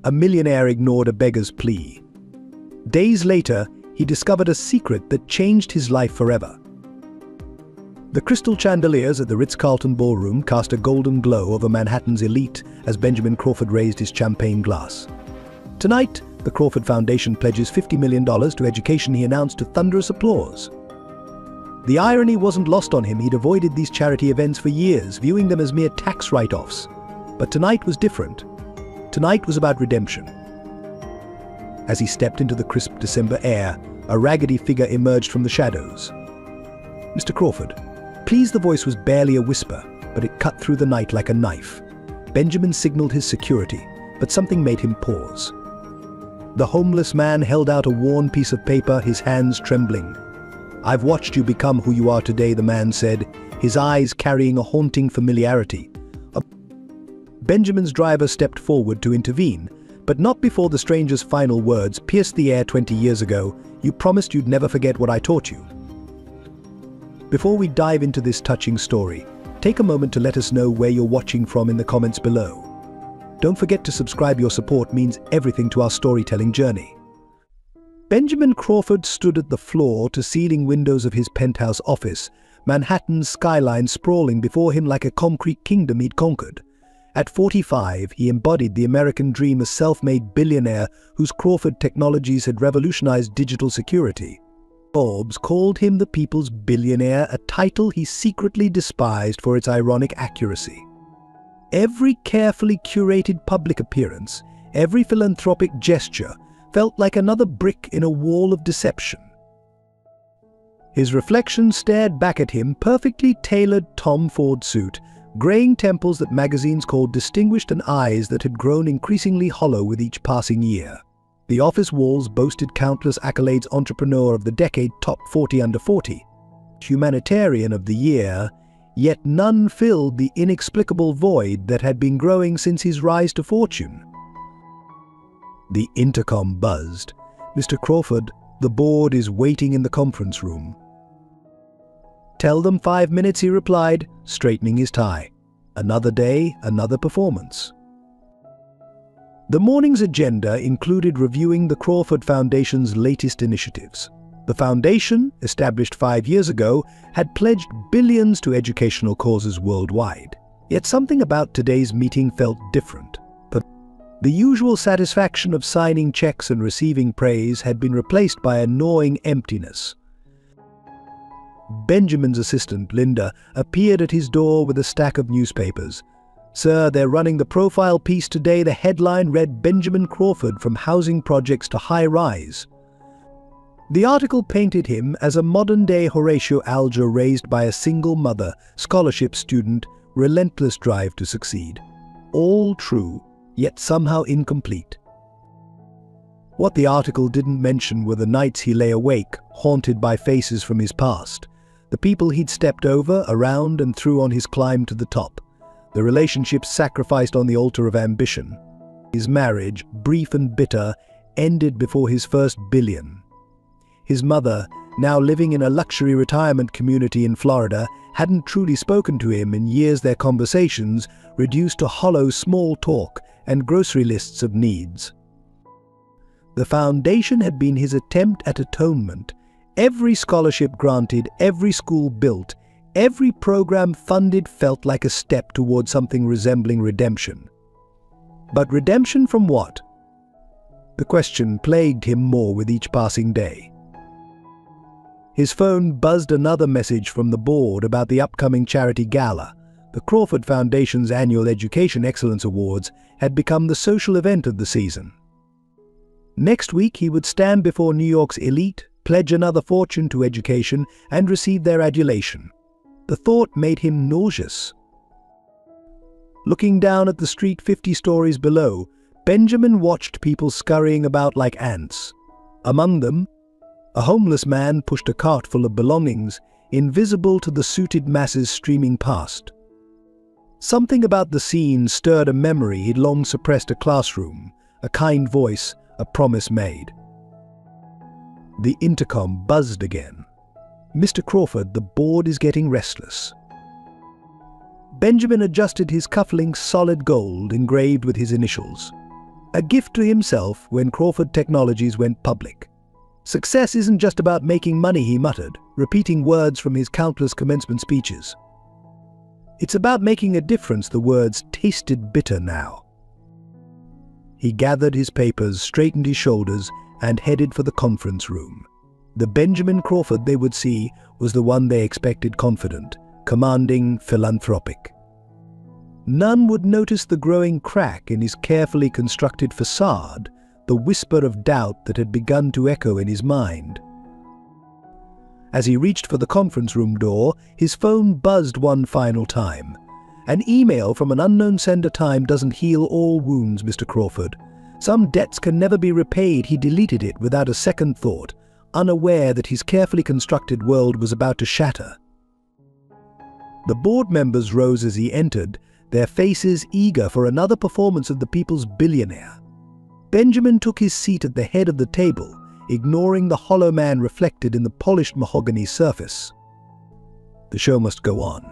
A millionaire ignored a beggar's plea. Days later, he discovered a secret that changed his life forever. The crystal chandeliers at the Ritz-Carlton ballroom cast a golden glow over Manhattan's elite as Benjamin Crawford raised his champagne glass. Tonight, the Crawford Foundation pledges $50 million to education, he announced to thunderous applause. The irony wasn't lost on him. He'd avoided these charity events for years, viewing them as mere tax write-offs. But tonight was different. Tonight was about redemption. As he stepped into the crisp December air, a raggedy figure emerged from the shadows. "Mr. Crawford, please." The voice was barely a whisper, but it cut through the night like a knife. Benjamin signaled his security, but something made him pause. The homeless man held out a worn piece of paper, his hands trembling. "I've watched you become who you are today," the man said, his eyes carrying a haunting familiarity. Benjamin's driver stepped forward to intervene, but not before the stranger's final words pierced the air. 20 years ago, you promised you'd never forget what I taught you." Before we dive into this touching story, take a moment to let us know where you're watching from in the comments below. Don't forget to subscribe. Your support means everything to our storytelling journey. Benjamin Crawford stood at the floor-to-ceiling windows of his penthouse office, Manhattan's skyline sprawling before him like a concrete kingdom he'd conquered. At 45, he embodied the American dream, a self-made billionaire whose Crawford technologies had revolutionized digital security. Forbes called him the people's billionaire, a title he secretly despised for its ironic accuracy. Every carefully curated public appearance, every philanthropic gesture, felt like another brick in a wall of deception. His reflection stared back at him, perfectly tailored Tom Ford suit, graying temples that magazines called distinguished, and eyes that had grown increasingly hollow with each passing year. The office walls boasted countless accolades: entrepreneur of the decade, top 40 under 40, humanitarian of the year, yet none filled the inexplicable void that had been growing since his rise to fortune. The intercom buzzed. "Mr. Crawford, the board is waiting in the conference room." "Tell them 5 minutes," he replied, straightening his tie. Another day, another performance. The morning's agenda included reviewing the Crawford Foundation's latest initiatives. The foundation, established 5 years ago, had pledged billions to educational causes worldwide. Yet something about today's meeting felt different. The usual satisfaction of signing checks and receiving praise had been replaced by a gnawing emptiness. Benjamin's assistant, Linda, appeared at his door with a stack of newspapers. "Sir, they're running the profile piece today." The headline read, "Benjamin Crawford from housing projects to high-rise." The article painted him as a modern-day Horatio Alger raised by a single mother, scholarship student, relentless drive to succeed. All true, yet somehow incomplete. What the article didn't mention were the nights he lay awake, haunted by faces from his past, the people he'd stepped over, around, and through on his climb to the top, the relationships sacrificed on the altar of ambition. His marriage, brief and bitter, ended before his first billion. His mother, now living in a luxury retirement community in Florida, hadn't truly spoken to him in years, their conversations reduced to hollow small talk and grocery lists of needs. The foundation had been his attempt at atonement. Every scholarship granted, every school built, every program funded felt like a step toward something resembling redemption. But redemption from what? The question plagued him more with each passing day. His phone buzzed another message from the board about the upcoming charity gala. The Crawford Foundation's annual Education Excellence Awards had become the social event of the season. Next week he would stand before New York's elite, pledge another fortune to education, and receive their adulation. The thought made him nauseous. Looking down at the street 50 stories below, Benjamin watched people scurrying about like ants. Among them, a homeless man pushed a cart full of belongings, invisible to the suited masses streaming past. Something about the scene stirred a memory he'd long suppressed: a classroom, a kind voice, a promise made. The intercom buzzed again. "Mr. Crawford, the board is getting restless." Benjamin adjusted his cufflinks, solid gold, engraved with his initials. A gift to himself when Crawford Technologies went public. "Success isn't just about making money," he muttered, repeating words from his countless commencement speeches. "It's about making a difference." The words tasted bitter now. He gathered his papers, straightened his shoulders, and headed for the conference room. The Benjamin Crawford they would see was the one they expected: confident, commanding, philanthropic. None would notice the growing crack in his carefully constructed facade, the whisper of doubt that had begun to echo in his mind. As he reached for the conference room door, his phone buzzed one final time. "An email from an unknown sender. Time doesn't heal all wounds, Mr. Crawford. Some debts can never be repaid." He deleted it without a second thought, unaware that his carefully constructed world was about to shatter. The board members rose as he entered, their faces eager for another performance of the people's billionaire. Benjamin took his seat at the head of the table, ignoring the hollow man reflected in the polished mahogany surface. The show must go on.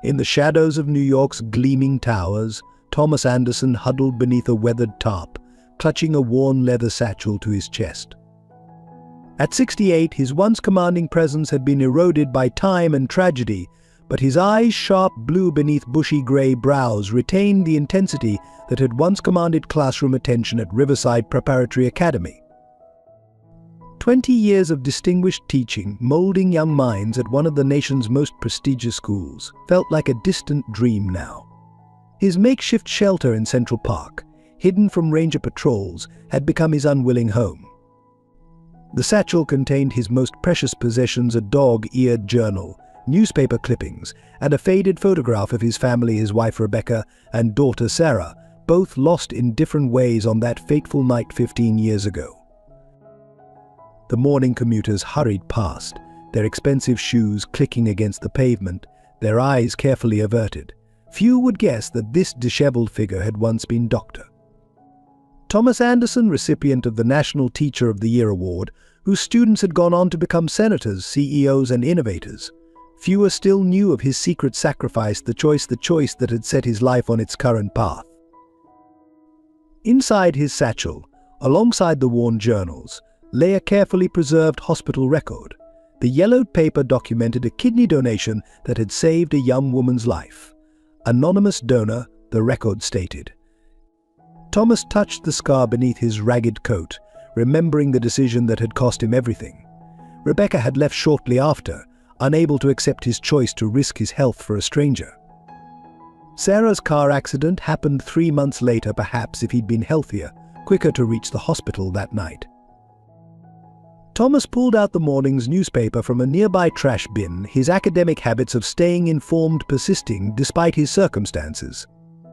In the shadows of New York's gleaming towers, Thomas Anderson huddled beneath a weathered tarp, clutching a worn leather satchel to his chest. At 68, his once commanding presence had been eroded by time and tragedy, but his eyes, sharp blue beneath bushy gray brows, retained the intensity that had once commanded classroom attention at Riverside Preparatory Academy. 20 years of distinguished teaching, molding young minds at one of the nation's most prestigious schools, felt like a distant dream now. His makeshift shelter in Central Park, hidden from ranger patrols, had become his unwilling home. The satchel contained his most precious possessions: a dog-eared journal, newspaper clippings, and a faded photograph of his family, his wife Rebecca and daughter Sarah, both lost in different ways on that fateful night 15 years ago. The morning commuters hurried past, their expensive shoes clicking against the pavement, their eyes carefully averted. Few would guess that this disheveled figure had once been Dr. Thomas Anderson, recipient of the National Teacher of the Year Award, whose students had gone on to become senators, CEOs, and innovators. Fewer still knew of his secret sacrifice, the choice that had set his life on its current path. Inside his satchel, alongside the worn journals, lay a carefully preserved hospital record. The yellowed paper documented a kidney donation that had saved a young woman's life. Anonymous donor, the record stated. Thomas touched the scar beneath his ragged coat, remembering the decision that had cost him everything. Rebecca had left shortly after, unable to accept his choice to risk his health for a stranger. Sarah's car accident happened 3 months later, perhaps if he'd been healthier, quicker to reach the hospital that night. Thomas pulled out the morning's newspaper from a nearby trash bin, his academic habits of staying informed persisting despite his circumstances.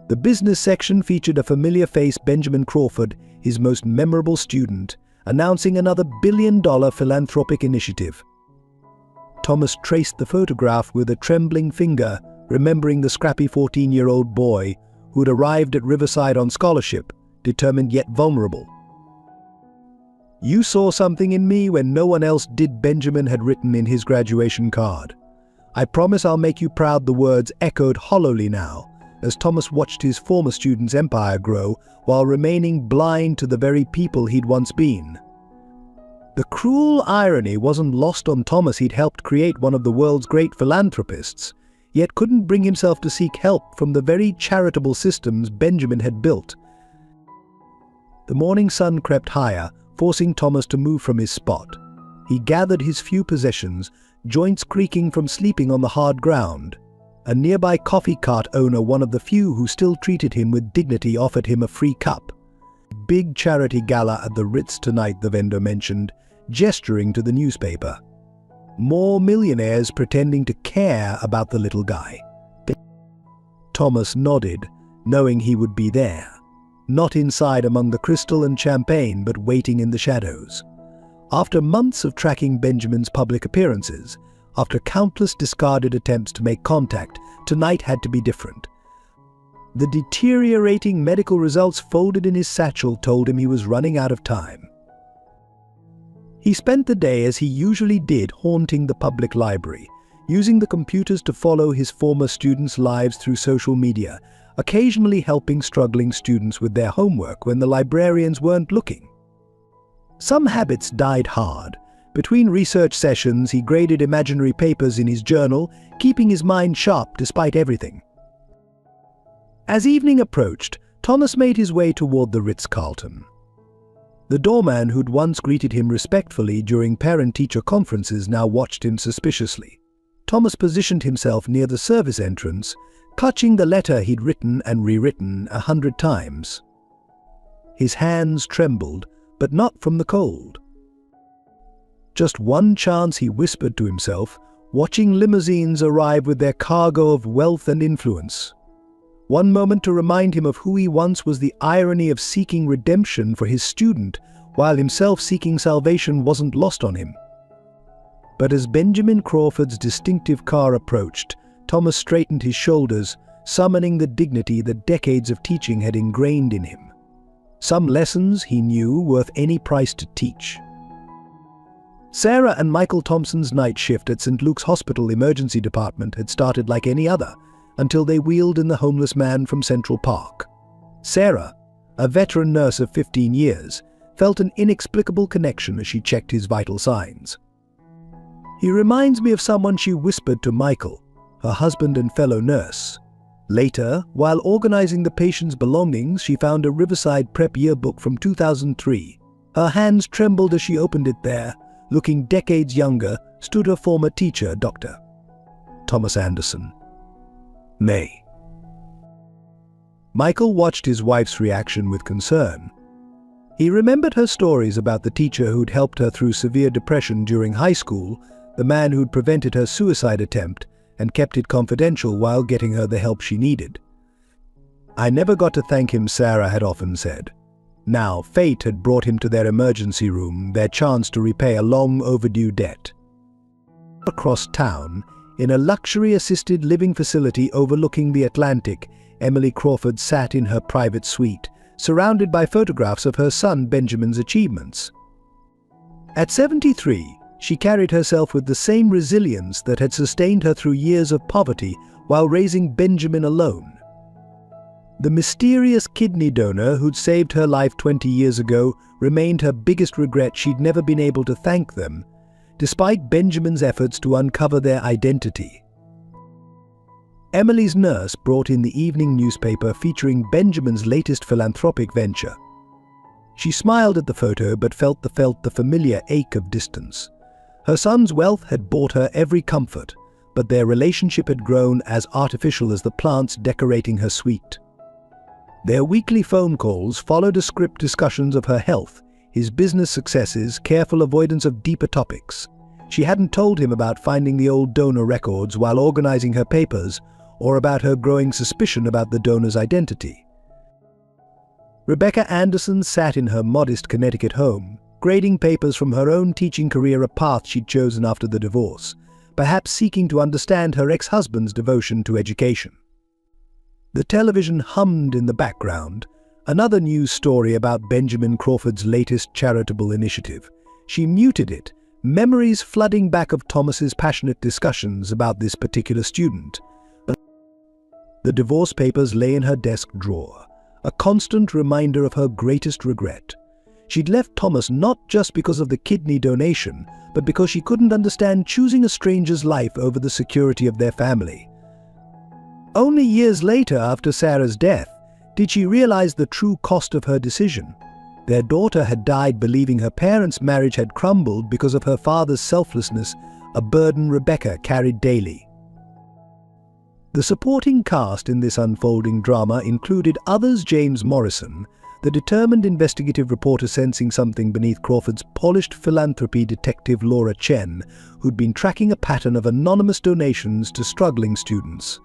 The business section featured a familiar face: Benjamin Crawford, his most memorable student, announcing another billion-dollar philanthropic initiative. Thomas traced the photograph with a trembling finger, remembering the scrappy 14-year-old boy who'd arrived at Riverside on scholarship, determined yet vulnerable. "You saw something in me when no one else did," Benjamin had written in his graduation card. "I promise I'll make you proud." The words echoed hollowly now, as Thomas watched his former student's empire grow while remaining blind to the very people he'd once been. The cruel irony wasn't lost on Thomas. He'd helped create one of the world's great philanthropists, yet couldn't bring himself to seek help from the very charitable systems Benjamin had built. The morning sun crept higher, forcing Thomas to move from his spot. He gathered his few possessions, joints creaking from sleeping on the hard ground. A nearby coffee cart owner, one of the few who still treated him with dignity, offered him a free cup. "Big charity gala at the Ritz tonight," the vendor mentioned, gesturing to the newspaper. More millionaires pretending to care about the little guy. Thomas nodded, knowing he would be there. Not inside among the crystal and champagne, but waiting in the shadows. After months of tracking Benjamin's public appearances, after countless discarded attempts to make contact, tonight had to be different. The deteriorating medical results folded in his satchel told him he was running out of time. He spent the day as he usually did, haunting the public library, using the computers to follow his former students' lives through social media, occasionally helping struggling students with their homework when the librarians weren't looking. Some habits died hard. Between research sessions, he graded imaginary papers in his journal, keeping his mind sharp despite everything. As evening approached, Thomas made his way toward the Ritz-Carlton. The doorman who'd once greeted him respectfully during parent-teacher conferences now watched him suspiciously. Thomas positioned himself near the service entrance, clutching the letter he'd written and rewritten 100 times. His hands trembled, but not from the cold. Just one chance, he whispered to himself, watching limousines arrive with their cargo of wealth and influence. One moment to remind him of who he once was. The irony of seeking redemption for his student, while himself seeking salvation, wasn't lost on him. But as Benjamin Crawford's distinctive car approached, Thomas straightened his shoulders, summoning the dignity that decades of teaching had ingrained in him. Some lessons, he knew, worth any price to teach. Sarah and Michael Thompson's night shift at St. Luke's Hospital Emergency Department had started like any other, until they wheeled in the homeless man from Central Park. Sarah, a veteran nurse of 15 years, felt an inexplicable connection as she checked his vital signs. "He reminds me of someone," she whispered to Michael, her husband and fellow nurse. Later, while organizing the patient's belongings, she found a Riverside Prep yearbook from 2003. Her hands trembled as she opened it. There, looking decades younger, stood her former teacher, Dr. Thomas Anderson. May. Michael watched his wife's reaction with concern. He remembered her stories about the teacher who'd helped her through severe depression during high school, the man who'd prevented her suicide attempt and kept it confidential while getting her the help she needed. "I never got to thank him," Sarah had often said. Now, fate had brought him to their emergency room, their chance to repay a long overdue debt. Across town, in a luxury assisted living facility overlooking the Atlantic, Emily Crawford sat in her private suite, surrounded by photographs of her son Benjamin's achievements. At 73, she carried herself with the same resilience that had sustained her through years of poverty while raising Benjamin alone. The mysterious kidney donor who'd saved her life 20 years ago remained her biggest regret. She'd never been able to thank them, despite Benjamin's efforts to uncover their identity. Emily's nurse brought in the evening newspaper featuring Benjamin's latest philanthropic venture. She smiled at the photo but felt the familiar ache of distance. Her son's wealth had bought her every comfort, but their relationship had grown as artificial as the plants decorating her suite. Their weekly phone calls followed a script: discussions of her health, his business successes, careful avoidance of deeper topics. She hadn't told him about finding the old donor records while organizing her papers, or about her growing suspicion about the donor's identity. Rebecca Anderson sat in her modest Connecticut home, grading papers from her own teaching career, a path she'd chosen after the divorce, perhaps seeking to understand her ex-husband's devotion to education. The television hummed in the background, another news story about Benjamin Crawford's latest charitable initiative. She muted it, memories flooding back of Thomas's passionate discussions about this particular student. The divorce papers lay in her desk drawer, a constant reminder of her greatest regret. She'd left Thomas not just because of the kidney donation, but because she couldn't understand choosing a stranger's life over the security of their family. Only years later, after Sarah's death, did she realize the true cost of her decision. Their daughter had died believing her parents' marriage had crumbled because of her father's selflessness, a burden Rebecca carried daily. The supporting cast in this unfolding drama included others: James Morrison, the determined investigative reporter sensing something beneath Crawford's polished philanthropy; Detective Laura Chen, who'd been tracking a pattern of anonymous donations to struggling students.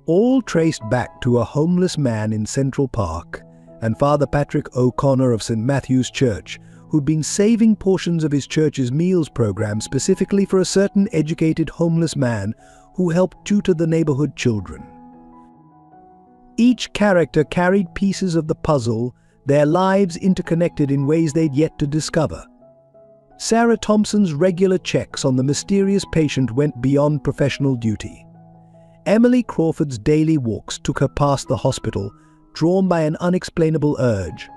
All traced back to a homeless man in Central Park, and Father Patrick O'Connor of St. Matthew's Church, who'd been saving portions of his church's meals program specifically for a certain educated homeless man who helped tutor the neighborhood children. Each character carried pieces of the puzzle, their lives interconnected in ways they'd yet to discover. Sarah Thompson's regular checks on the mysterious patient went beyond professional duty. Emily Crawford's daily walks took her past the hospital, drawn by an unexplainable urge.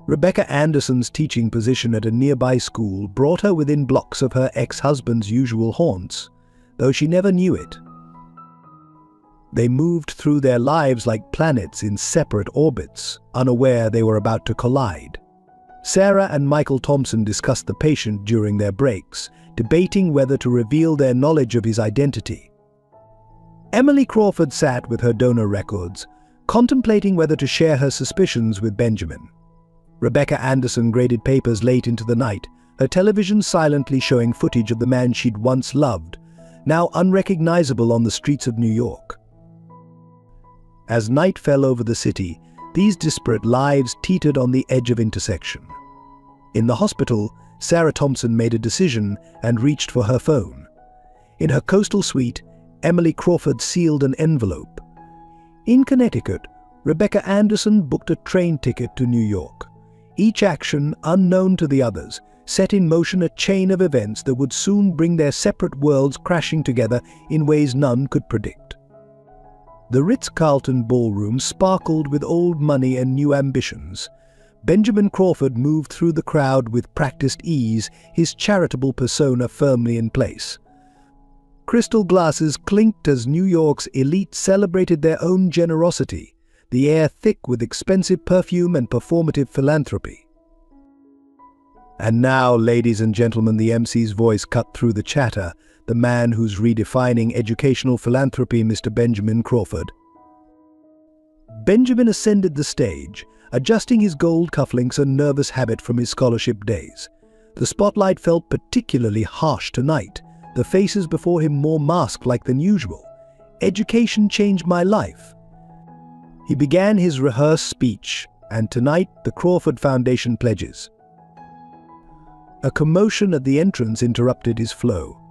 Rebecca Anderson's teaching position at a nearby school brought her within blocks of her ex-husband's usual haunts, though she never knew it. They moved through their lives like planets in separate orbits, unaware they were about to collide. Sarah and Michael Thompson discussed the patient during their breaks, debating whether to reveal their knowledge of his identity. Emily Crawford sat with her donor records, contemplating whether to share her suspicions with Benjamin. Rebecca Anderson graded papers late into the night, her television silently showing footage of the man she'd once loved, now unrecognizable on the streets of New York. As night fell over the city, these disparate lives teetered on the edge of intersection. In the hospital, Sarah Thompson made a decision and reached for her phone. In her coastal suite, Emily Crawford sealed an envelope. In Connecticut, Rebecca Anderson booked a train ticket to New York. Each action, unknown to the others, set in motion a chain of events that would soon bring their separate worlds crashing together in ways none could predict. The Ritz-Carlton ballroom sparkled with old money and new ambitions. Benjamin Crawford moved through the crowd with practiced ease, his charitable persona firmly in place. Crystal glasses clinked as New York's elite celebrated their own generosity, the air thick with expensive perfume and performative philanthropy. And now, ladies and gentlemen, the MC's voice cut through the chatter, the man who's redefining educational philanthropy, Mr. Benjamin Crawford. Benjamin ascended the stage, adjusting his gold cufflinks and nervous habit from his scholarship days. The spotlight felt particularly harsh tonight, the faces before him more mask-like than usual. Education changed my life. He began his rehearsed speech, and tonight the Crawford Foundation pledges. A commotion at the entrance interrupted his flow.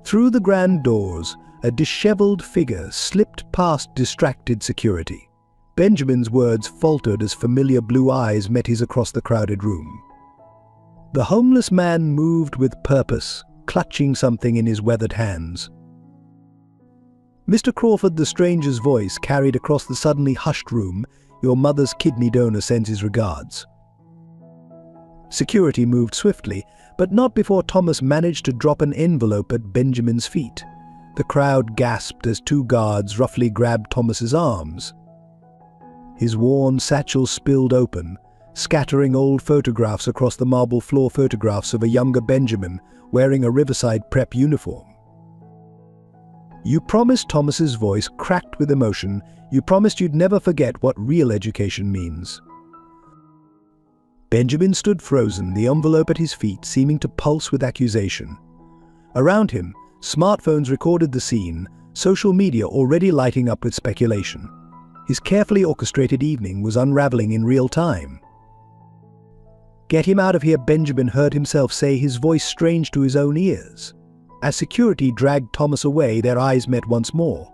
Through the grand doors, a disheveled figure slipped past distracted security. Benjamin's words faltered as familiar blue eyes met his across the crowded room. The homeless man moved with purpose, clutching something in his weathered hands. Mr. Crawford, the stranger's voice carried across the suddenly hushed room, "Your mother's kidney donor sends his regards." Security moved swiftly, but not before Thomas managed to drop an envelope at Benjamin's feet. The crowd gasped as two guards roughly grabbed Thomas's arms. His worn satchel spilled open, scattering old photographs across the marble floor, photographs of a younger Benjamin wearing a Riverside prep uniform. "You promised," Thomas's voice cracked with emotion, "you promised you'd never forget what real education means." Benjamin stood frozen, the envelope at his feet seeming to pulse with accusation. Around him, smartphones recorded the scene, social media already lighting up with speculation. His carefully orchestrated evening was unraveling in real time. "Get him out of here," Benjamin heard himself say, his voice strange to his own ears. As security dragged Thomas away, their eyes met once more.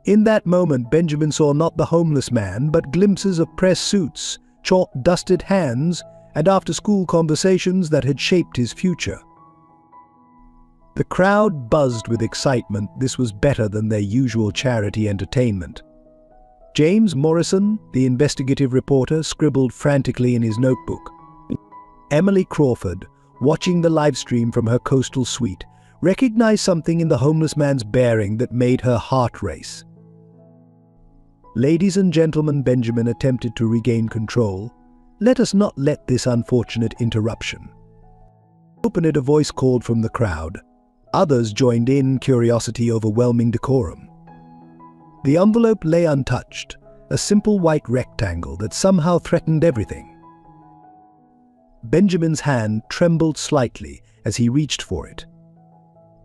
In that moment, Benjamin saw not the homeless man, but glimpses of press suits, chalk-dusted hands, and after-school conversations that had shaped his future. The crowd buzzed with excitement. This was better than their usual charity entertainment. James Morrison, the investigative reporter, scribbled frantically in his notebook. Emily Crawford, watching the live stream from her coastal suite, recognized something in the homeless man's bearing that made her heart race. "Ladies and gentlemen," Benjamin attempted to regain control, "let us not let this unfortunate interruption." "Open it," a voice called from the crowd. Others joined in, curiosity overwhelming decorum. The envelope lay untouched, a simple white rectangle that somehow threatened everything. Benjamin's hand trembled slightly as he reached for it.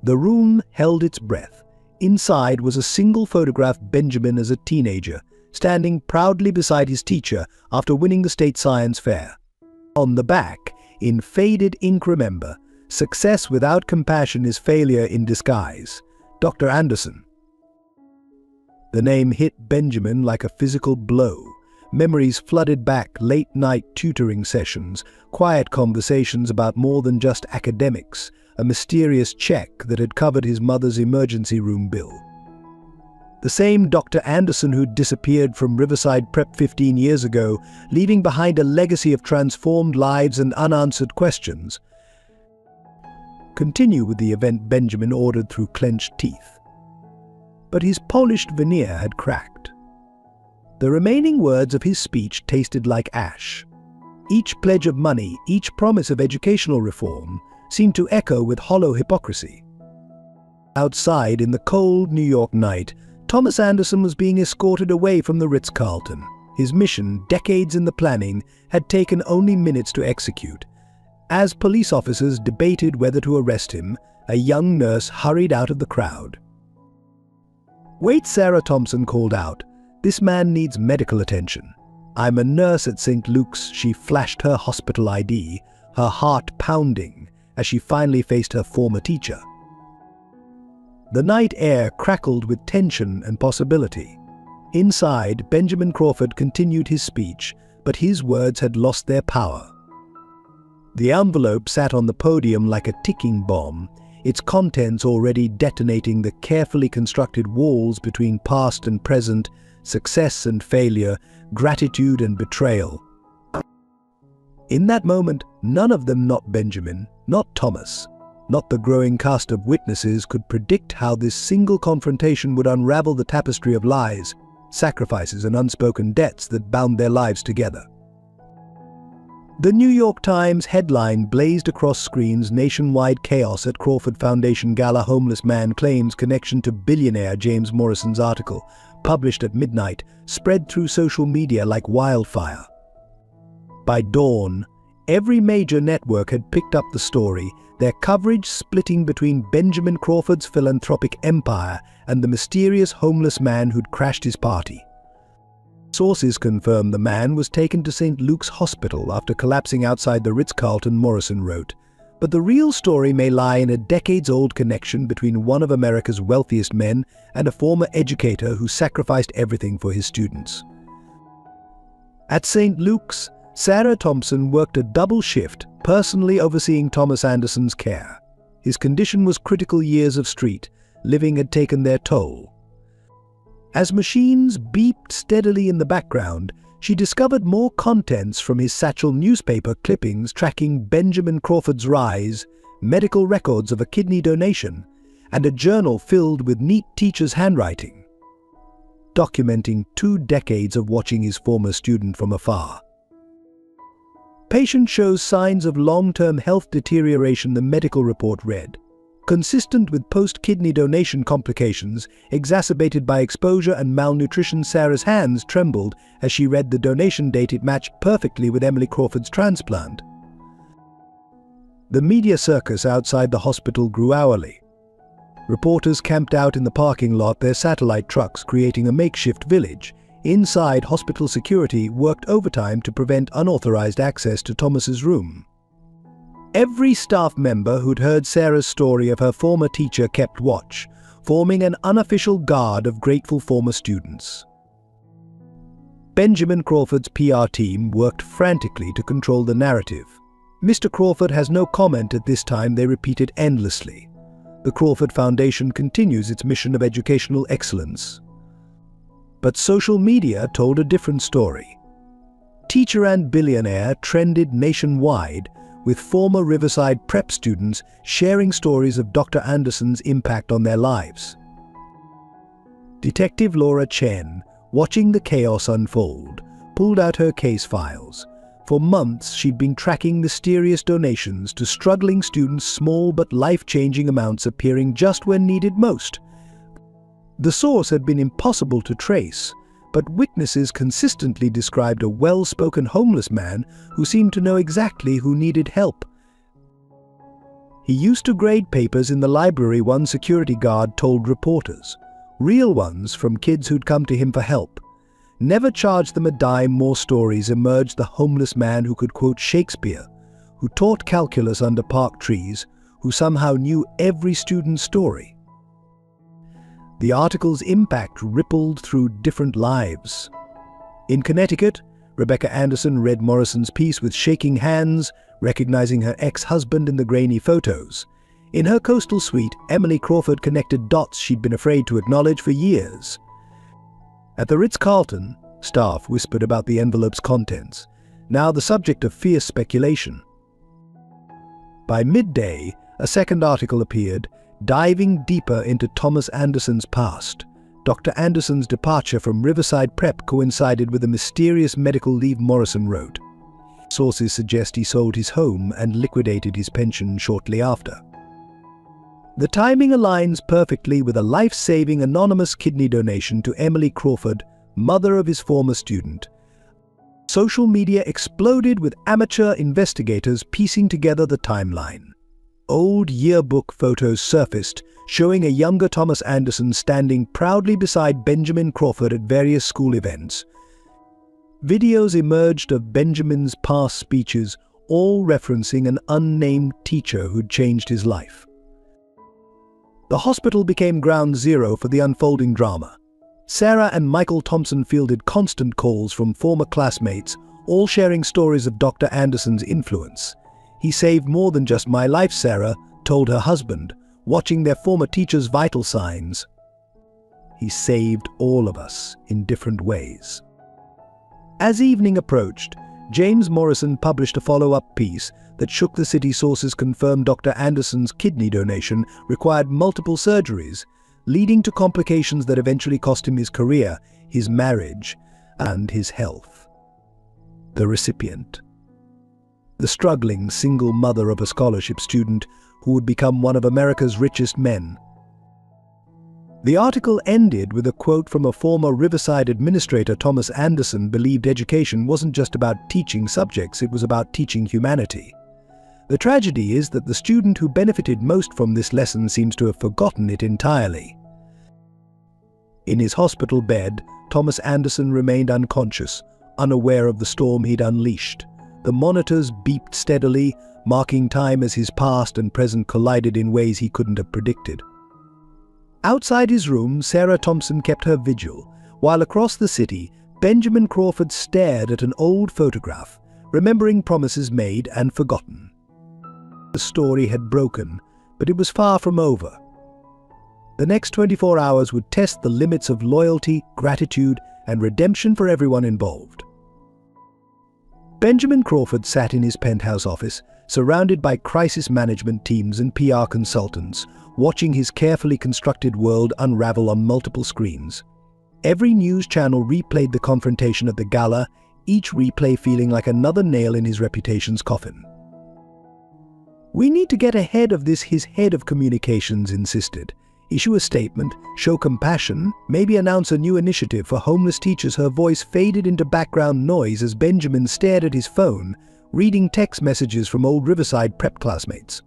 The room held its breath. Inside was a single photograph, Benjamin as a teenager, standing proudly beside his teacher after winning the state science fair. On the back, in faded ink, "Remember, success without compassion is failure in disguise. Dr. Anderson." The name hit Benjamin like a physical blow. Memories flooded back, late-night tutoring sessions, quiet conversations about more than just academics, a mysterious check that had covered his mother's emergency room bill. The same Dr. Anderson who'd disappeared from Riverside Prep 15 years ago, leaving behind a legacy of transformed lives and unanswered questions. Continue with the event Benjamin ordered through clenched teeth. But his polished veneer had cracked. The remaining words of his speech tasted like ash. Each pledge of money, each promise of educational reform, seemed to echo with hollow hypocrisy. Outside, in the cold New York night, Thomas Anderson was being escorted away from the Ritz-Carlton. His mission, decades in the planning, had taken only minutes to execute. As police officers debated whether to arrest him, a young nurse hurried out of the crowd. "Wait," Sarah Thompson called out. "This man needs medical attention." "I'm a nurse at St. Luke's," she flashed her hospital ID, her heart pounding as she finally faced her former teacher. The night air crackled with tension and possibility. Inside, Benjamin Crawford continued his speech, but his words had lost their power. The envelope sat on the podium like a ticking bomb, its contents already detonating the carefully constructed walls between past and present, success and failure, gratitude and betrayal. In that moment, none of them, not Benjamin, not Thomas, not the growing cast of witnesses, could predict how this single confrontation would unravel the tapestry of lies, sacrifices and unspoken debts that bound their lives together. The New York Times headline blazed across screens: "Nationwide chaos at Crawford Foundation Gala. Homeless man claims connection to billionaire." James Morrison's article, published at midnight, spread through social media like wildfire. By dawn, every major network had picked up the story, their coverage splitting between Benjamin Crawford's philanthropic empire and the mysterious homeless man who'd crashed his party. Sources confirmed the man was taken to St. Luke's Hospital after collapsing outside the Ritz-Carlton, Morrison wrote. But the real story may lie in a decades-old connection between one of America's wealthiest men and a former educator who sacrificed everything for his students. At St. Luke's, Sarah Thompson worked a double shift, personally overseeing Thomas Anderson's care. His condition was critical. Years of street living had taken their toll. As machines beeped steadily in the background, she discovered more contents from his satchel: newspaper clippings tracking Benjamin Crawford's rise, medical records of a kidney donation, and a journal filled with neat teacher's handwriting, documenting 2 decades of watching his former student from afar. "Patient shows signs of long-term health deterioration," the medical report read. Consistent with post-kidney donation complications, exacerbated by exposure and malnutrition. Sarah's hands trembled as she read the donation date. It matched perfectly with Emily Crawford's transplant. The media circus outside the hospital grew hourly. Reporters camped out in the parking lot, their satellite trucks creating a makeshift village. Inside, hospital security worked overtime to prevent unauthorized access to Thomas's room. Every staff member who'd heard Sarah's story of her former teacher kept watch, forming an unofficial guard of grateful former students. Benjamin Crawford's PR team worked frantically to control the narrative. "Mr. Crawford has no comment at this time," they repeated endlessly. The Crawford Foundation continues its mission of educational excellence. But social media told a different story. Teacher and billionaire trended nationwide, with former Riverside Prep students sharing stories of Dr. Anderson's impact on their lives. Detective Laura Chen, watching the chaos unfold, pulled out her case files. For months, she'd been tracking mysterious donations to struggling students, small but life-changing amounts appearing just when needed most. The source had been impossible to trace, but witnesses consistently described a well-spoken homeless man who seemed to know exactly who needed help. He used to grade papers in the library, one security guard told reporters. Real ones from kids who'd come to him for help. Never charged them a dime. More stories emerged: the homeless man who could quote Shakespeare, who taught calculus under park trees, who somehow knew every student's story. The article's impact rippled through different lives. In Connecticut, Rebecca Anderson read Morrison's piece with shaking hands, recognizing her ex-husband in the grainy photos. In her coastal suite, Emily Crawford connected dots she'd been afraid to acknowledge for years. At the Ritz-Carlton, staff whispered about the envelope's contents, now the subject of fierce speculation. By midday, a second article appeared, diving deeper into Thomas Anderson's past. Dr. Anderson's departure from Riverside Prep coincided with a mysterious medical leave Morrison wrote. Sources suggest he sold his home and liquidated his pension shortly after. The timing aligns perfectly with a life-saving anonymous kidney donation to Emily Crawford, mother of his former student. Social media exploded with amateur investigators piecing together the timeline. Old yearbook photos surfaced, showing a younger Thomas Anderson standing proudly beside Benjamin Crawford at various school events. Videos emerged of Benjamin's past speeches, all referencing an unnamed teacher who'd changed his life. The hospital became ground zero for the unfolding drama. Sarah and Michael Thompson fielded constant calls from former classmates, all sharing stories of Dr. Anderson's influence. "He saved more than just my life," Sarah told her husband, watching their former teacher's vital signs. "He saved all of us in different ways." As evening approached, James Morrison published a follow-up piece that shook the city. Sources confirmed Dr. Anderson's kidney donation required multiple surgeries, leading to complications that eventually cost him his career, his marriage, and his health. The recipient, the struggling single mother of a scholarship student who would become one of America's richest men. The article ended with a quote from a former Riverside administrator. Thomas Anderson believed education wasn't just about teaching subjects, it was about teaching humanity. The tragedy is that the student who benefited most from this lesson seems to have forgotten it entirely. In his hospital bed, Thomas Anderson remained unconscious, unaware of the storm he'd unleashed. The monitors beeped steadily, marking time as his past and present collided in ways he couldn't have predicted. Outside his room, Sarah Thompson kept her vigil, while across the city, Benjamin Crawford stared at an old photograph, remembering promises made and forgotten. The story had broken, but it was far from over. The next 24 hours would test the limits of loyalty, gratitude, and redemption for everyone involved. Benjamin Crawford sat in his penthouse office, surrounded by crisis management teams and PR consultants, watching his carefully constructed world unravel on multiple screens. Every news channel replayed the confrontation at the gala, each replay feeling like another nail in his reputation's coffin. "We need to get ahead of this," his head of communications insisted. "Issue a statement, show compassion, maybe announce a new initiative for homeless teachers." Her voice faded into background noise as Benjamin stared at his phone, reading text messages from old Riverside Prep classmates.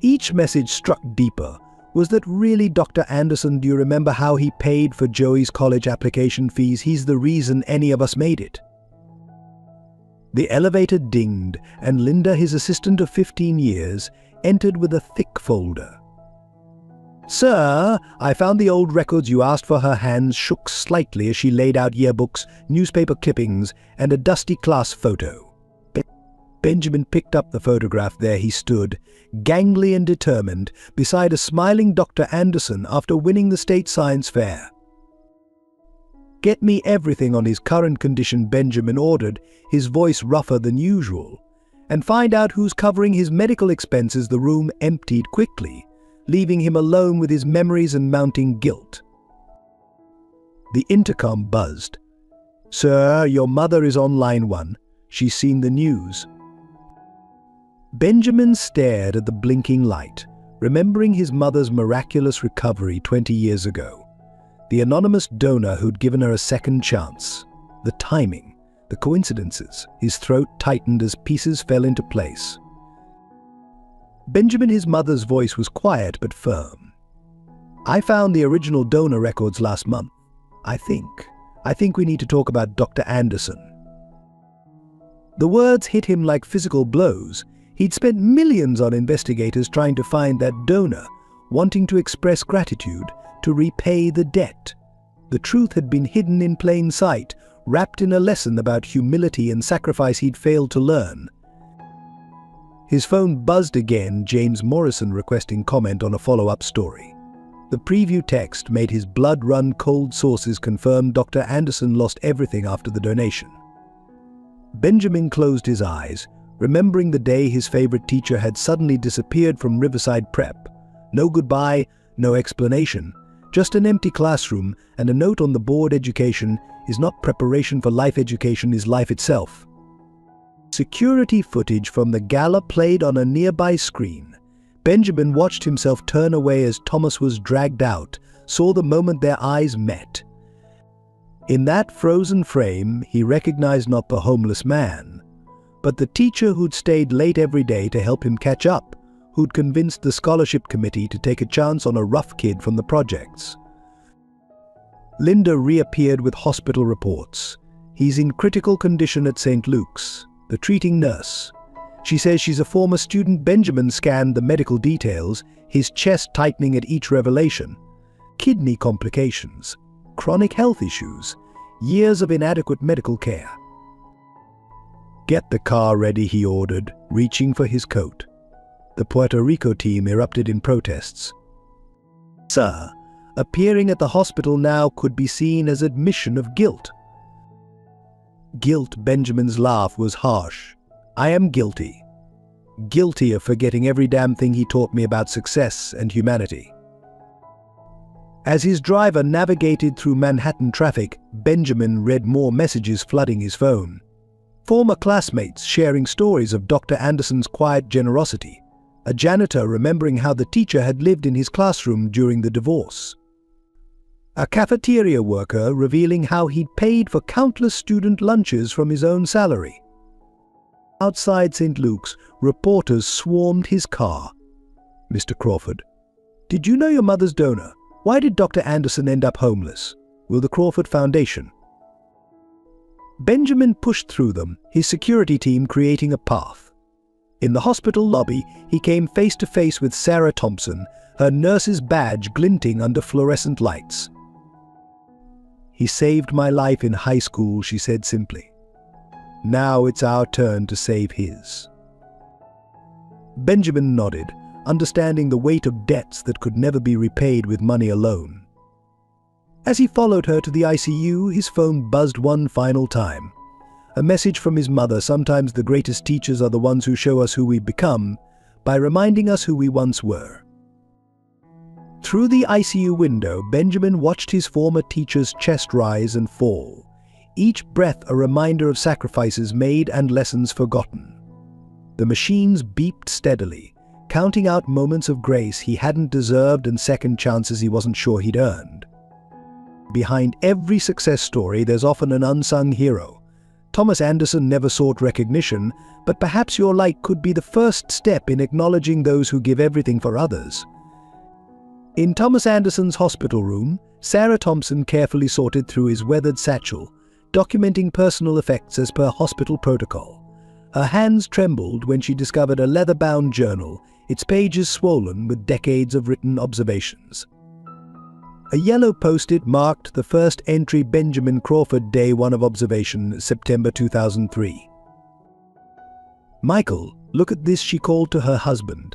Each message struck deeper. Was that really Dr. Anderson? "Do you remember how he paid for Joey's college application fees? He's the reason any of us made it." The elevator dinged, and Linda, his assistant of 15 years, entered with a thick folder. "Sir, I found the old records you asked for." Her hands shook slightly as she laid out yearbooks, newspaper clippings, and a dusty class photo. Benjamin picked up the photograph. There he stood, gangly and determined, beside a smiling Dr. Anderson after winning the state science fair. "Get me everything on his current condition," Benjamin ordered, his voice rougher than usual. "And find out who's covering his medical expenses." The room emptied quickly, leaving him alone with his memories and mounting guilt. The intercom buzzed. "Sir, your mother is on line 1. She's seen the news." Benjamin stared at the blinking light, remembering his mother's miraculous recovery 20 years ago. The anonymous donor who'd given her a second chance. The timing, the coincidences. His throat tightened as pieces fell into place. Benjamin, his mother's voice was quiet but firm. "I found the original donor records last month. I think we need to talk about Dr. Anderson." The words hit him like physical blows. He'd spent millions on investigators trying to find that donor, wanting to express gratitude, to repay the debt. The truth had been hidden in plain sight, wrapped in a lesson about humility and sacrifice he'd failed to learn. His phone buzzed again, James Morrison requesting comment on a follow-up story. The preview text made his blood run cold. Sources confirmed Dr. Anderson lost everything after the donation. Benjamin closed his eyes, remembering the day his favorite teacher had suddenly disappeared from Riverside Prep. No goodbye, no explanation, just an empty classroom and a note on the board: education is not preparation for life, education is life itself. Security footage from the gala played on a nearby screen. Benjamin watched himself turn away as Thomas was dragged out, saw the moment their eyes met. In that frozen frame, he recognized not the homeless man, but the teacher who'd stayed late every day to help him catch up, who'd convinced the scholarship committee to take a chance on a rough kid from the projects. Linda reappeared with hospital reports. He's in critical condition at St. Luke's. The treating nurse. She says she's a former student. Benjamin scanned the medical details, his chest tightening at each revelation. Kidney complications, chronic health issues, years of inadequate medical care. "Get the car ready," he ordered, reaching for his coat. The Puerto Rico team erupted in protests. "Sir, appearing at the hospital now could be seen as admission of guilt." Guilt. Benjamin's laugh was harsh. "I am guilty. Guilty of forgetting every damn thing he taught me about success and humanity." As his driver navigated through Manhattan traffic, Benjamin read more messages flooding his phone. Former classmates sharing stories of Dr. Anderson's quiet generosity. A janitor remembering how the teacher had lived in his classroom during the divorce. A cafeteria worker revealing how he'd paid for countless student lunches from his own salary. Outside St. Luke's, reporters swarmed his car. "Mr. Crawford, did you know your mother's donor? Why did Dr. Anderson end up homeless? Will the Crawford Foundation?" Benjamin pushed through them, his security team creating a path. In the hospital lobby, he came face to face with Sarah Thompson, her nurse's badge glinting under fluorescent lights. "He saved my life in high school," she said simply. "Now it's our turn to save his." Benjamin nodded, understanding the weight of debts that could never be repaid with money alone. As he followed her to the ICU, his phone buzzed one final time. A message from his mother: "Sometimes the greatest teachers are the ones who show us who we've become, by reminding us who we once were." Through the ICU window, Benjamin watched his former teacher's chest rise and fall, each breath a reminder of sacrifices made and lessons forgotten. The machines beeped steadily, counting out moments of grace he hadn't deserved and second chances he wasn't sure he'd earned. Behind every success story, there's often an unsung hero. Thomas Anderson never sought recognition, but perhaps your light could be the first step in acknowledging those who give everything for others. In Thomas Anderson's hospital room, Sarah Thompson carefully sorted through his weathered satchel, documenting personal effects as per hospital protocol. Her hands trembled when she discovered a leather-bound journal, its pages swollen with decades of written observations. A yellow post-it marked the first entry: Benjamin Crawford, Day 1 of Observation, September 2003. "Michael, look at this," she called to her husband.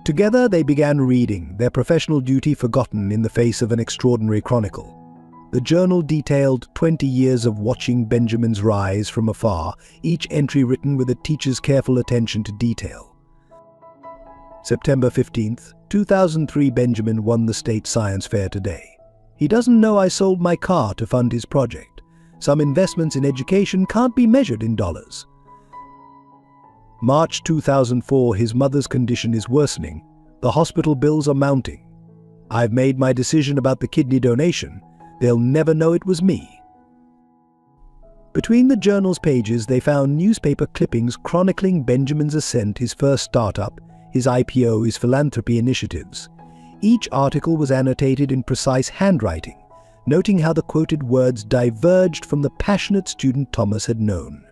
Together they began reading, their professional duty forgotten in the face of an extraordinary chronicle. The journal detailed 20 years of watching Benjamin's rise from afar, each entry written with a teacher's careful attention to detail. September 15th, 2003. Benjamin won the state science fair today. He doesn't know I sold my car to fund his project. Some investments in education can't be measured in dollars. March 2004. His mother's condition is worsening. The hospital bills are mounting. I've made my decision about the kidney donation. They'll never know it was me. Between the journal's pages, they found newspaper clippings chronicling Benjamin's ascent, his first startup, his IPO, his philanthropy initiatives. Each article was annotated in precise handwriting, noting how the quoted words diverged from the passionate student Thomas had known.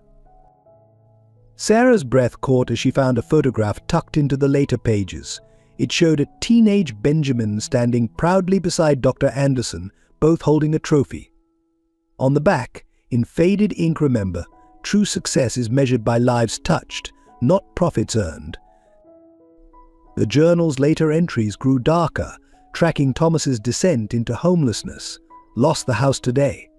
Sarah's breath caught as she found a photograph tucked into the later pages. It showed a teenage Benjamin standing proudly beside Dr. Anderson, both holding a trophy. On the back, in faded ink, remember, true success is measured by lives touched, not profits earned. The journal's later entries grew darker, tracking Thomas's descent into homelessness. Lost the house today.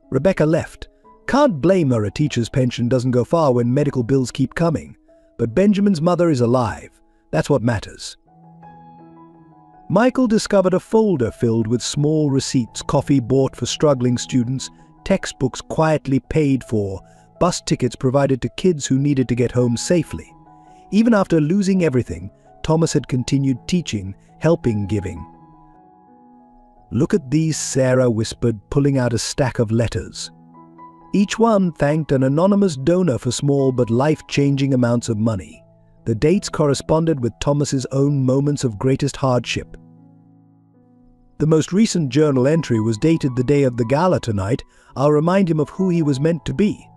Rebecca left. Can't blame her, a teacher's pension doesn't go far when medical bills keep coming. But Benjamin's mother is alive. That's what matters. Michael discovered a folder filled with small receipts, coffee bought for struggling students, textbooks quietly paid for, bus tickets provided to kids who needed to get home safely. Even after losing everything, Thomas had continued teaching, helping, giving. "Look at these," Sarah whispered, pulling out a stack of letters. Each one thanked an anonymous donor for small but life-changing amounts of money. The dates corresponded with Thomas's own moments of greatest hardship. The most recent journal entry was dated the day of the gala tonight. I'll remind him of who he was meant to be.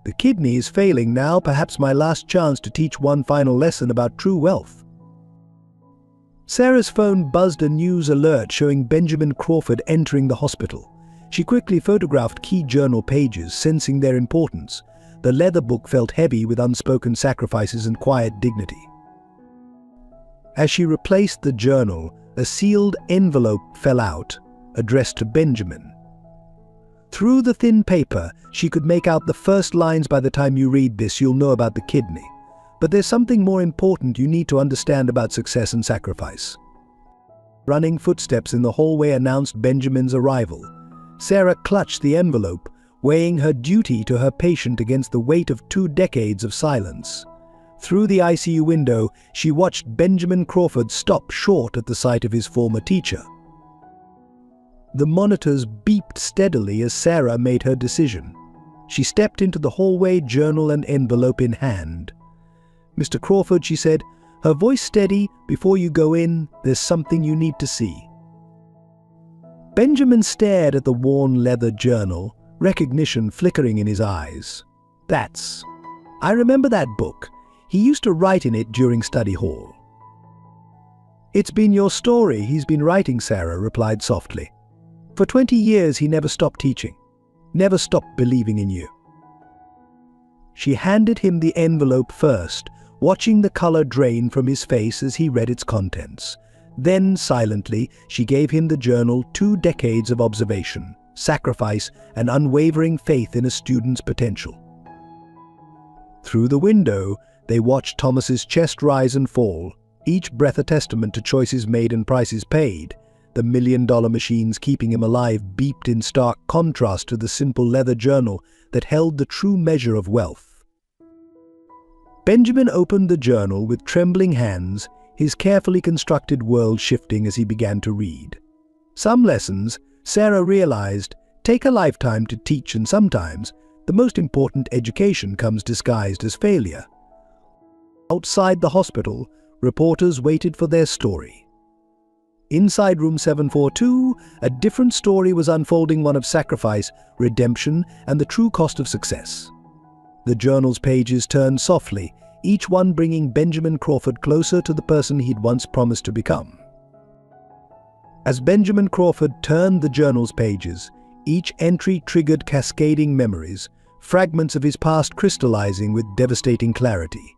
The kidney is failing now, perhaps my last chance to teach one final lesson about true wealth. Sarah's phone buzzed a news alert showing Benjamin Crawford entering the hospital. She quickly photographed key journal pages, sensing their importance. The leather book felt heavy with unspoken sacrifices and quiet dignity. As she replaced the journal, a sealed envelope fell out, addressed to Benjamin. Through the thin paper, she could make out the first lines. "By the time you read this, you'll know about the kidney. But there's something more important you need to understand about success and sacrifice." Running footsteps in the hallway announced Benjamin's arrival. Sarah clutched the envelope, weighing her duty to her patient against the weight of 2 decades of silence. Through the ICU window, she watched Benjamin Crawford stop short at the sight of his former teacher. The monitors beeped steadily as Sarah made her decision. She stepped into the hallway, journal and envelope in hand. "Mr. Crawford," she said, her voice steady, "before you go in, there's something you need to see." Benjamin stared at the worn leather journal, recognition flickering in his eyes. I remember that book. He used to write in it during study hall." "It's been your story he's been writing," Sarah replied softly. "For 20 years he never stopped teaching, never stopped believing in you." She handed him the envelope first, watching the color drain from his face as he read its contents. Then, silently, she gave him the journal, 2 decades of observation, sacrifice, and unwavering faith in a student's potential. Through the window, they watched Thomas's chest rise and fall, each breath a testament to choices made and prices paid. The million-dollar machines keeping him alive beeped in stark contrast to the simple leather journal that held the true measure of wealth. Benjamin opened the journal with trembling hands, his carefully constructed world shifting as he began to read. Some lessons, Sarah realized, take a lifetime to teach, and sometimes the most important education comes disguised as failure. Outside the hospital, reporters waited for their story. Inside room 742, a different story was unfolding, one of sacrifice, redemption, and the true cost of success. The journal's pages turned softly, each one bringing Benjamin Crawford closer to the person he'd once promised to become. As Benjamin Crawford turned the journal's pages, each entry triggered cascading memories, fragments of his past crystallizing with devastating clarity.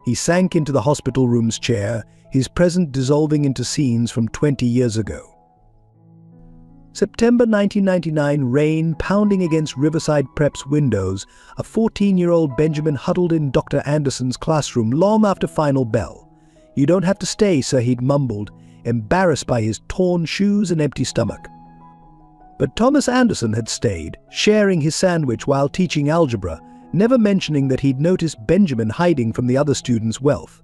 He sank into the hospital room's chair, his present dissolving into scenes from 20 years ago. September 1999, rain pounding against Riverside Prep's windows, a 14-year-old Benjamin huddled in Dr. Anderson's classroom long after final bell. "You don't have to stay, sir," he'd mumbled, embarrassed by his torn shoes and empty stomach. But Thomas Anderson had stayed, sharing his sandwich while teaching algebra, never mentioning that he'd noticed Benjamin hiding from the other students' wealth.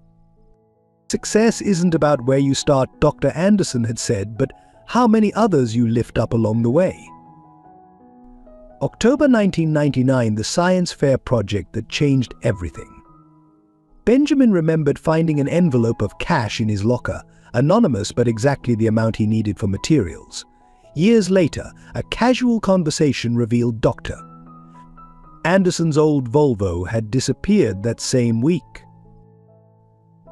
"Success isn't about where you start," Dr. Anderson had said, "but how many others you lift up along the way." October 1999, the science fair project that changed everything. Benjamin remembered finding an envelope of cash in his locker, anonymous but exactly the amount he needed for materials. Years later, a casual conversation revealed Dr. Anderson's old Volvo had disappeared that same week.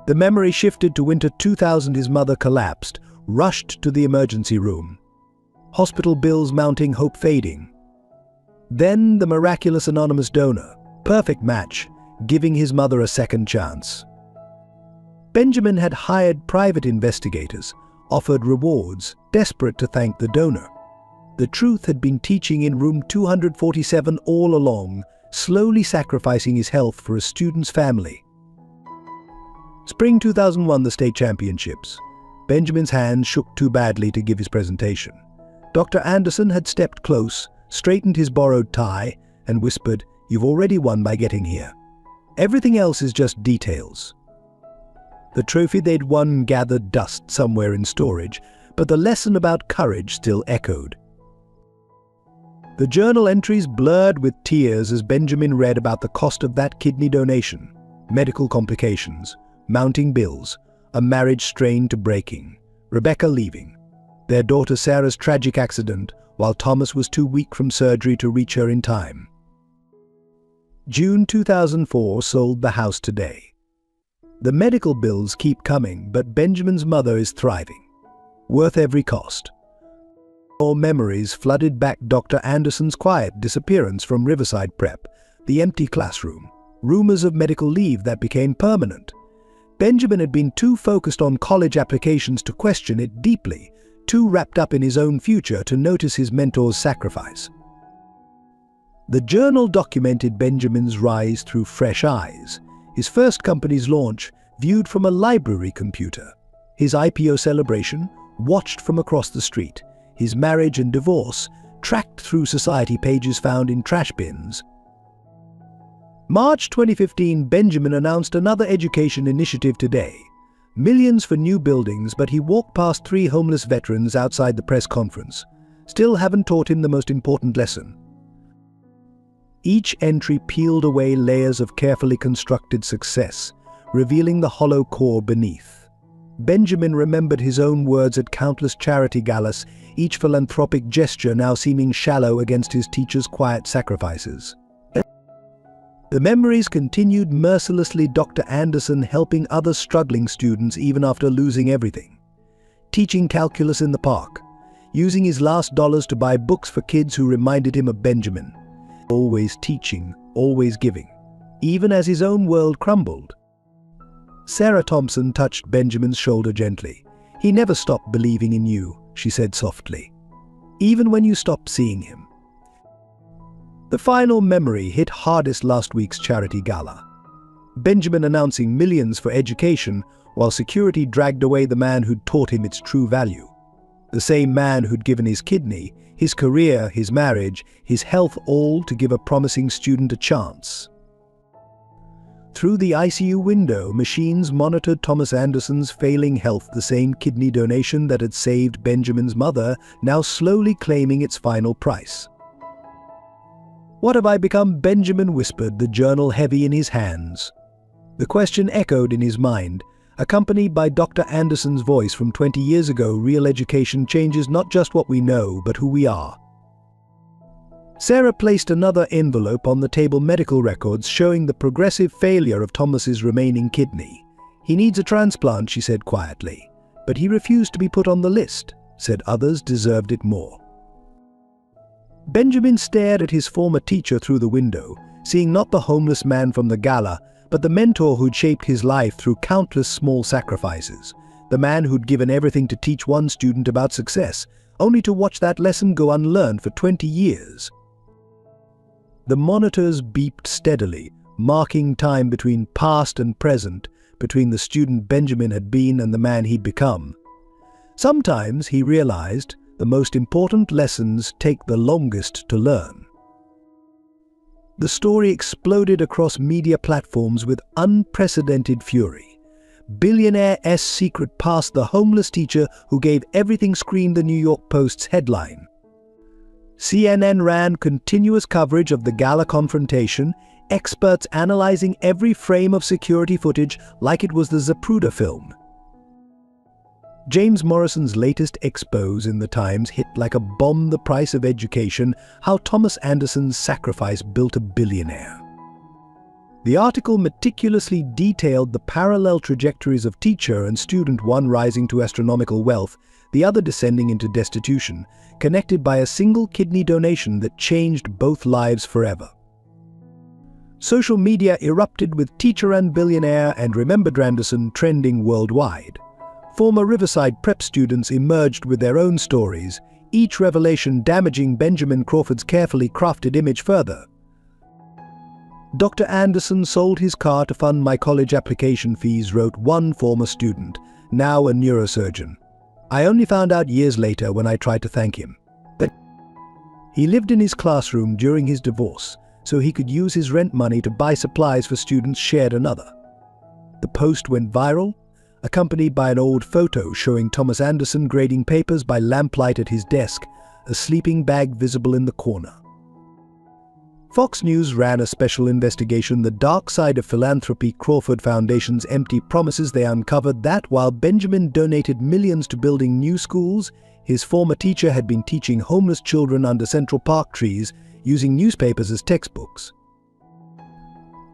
The memory shifted to winter 2000. His mother collapsed, rushed to the emergency room. Hospital bills mounting, hope fading. Then the miraculous anonymous donor, perfect match, giving his mother a second chance. Benjamin had hired private investigators, offered rewards, desperate to thank the donor. The truth had been teaching in room 247 all along, slowly sacrificing his health for a student's family. Spring 2001, the state championships. Benjamin's hand shook too badly to give his presentation. Dr. Anderson had stepped close, straightened his borrowed tie, and whispered, "You've already won by getting here. Everything else is just details." The trophy they'd won gathered dust somewhere in storage, but the lesson about courage still echoed. The journal entries blurred with tears as Benjamin read about the cost of that kidney donation, medical complications, mounting bills, a marriage strained to breaking, Rebecca leaving, their daughter Sarah's tragic accident, while Thomas was too weak from surgery to reach her in time. June 2004 sold the house today. The medical bills keep coming, but Benjamin's mother is thriving. Worth every cost. More memories flooded back Dr. Anderson's quiet disappearance from Riverside Prep, the empty classroom, rumors of medical leave that became permanent. Benjamin had been too focused on college applications to question it deeply, too wrapped up in his own future to notice his mentor's sacrifice. The journal documented Benjamin's rise through fresh eyes, his first company's launch viewed from a library computer, his IPO celebration watched from across the street, his marriage and divorce tracked through society pages found in trash bins. March 2015, Benjamin announced another education initiative today. Millions for new buildings, but he walked past 3 homeless veterans outside the press conference. Still haven't taught him the most important lesson. Each entry peeled away layers of carefully constructed success, revealing the hollow core beneath. Benjamin remembered his own words at countless charity galas, each philanthropic gesture now seeming shallow against his teacher's quiet sacrifices. The memories continued mercilessly, Dr. Anderson helping other struggling students even after losing everything. Teaching calculus in the park, using his last dollars to buy books for kids who reminded him of Benjamin. Always teaching, always giving, even as his own world crumbled. Sarah Thompson touched Benjamin's shoulder gently. "He never stopped believing in you," she said softly, "even when you stopped seeing him." The final memory hit hardest last week's charity gala. Benjamin announcing millions for education while security dragged away the man who'd taught him its true value. The same man who'd given his kidney, his career, his marriage, his health, all to give a promising student a chance. Through the ICU window, machines monitored Thomas Anderson's failing health, the same kidney donation that had saved Benjamin's mother, now slowly claiming its final price. "What have I become?" Benjamin whispered, the journal heavy in his hands. The question echoed in his mind, accompanied by Dr. Anderson's voice from 20 years ago. Real education changes not just what we know, but who we are. Sarah placed another envelope on the table, medical records showing the progressive failure of Thomas's remaining kidney. "He needs a transplant," she said quietly. "But he refused to be put on the list," said others deserved it more. Benjamin stared at his former teacher through the window, seeing not the homeless man from the gala, but the mentor who'd shaped his life through countless small sacrifices, the man who'd given everything to teach one student about success, only to watch that lesson go unlearned for 20 years. The monitors beeped steadily, marking time between past and present, between the student Benjamin had been and the man he'd become. Sometimes, he realized, the most important lessons take the longest to learn. The story exploded across media platforms with unprecedented fury. Billionaire's secret past the homeless teacher who gave everything screamed the New York Post's headline. CNN ran continuous coverage of the gala confrontation, experts analyzing every frame of security footage like it was the Zapruder film. James Morrison's latest expose in the Times hit like a bomb the price of education, how Thomas Anderson's sacrifice built a billionaire. The article meticulously detailed the parallel trajectories of teacher and student, one rising to astronomical wealth, the other descending into destitution, connected by a single kidney donation that changed both lives forever. Social media erupted with "Teacher and Billionaire" and "Remembered Anderson" trending worldwide. Former Riverside prep students emerged with their own stories, each revelation damaging Benjamin Crawford's carefully crafted image further. "Dr. Anderson sold his car to fund my college application fees," wrote one former student, now a neurosurgeon. "I only found out years later when I tried to thank him. But he lived in his classroom during his divorce, so he could use his rent money to buy supplies for students shared another." The post went viral, accompanied by an old photo showing Thomas Anderson grading papers by lamplight at his desk, a sleeping bag visible in the corner. Fox News ran a special investigation, The Dark Side of Philanthropy. Crawford Foundation's empty promises. They uncovered that while Benjamin donated millions to building new schools, his former teacher had been teaching homeless children under Central Park trees, using newspapers as textbooks.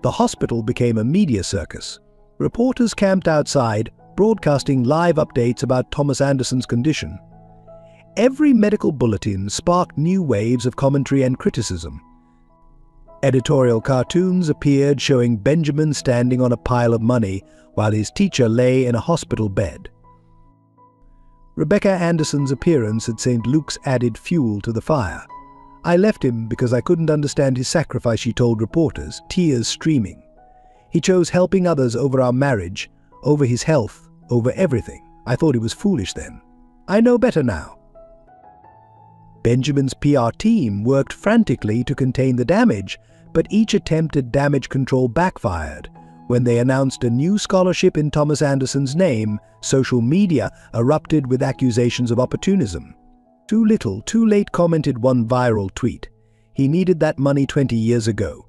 The hospital became a media circus. Reporters camped outside, broadcasting live updates about Thomas Anderson's condition. Every medical bulletin sparked new waves of commentary and criticism. Editorial cartoons appeared showing Benjamin standing on a pile of money while his teacher lay in a hospital bed. Rebecca Anderson's appearance at St. Luke's added fuel to the fire. "I left him because I couldn't understand his sacrifice," she told reporters, tears streaming. "He chose helping others over our marriage, over his health, over everything. I thought he was foolish then. I know better now." Benjamin's PR team worked frantically to contain the damage, but each attempt at damage control backfired. When they announced a new scholarship in Thomas Anderson's name, social media erupted with accusations of opportunism. "Too little, too late," commented one viral tweet. "He needed that money 20 years ago."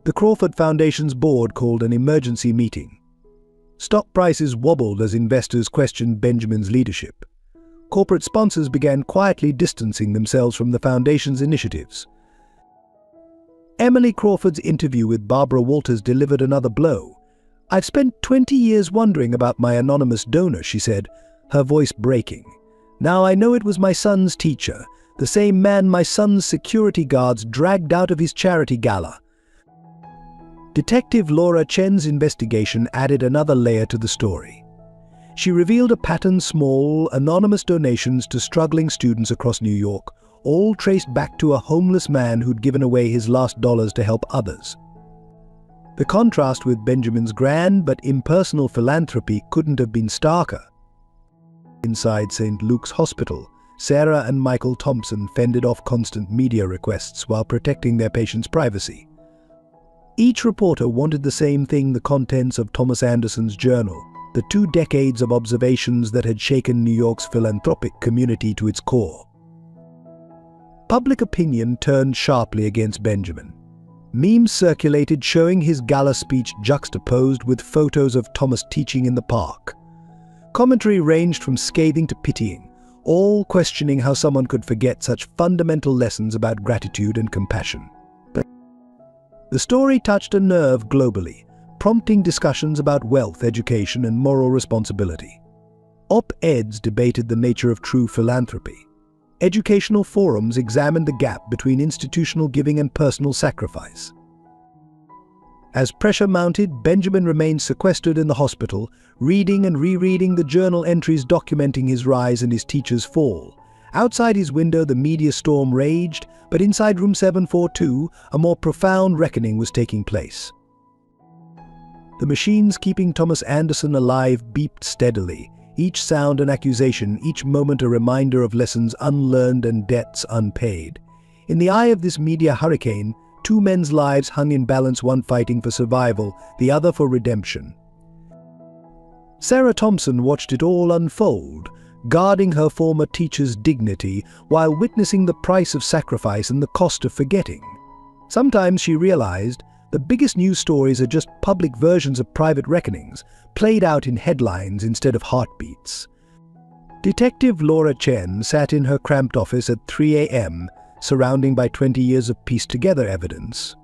The Crawford Foundation's board called an emergency meeting. Stock prices wobbled as investors questioned Benjamin's leadership. Corporate sponsors began quietly distancing themselves from the foundation's initiatives. Emily Crawford's interview with Barbara Walters delivered another blow. "I've spent 20 years wondering about my anonymous donor," she said, her voice breaking. "Now I know it was my son's teacher, the same man my son's security guards dragged out of his charity gala." Detective Laura Chen's investigation added another layer to the story. She revealed a pattern: small, anonymous donations to struggling students across New York, all traced back to a homeless man who'd given away his last dollars to help others. The contrast with Benjamin's grand but impersonal philanthropy couldn't have been starker. Inside St. Luke's Hospital, Sarah and Michael Thompson fended off constant media requests while protecting their patients' privacy. Each reporter wanted the same thing: the contents of Thomas Anderson's journal, the 2 decades of observations that had shaken New York's philanthropic community to its core. Public opinion turned sharply against Benjamin. Memes circulated showing his gala speech juxtaposed with photos of Thomas teaching in the park. Commentary ranged from scathing to pitying, all questioning how someone could forget such fundamental lessons about gratitude and compassion. The story touched a nerve globally, prompting discussions about wealth, education, and moral responsibility. Op-eds debated the nature of true philanthropy. Educational forums examined the gap between institutional giving and personal sacrifice. As pressure mounted, Benjamin remained sequestered in the hospital, reading and rereading the journal entries documenting his rise and his teacher's fall. Outside his window, the media storm raged, but inside room 742, a more profound reckoning was taking place. The machines keeping Thomas Anderson alive beeped steadily, each sound an accusation, each moment a reminder of lessons unlearned and debts unpaid. In the eye of this media hurricane, 2 men's lives hung in balance, one fighting for survival, the other for redemption. Sarah Thompson watched it all unfold, guarding her former teacher's dignity while witnessing the price of sacrifice and the cost of forgetting. Sometimes she realized the biggest news stories are just public versions of private reckonings, played out in headlines instead of heartbeats. Detective Laura Chen sat in her cramped office at 3 a.m., surrounded by 20 years of pieced-together evidence.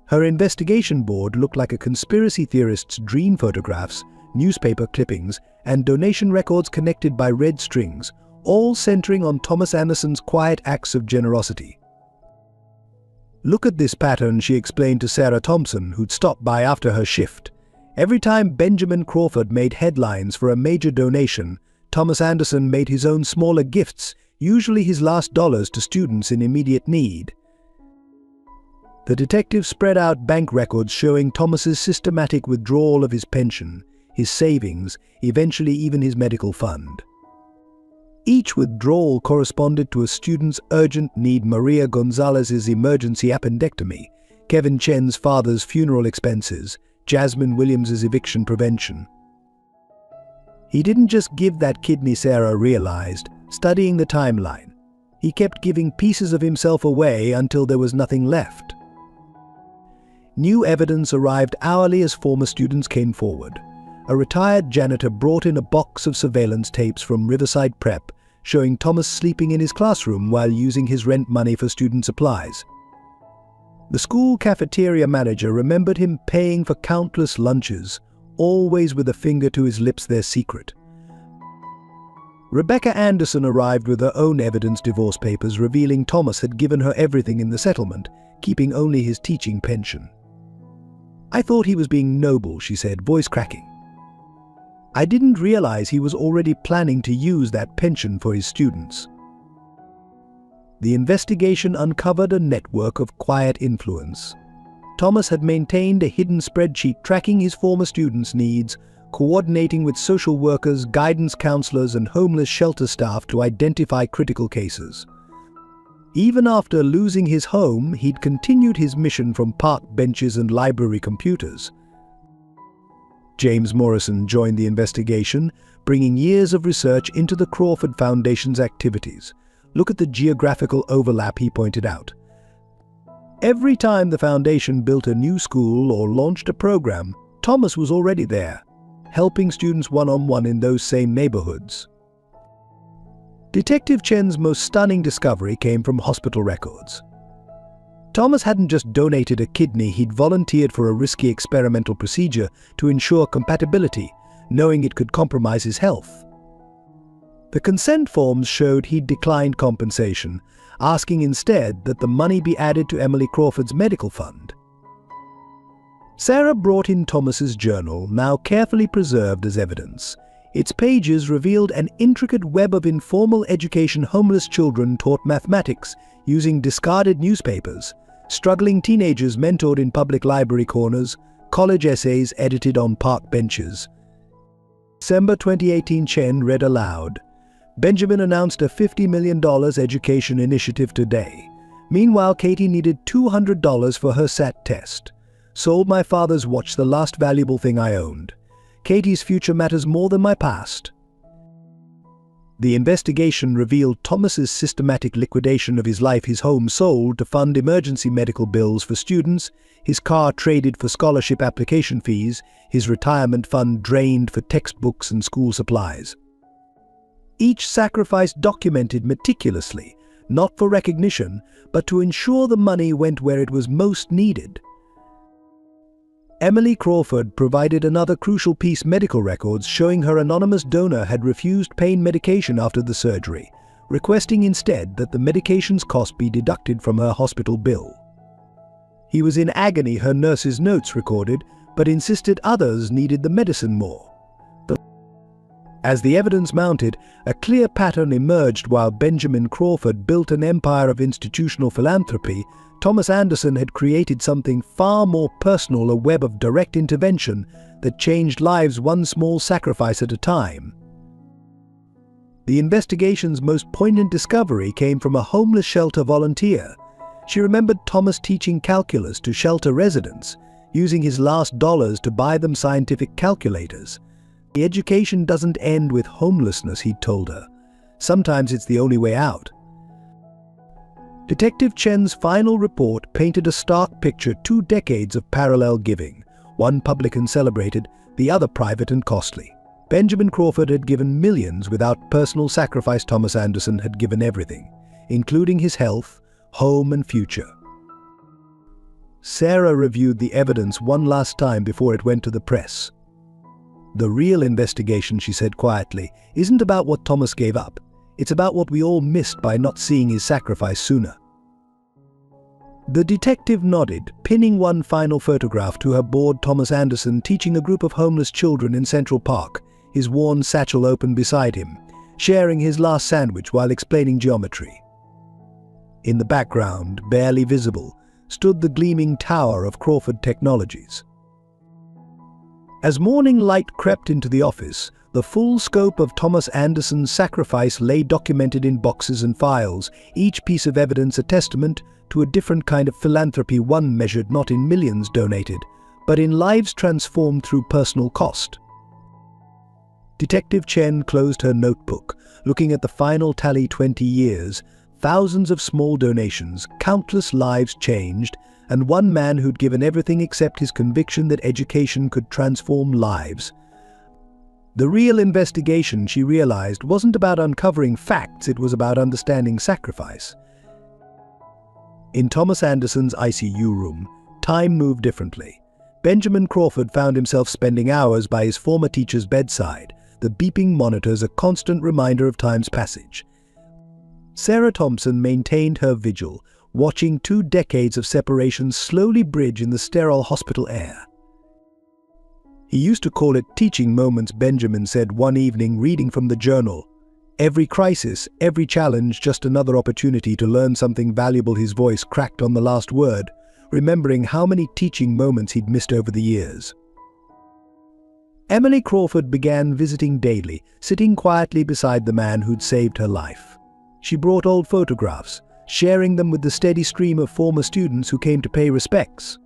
Her investigation board looked like a conspiracy theorist's dream: photographs, newspaper clippings, and donation records connected by red strings, all centering on Thomas Anderson's quiet acts of generosity. "Look at this pattern," she explained to Sarah Thompson, who'd stopped by after her shift. Every time Benjamin Crawford made headlines for a major donation, Thomas Anderson made his own smaller gifts, usually his last dollars, to students in immediate need. The detective spread out bank records showing Thomas's systematic withdrawal of his pension, his savings, eventually even his medical fund. Each withdrawal corresponded to a student's urgent need: Maria Gonzalez's emergency appendectomy, Kevin Chen's father's funeral expenses, Jasmine Williams's eviction prevention. He didn't just give that kidney, Sarah realized, studying the timeline. He kept giving pieces of himself away until there was nothing left. New evidence arrived hourly as former students came forward. A retired janitor brought in a box of surveillance tapes from Riverside Prep, showing Thomas sleeping in his classroom while using his rent money for student supplies. The school cafeteria manager remembered him paying for countless lunches, always with a finger to his lips, their secret. Rebecca Anderson arrived with her own evidence: divorce papers revealing Thomas had given her everything in the settlement, keeping only his teaching pension. "I thought he was being noble," she said, voice cracking. "I didn't realize he was already planning to use that pension for his students." The investigation uncovered a network of quiet influence. Thomas had maintained a hidden spreadsheet tracking his former students' needs, coordinating with social workers, guidance counselors, and homeless shelter staff to identify critical cases. Even after losing his home, he'd continued his mission from park benches and library computers. James Morrison joined the investigation, bringing years of research into the Crawford Foundation's activities. "Look at the geographical overlap," he pointed out. Every time the foundation built a new school or launched a program, Thomas was already there, helping students one-on-one in those same neighborhoods. Detective Chen's most stunning discovery came from hospital records. Thomas hadn't just donated a kidney, he'd volunteered for a risky experimental procedure to ensure compatibility, knowing it could compromise his health. The consent forms showed he'd declined compensation, asking instead that the money be added to Emily Crawford's medical fund. Sarah brought in Thomas's journal, now carefully preserved as evidence. Its pages revealed an intricate web of informal education: homeless children taught mathematics using discarded newspapers, struggling teenagers mentored in public library corners, college essays edited on park benches. December 2018, Chen read aloud. "Benjamin announced a $50 million education initiative today. Meanwhile, Katie needed $200 for her SAT test. Sold my father's watch, the last valuable thing I owned. Katie's future matters more than my past." The investigation revealed Thomas's systematic liquidation of his life: his home sold to fund emergency medical bills for students, his car traded for scholarship application fees, his retirement fund drained for textbooks and school supplies. Each sacrifice documented meticulously, not for recognition, but to ensure the money went where it was most needed. Emily Crawford provided another crucial piece: medical records showing her anonymous donor had refused pain medication after the surgery, requesting instead that the medication's cost be deducted from her hospital bill. "He was in agony," her nurse's notes recorded, but insisted others needed the medicine more. As the evidence mounted, a clear pattern emerged. While Benjamin Crawford built an empire of institutional philanthropy, Thomas Anderson had created something far more personal: a web of direct intervention that changed lives one small sacrifice at a time. The investigation's most poignant discovery came from a homeless shelter volunteer. She remembered Thomas teaching calculus to shelter residents, using his last dollars to buy them scientific calculators. "The education doesn't end with homelessness," he'd told her. "Sometimes it's the only way out." Detective Chen's final report painted a stark picture: 2 decades of parallel giving, one public and celebrated, the other private and costly. Benjamin Crawford had given millions without personal sacrifice. Thomas Anderson had given everything, including his health, home, and future. Sarah reviewed the evidence one last time before it went to the press. "The real investigation," she said quietly, "isn't about what Thomas gave up. It's about what we all missed by not seeing his sacrifice sooner." The detective nodded, pinning one final photograph to her board. Thomas Anderson teaching a group of homeless children in Central Park, his worn satchel open beside him, sharing his last sandwich while explaining geometry. In the background, barely visible, stood the gleaming tower of Crawford Technologies. As morning light crept into the office, the full scope of Thomas Anderson's sacrifice lay documented in boxes and files, each piece of evidence a testament to a different kind of philanthropy, one measured not in millions donated, but in lives transformed through personal cost. Detective Chen closed her notebook, looking at the final tally. 20 years, thousands of small donations, countless lives changed, and one man who'd given everything except his conviction that education could transform lives. The real investigation, she realized, wasn't about uncovering facts, it was about understanding sacrifice. In Thomas Anderson's ICU room, time moved differently. Benjamin Crawford found himself spending hours by his former teacher's bedside, the beeping monitors a constant reminder of time's passage. Sarah Thompson maintained her vigil, watching 2 decades of separation slowly bridge in the sterile hospital air. He used to call it teaching moments, Benjamin said one evening, reading from the journal. Every crisis, every challenge, just another opportunity to learn something valuable. His voice cracked on the last word, remembering how many teaching moments he'd missed over the years. Emily Crawford began visiting daily, sitting quietly beside the man who'd saved her life. She brought old photographs, sharing them with the steady stream of former students who came to pay respects.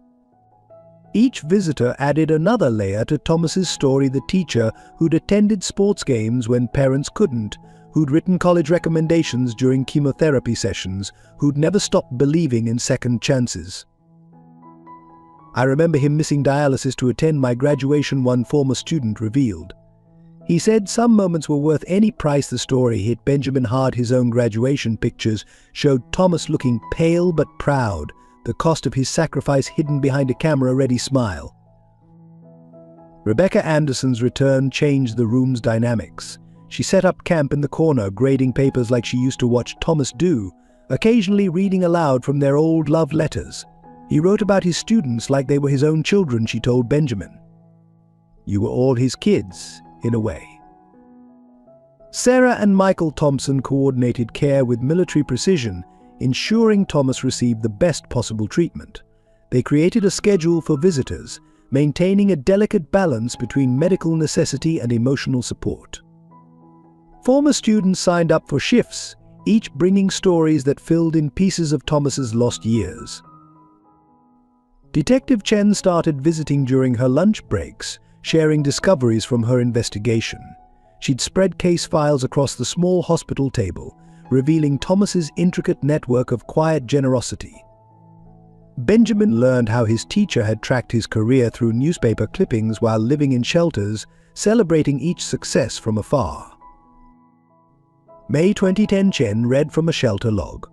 Each visitor added another layer to Thomas's story, the teacher who'd attended sports games when parents couldn't, who'd written college recommendations during chemotherapy sessions, who'd never stopped believing in second chances. I remember him missing dialysis to attend my graduation, one former student revealed. He said some moments were worth any price. The story hit Benjamin hard. His own graduation pictures showed Thomas looking pale but proud, the cost of his sacrifice hidden behind a camera-ready smile. Rebecca Anderson's return changed the room's dynamics. She set up camp in the corner, grading papers like she used to watch Thomas do, occasionally reading aloud from their old love letters. He wrote about his students like they were his own children, she told Benjamin. You were all his kids, in a way. Sarah and Michael Thompson coordinated care with military precision, ensuring Thomas received the best possible treatment. They created a schedule for visitors, maintaining a delicate balance between medical necessity and emotional support. Former students signed up for shifts, each bringing stories that filled in pieces of Thomas's lost years. Detective Chen started visiting during her lunch breaks, sharing discoveries from her investigation. She'd spread case files across the small hospital table, revealing Thomas's intricate network of quiet generosity. Benjamin learned how his teacher had tracked his career through newspaper clippings while living in shelters, celebrating each success from afar. May 2010, Chen read from a shelter log.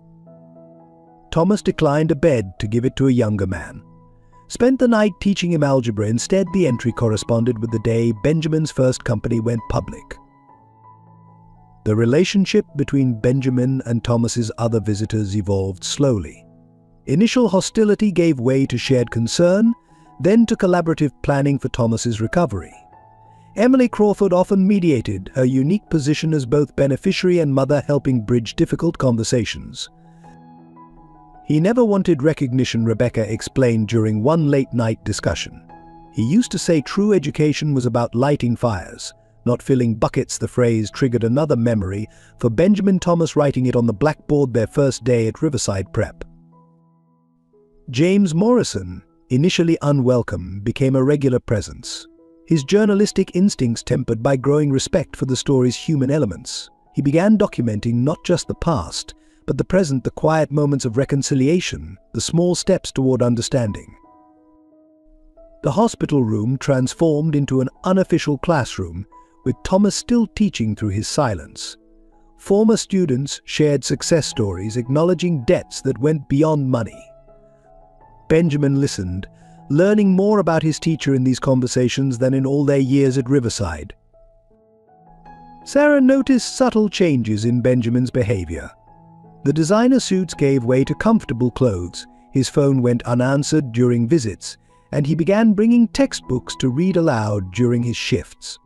Thomas declined a bed to give it to a younger man. Spent the night teaching him algebra. Instead, the entry corresponded with the day Benjamin's first company went public. The relationship between Benjamin and Thomas's other visitors evolved slowly. Initial hostility gave way to shared concern, then to collaborative planning for Thomas's recovery. Emily Crawford often mediated, her unique position as both beneficiary and mother helping bridge difficult conversations. He never wanted recognition, Rebecca explained during one late-night discussion. He used to say true education was about lighting fires, not filling buckets. The phrase triggered another memory for Benjamin Thomas, writing it on the blackboard their first day at Riverside Prep. James Morrison, initially unwelcome, became a regular presence. His journalistic instincts tempered by growing respect for the story's human elements. He began documenting not just the past, but the present, the quiet moments of reconciliation, the small steps toward understanding. The hospital room transformed into an unofficial classroom, with Thomas still teaching through his silence. Former students shared success stories, acknowledging debts that went beyond money. Benjamin listened, learning more about his teacher in these conversations than in all their years at Riverside. Sarah noticed subtle changes in Benjamin's behavior. The designer suits gave way to comfortable clothes, His phone went unanswered during visits, and he began bringing textbooks to read aloud during his shifts.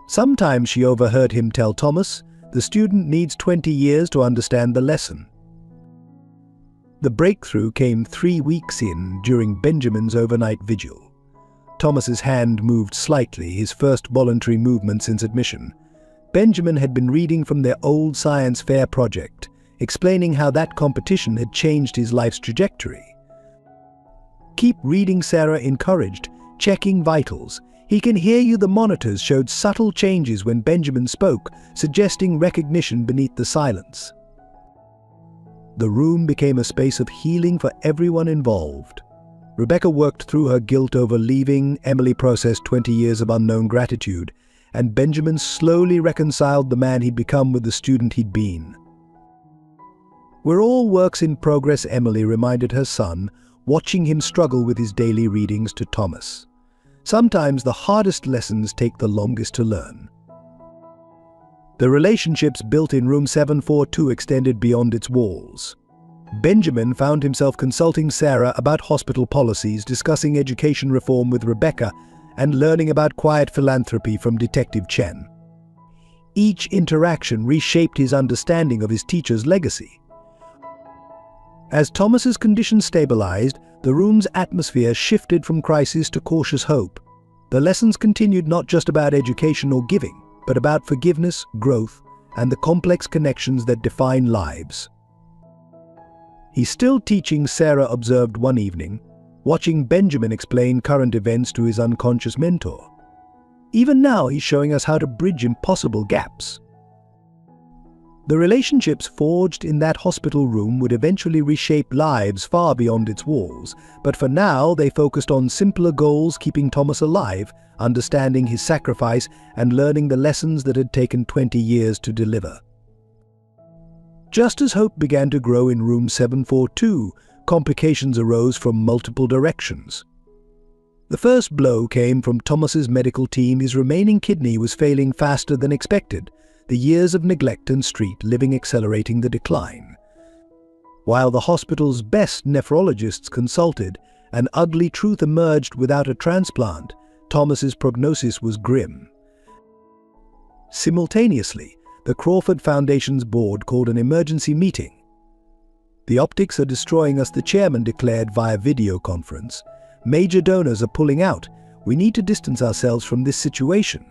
Sometimes she overheard him tell Thomas, "The student needs 20 years to understand the lesson." The breakthrough came 3 weeks in during Benjamin's overnight vigil. Thomas's hand moved slightly, his first voluntary movement since admission. Benjamin had been reading from their old science fair project, explaining how that competition had changed his life's trajectory. "Keep reading," Sarah encouraged, checking vitals. "He can hear you." The monitors showed subtle changes when Benjamin spoke, suggesting recognition beneath the silence. The room became a space of healing for everyone involved. Rebecca worked through her guilt over leaving, Emily processed 20 years of unknown gratitude, and Benjamin slowly reconciled the man he'd become with the student he'd been. "We're all works in progress," Emily reminded her son, watching him struggle with his daily readings to Thomas. "Sometimes the hardest lessons take the longest to learn." The relationships built in room 742 extended beyond its walls. Benjamin found himself consulting Sarah about hospital policies, discussing education reform with Rebecca, and learning about quiet philanthropy from Detective Chen. Each interaction reshaped his understanding of his teacher's legacy. As Thomas's condition stabilized, the room's atmosphere shifted from crisis to cautious hope. The lessons continued not just about education or giving, but about forgiveness, growth, and the complex connections that define lives. "He's still teaching," Sarah observed one evening, watching Benjamin explain current events to his unconscious mentor. "Even now, he's showing us how to bridge impossible gaps." The relationships forged in that hospital room would eventually reshape lives far beyond its walls, but for now they focused on simpler goals, keeping Thomas alive, understanding his sacrifice, and learning the lessons that had taken 20 years to deliver. Just as hope began to grow in room 742, complications arose from multiple directions. The first blow came from Thomas's medical team. His remaining kidney was failing faster than expected, the years of neglect and street living accelerating the decline. While the hospital's best nephrologists consulted, an ugly truth emerged: without a transplant, Thomas's prognosis was grim. Simultaneously, the Crawford Foundation's board called an emergency meeting. "The optics are destroying us," the chairman declared via video conference. "Major donors are pulling out. We need to distance ourselves from this situation."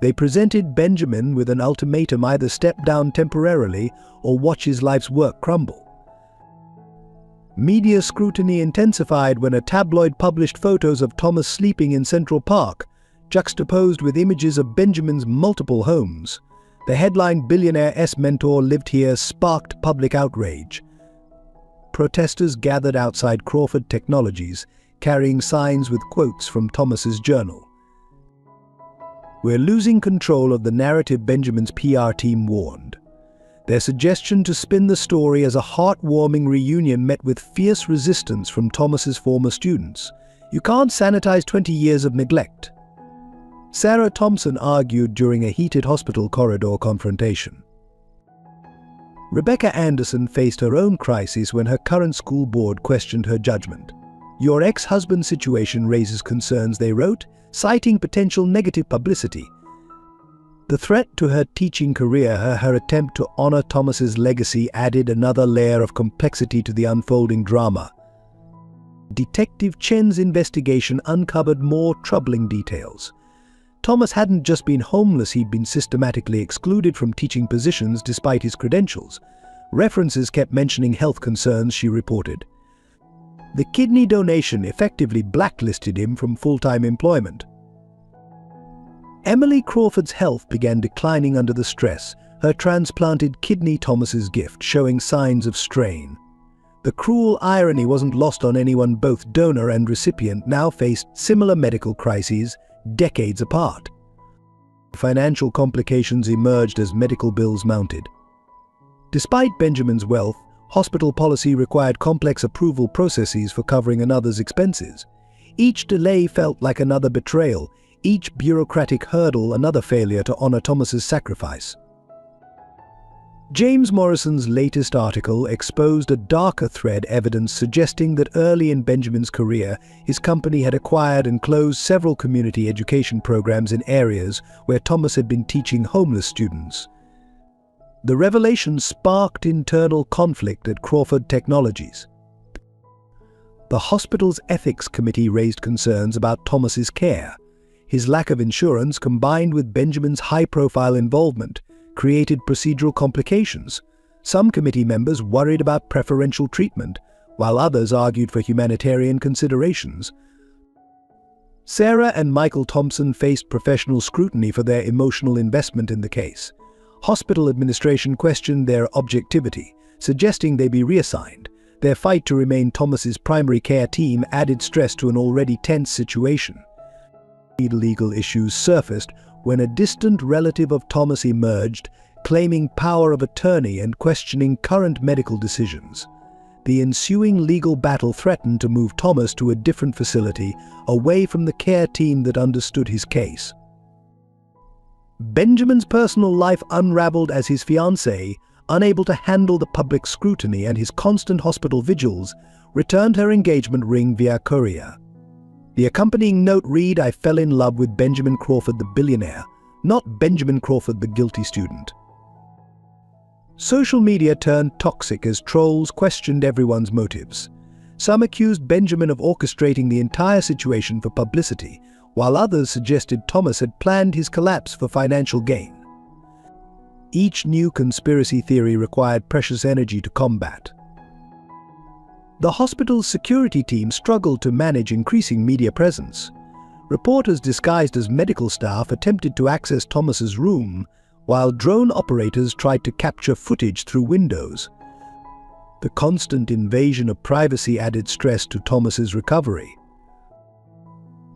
They presented Benjamin with an ultimatum: either step down temporarily or watch his life's work crumble. Media scrutiny intensified when a tabloid published photos of Thomas sleeping in Central Park, juxtaposed with images of Benjamin's multiple homes. The headline "Billionaire's mentor lived here" sparked public outrage. Protesters gathered outside Crawford Technologies, carrying signs with quotes from Thomas's journal. "We're losing control of the narrative," Benjamin's PR team warned. Their suggestion to spin the story as a heartwarming reunion met with fierce resistance from Thomas's former students. "You can't sanitize 20 years of neglect." Sarah Thompson argued during a heated hospital corridor confrontation. Rebecca Anderson faced her own crisis when her current school board questioned her judgment. "Your ex-husband's situation raises concerns," they wrote, citing potential negative publicity. The threat to her teaching career, her attempt to honor Thomas's legacy, added another layer of complexity to the unfolding drama. Detective Chen's investigation uncovered more troubling details. Thomas hadn't just been homeless, he'd been systematically excluded from teaching positions despite his credentials. References kept mentioning health concerns, she reported. The kidney donation effectively blacklisted him from full-time employment. Emily Crawford's health began declining under the stress, her transplanted kidney, Thomas's gift, showing signs of strain. The cruel irony wasn't lost on anyone. Both donor and recipient now faced similar medical crises, decades apart. Financial complications emerged as medical bills mounted. Despite Benjamin's wealth, hospital policy required complex approval processes for covering another's expenses. Each delay felt like another betrayal, each bureaucratic hurdle another failure to honor Thomas's sacrifice. James Morrison's latest article exposed a darker thread, evidence suggesting that early in Benjamin's career, his company had acquired and closed several community education programs in areas where Thomas had been teaching homeless students. The revelation sparked internal conflict at Crawford Technologies. The hospital's ethics committee raised concerns about Thomas's care. His lack of insurance, combined with Benjamin's high-profile involvement, created procedural complications. Some committee members worried about preferential treatment, while others argued for humanitarian considerations. Sarah and Michael Thompson faced professional scrutiny for their emotional investment in the case. Hospital administration questioned their objectivity, suggesting they be reassigned. Their fight to remain Thomas's primary care team added stress to an already tense situation. Legal issues surfaced when a distant relative of Thomas emerged, claiming power of attorney and questioning current medical decisions. The ensuing legal battle threatened to move Thomas to a different facility, away from the care team that understood his case. Benjamin's personal life unraveled as his fiancée, unable to handle the public scrutiny and his constant hospital vigils, returned her engagement ring via courier. The accompanying note read, "I fell in love with Benjamin Crawford the billionaire, not Benjamin Crawford the guilty student." Social media turned toxic as trolls questioned everyone's motives. Some accused Benjamin of orchestrating the entire situation for publicity, while others suggested Thomas had planned his collapse for financial gain. Each new conspiracy theory required precious energy to combat. The hospital's security team struggled to manage increasing media presence. Reporters disguised as medical staff attempted to access Thomas's room, while drone operators tried to capture footage through windows. The constant invasion of privacy added stress to Thomas's recovery.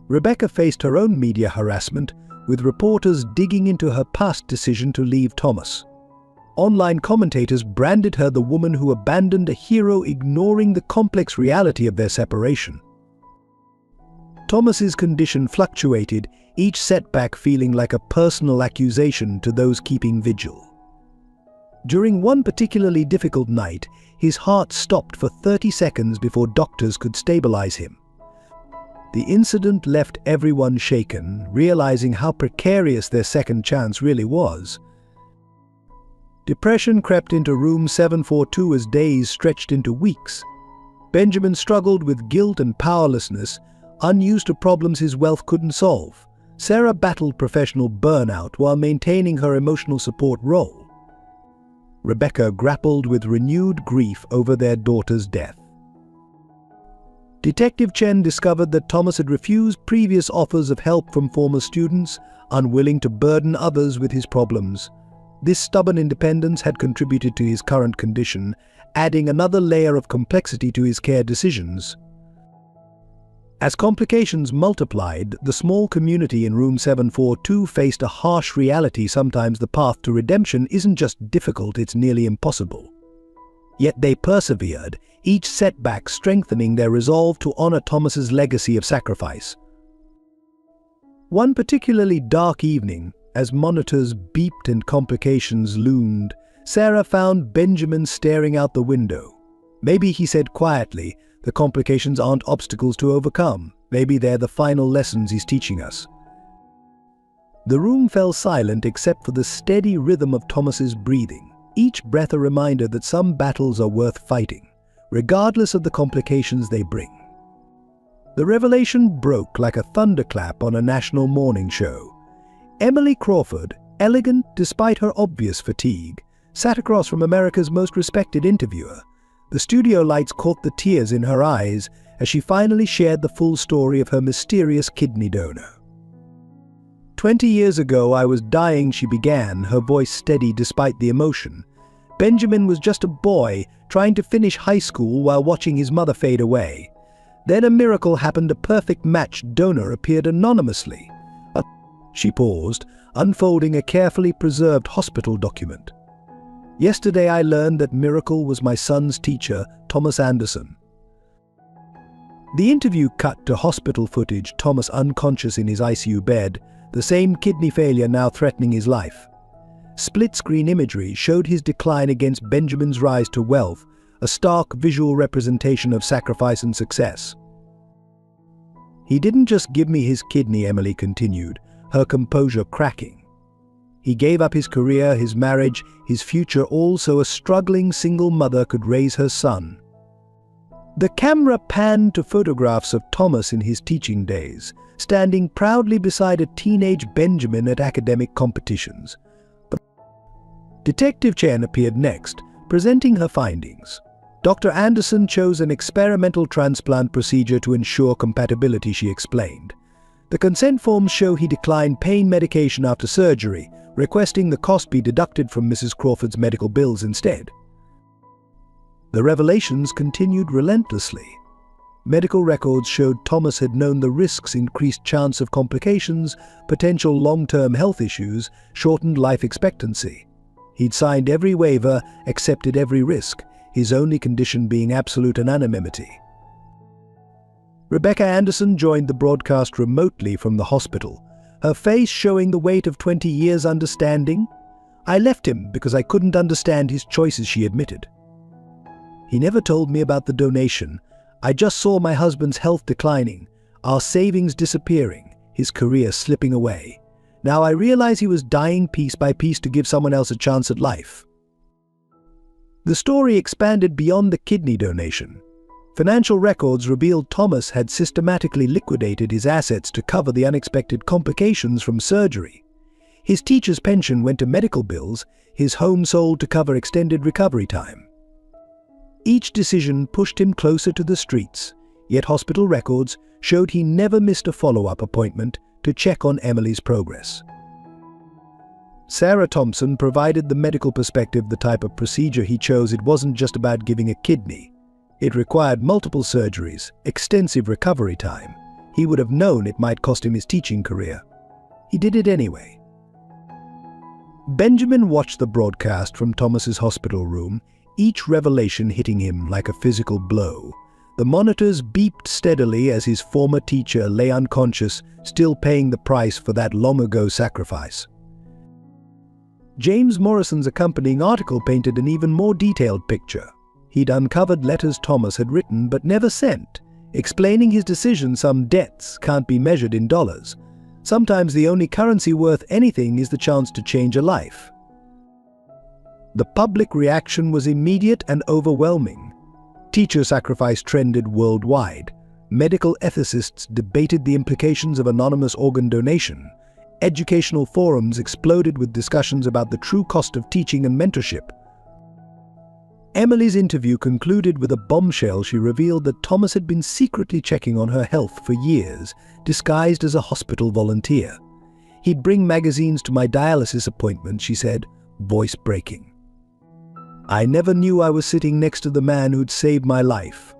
Rebecca faced her own media harassment, with reporters digging into her past decision to leave Thomas. Online commentators branded her the woman who abandoned a hero, ignoring the complex reality of their separation. Thomas's condition fluctuated, each setback feeling like a personal accusation to those keeping vigil. During one particularly difficult night, his heart stopped for 30 seconds before doctors could stabilize him. The incident left everyone shaken, realizing how precarious their second chance really was. Depression crept into room 742 as days stretched into weeks. Benjamin struggled with guilt and powerlessness, unused to problems his wealth couldn't solve. Sarah battled professional burnout while maintaining her emotional support role. Rebecca grappled with renewed grief over their daughter's death. Detective Chen discovered that Thomas had refused previous offers of help from former students, unwilling to burden others with his problems. This stubborn independence had contributed to his current condition, adding another layer of complexity to his care decisions. As complications multiplied, the small community in room 742 faced a harsh reality. Sometimes the path to redemption isn't just difficult, it's nearly impossible. Yet they persevered, each setback strengthening their resolve to honor Thomas's legacy of sacrifice. One particularly dark evening, as monitors beeped and complications loomed, Sarah found Benjamin staring out the window. "Maybe," he said quietly, "the complications aren't obstacles to overcome. Maybe they're the final lessons he's teaching us." The room fell silent except for the steady rhythm of Thomas's breathing, each breath a reminder that some battles are worth fighting, regardless of the complications they bring. The revelation broke like a thunderclap on a national morning show. Emily Crawford, elegant despite her obvious fatigue, sat across from America's most respected interviewer. The studio lights caught the tears in her eyes as she finally shared the full story of her mysterious kidney donor. 20 years ago, I was dying," she began, her voice steady despite the emotion. "Benjamin was just a boy, trying to finish high school while watching his mother fade away. Then a miracle happened, a perfect match donor appeared anonymously." She paused, unfolding a carefully preserved hospital document. "Yesterday I learned that miracle was my son's teacher, Thomas Anderson." The interview cut to hospital footage, Thomas unconscious in his ICU bed, the same kidney failure now threatening his life. Split-screen imagery showed his decline against Benjamin's rise to wealth, a stark visual representation of sacrifice and success. "He didn't just give me his kidney," Emily continued, her composure cracking. "He gave up his career, his marriage, his future, all so a struggling single mother could raise her son." The camera panned to photographs of Thomas in his teaching days, standing proudly beside a teenage Benjamin at academic competitions. Detective Chen appeared next, presenting her findings. Dr. Anderson chose an experimental transplant procedure to ensure compatibility, she explained. The consent forms show he declined pain medication after surgery, requesting the cost be deducted from Mrs. Crawford's medical bills instead. The revelations continued relentlessly. Medical records showed Thomas had known the risks: increased chance of complications, potential long-term health issues, shortened life expectancy. He'd signed every waiver, accepted every risk, his only condition being absolute anonymity. Rebecca Anderson joined the broadcast remotely from the hospital, her face showing the weight of 20 years' understanding. "I left him because I couldn't understand his choices," she admitted. "He never told me about the donation. I just saw my husband's health declining, our savings disappearing, his career slipping away. Now I realize he was dying piece by piece to give someone else a chance at life." The story expanded beyond the kidney donation. Financial records revealed Thomas had systematically liquidated his assets to cover the unexpected complications from surgery. His teacher's pension went to medical bills, his home sold to cover extended recovery time. Each decision pushed him closer to the streets, yet hospital records showed he never missed a follow-up appointment to check on Emily's progress. Sarah Thompson provided the medical perspective. The type of procedure he chose, it wasn't just about giving a kidney. It required multiple surgeries, extensive recovery time. He would have known it might cost him his teaching career. He did it anyway. Benjamin watched the broadcast from Thomas's hospital room, each revelation hitting him like a physical blow. The monitors beeped steadily as his former teacher lay unconscious, still paying the price for that long-ago sacrifice. James Morrison's accompanying article painted an even more detailed picture. He'd uncovered letters Thomas had written but never sent, explaining his decision. Some debts can't be measured in dollars. Sometimes the only currency worth anything is the chance to change a life. The public reaction was immediate and overwhelming. Teacher sacrifice trended worldwide. Medical ethicists debated the implications of anonymous organ donation. Educational forums exploded with discussions about the true cost of teaching and mentorship. Emily's interview concluded with a bombshell. She revealed that Thomas had been secretly checking on her health for years, disguised as a hospital volunteer. "He'd bring magazines to my dialysis appointments," she said, voice breaking. "I never knew I was sitting next to the man who'd saved my life."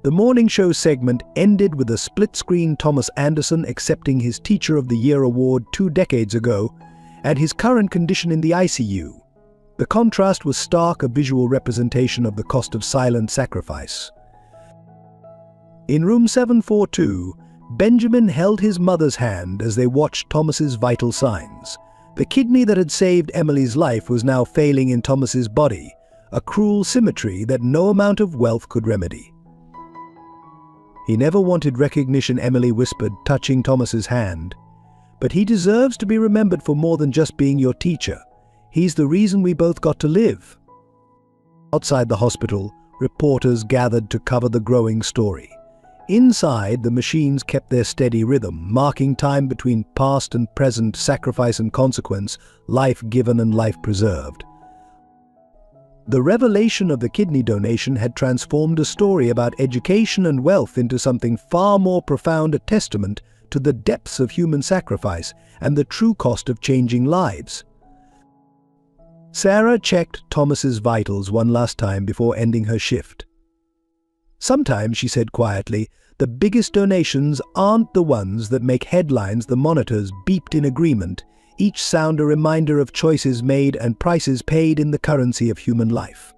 The morning show segment ended with a split-screen Thomas Anderson accepting his Teacher of the Year award 2 decades ago and his current condition in the ICU. The contrast was stark, a visual representation of the cost of silent sacrifice. In room 742, Benjamin held his mother's hand as they watched Thomas's vital signs. The kidney that had saved Emily's life was now failing in Thomas's body, a cruel symmetry that no amount of wealth could remedy. "He never wanted recognition," Emily whispered, touching Thomas's hand. "But he deserves to be remembered for more than just being your teacher. He's the reason we both got to live." Outside the hospital, reporters gathered to cover the growing story. Inside, the machines kept their steady rhythm, marking time between past and present, sacrifice and consequence, life given and life preserved. The revelation of the kidney donation had transformed a story about education and wealth into something far more profound, a testament to the depths of human sacrifice and the true cost of changing lives. Sarah checked Thomas's vitals one last time before ending her shift. "Sometimes," she said quietly, "the biggest donations aren't the ones that make headlines." The monitors beeped in agreement, each sound a reminder of choices made and prices paid in the currency of human life.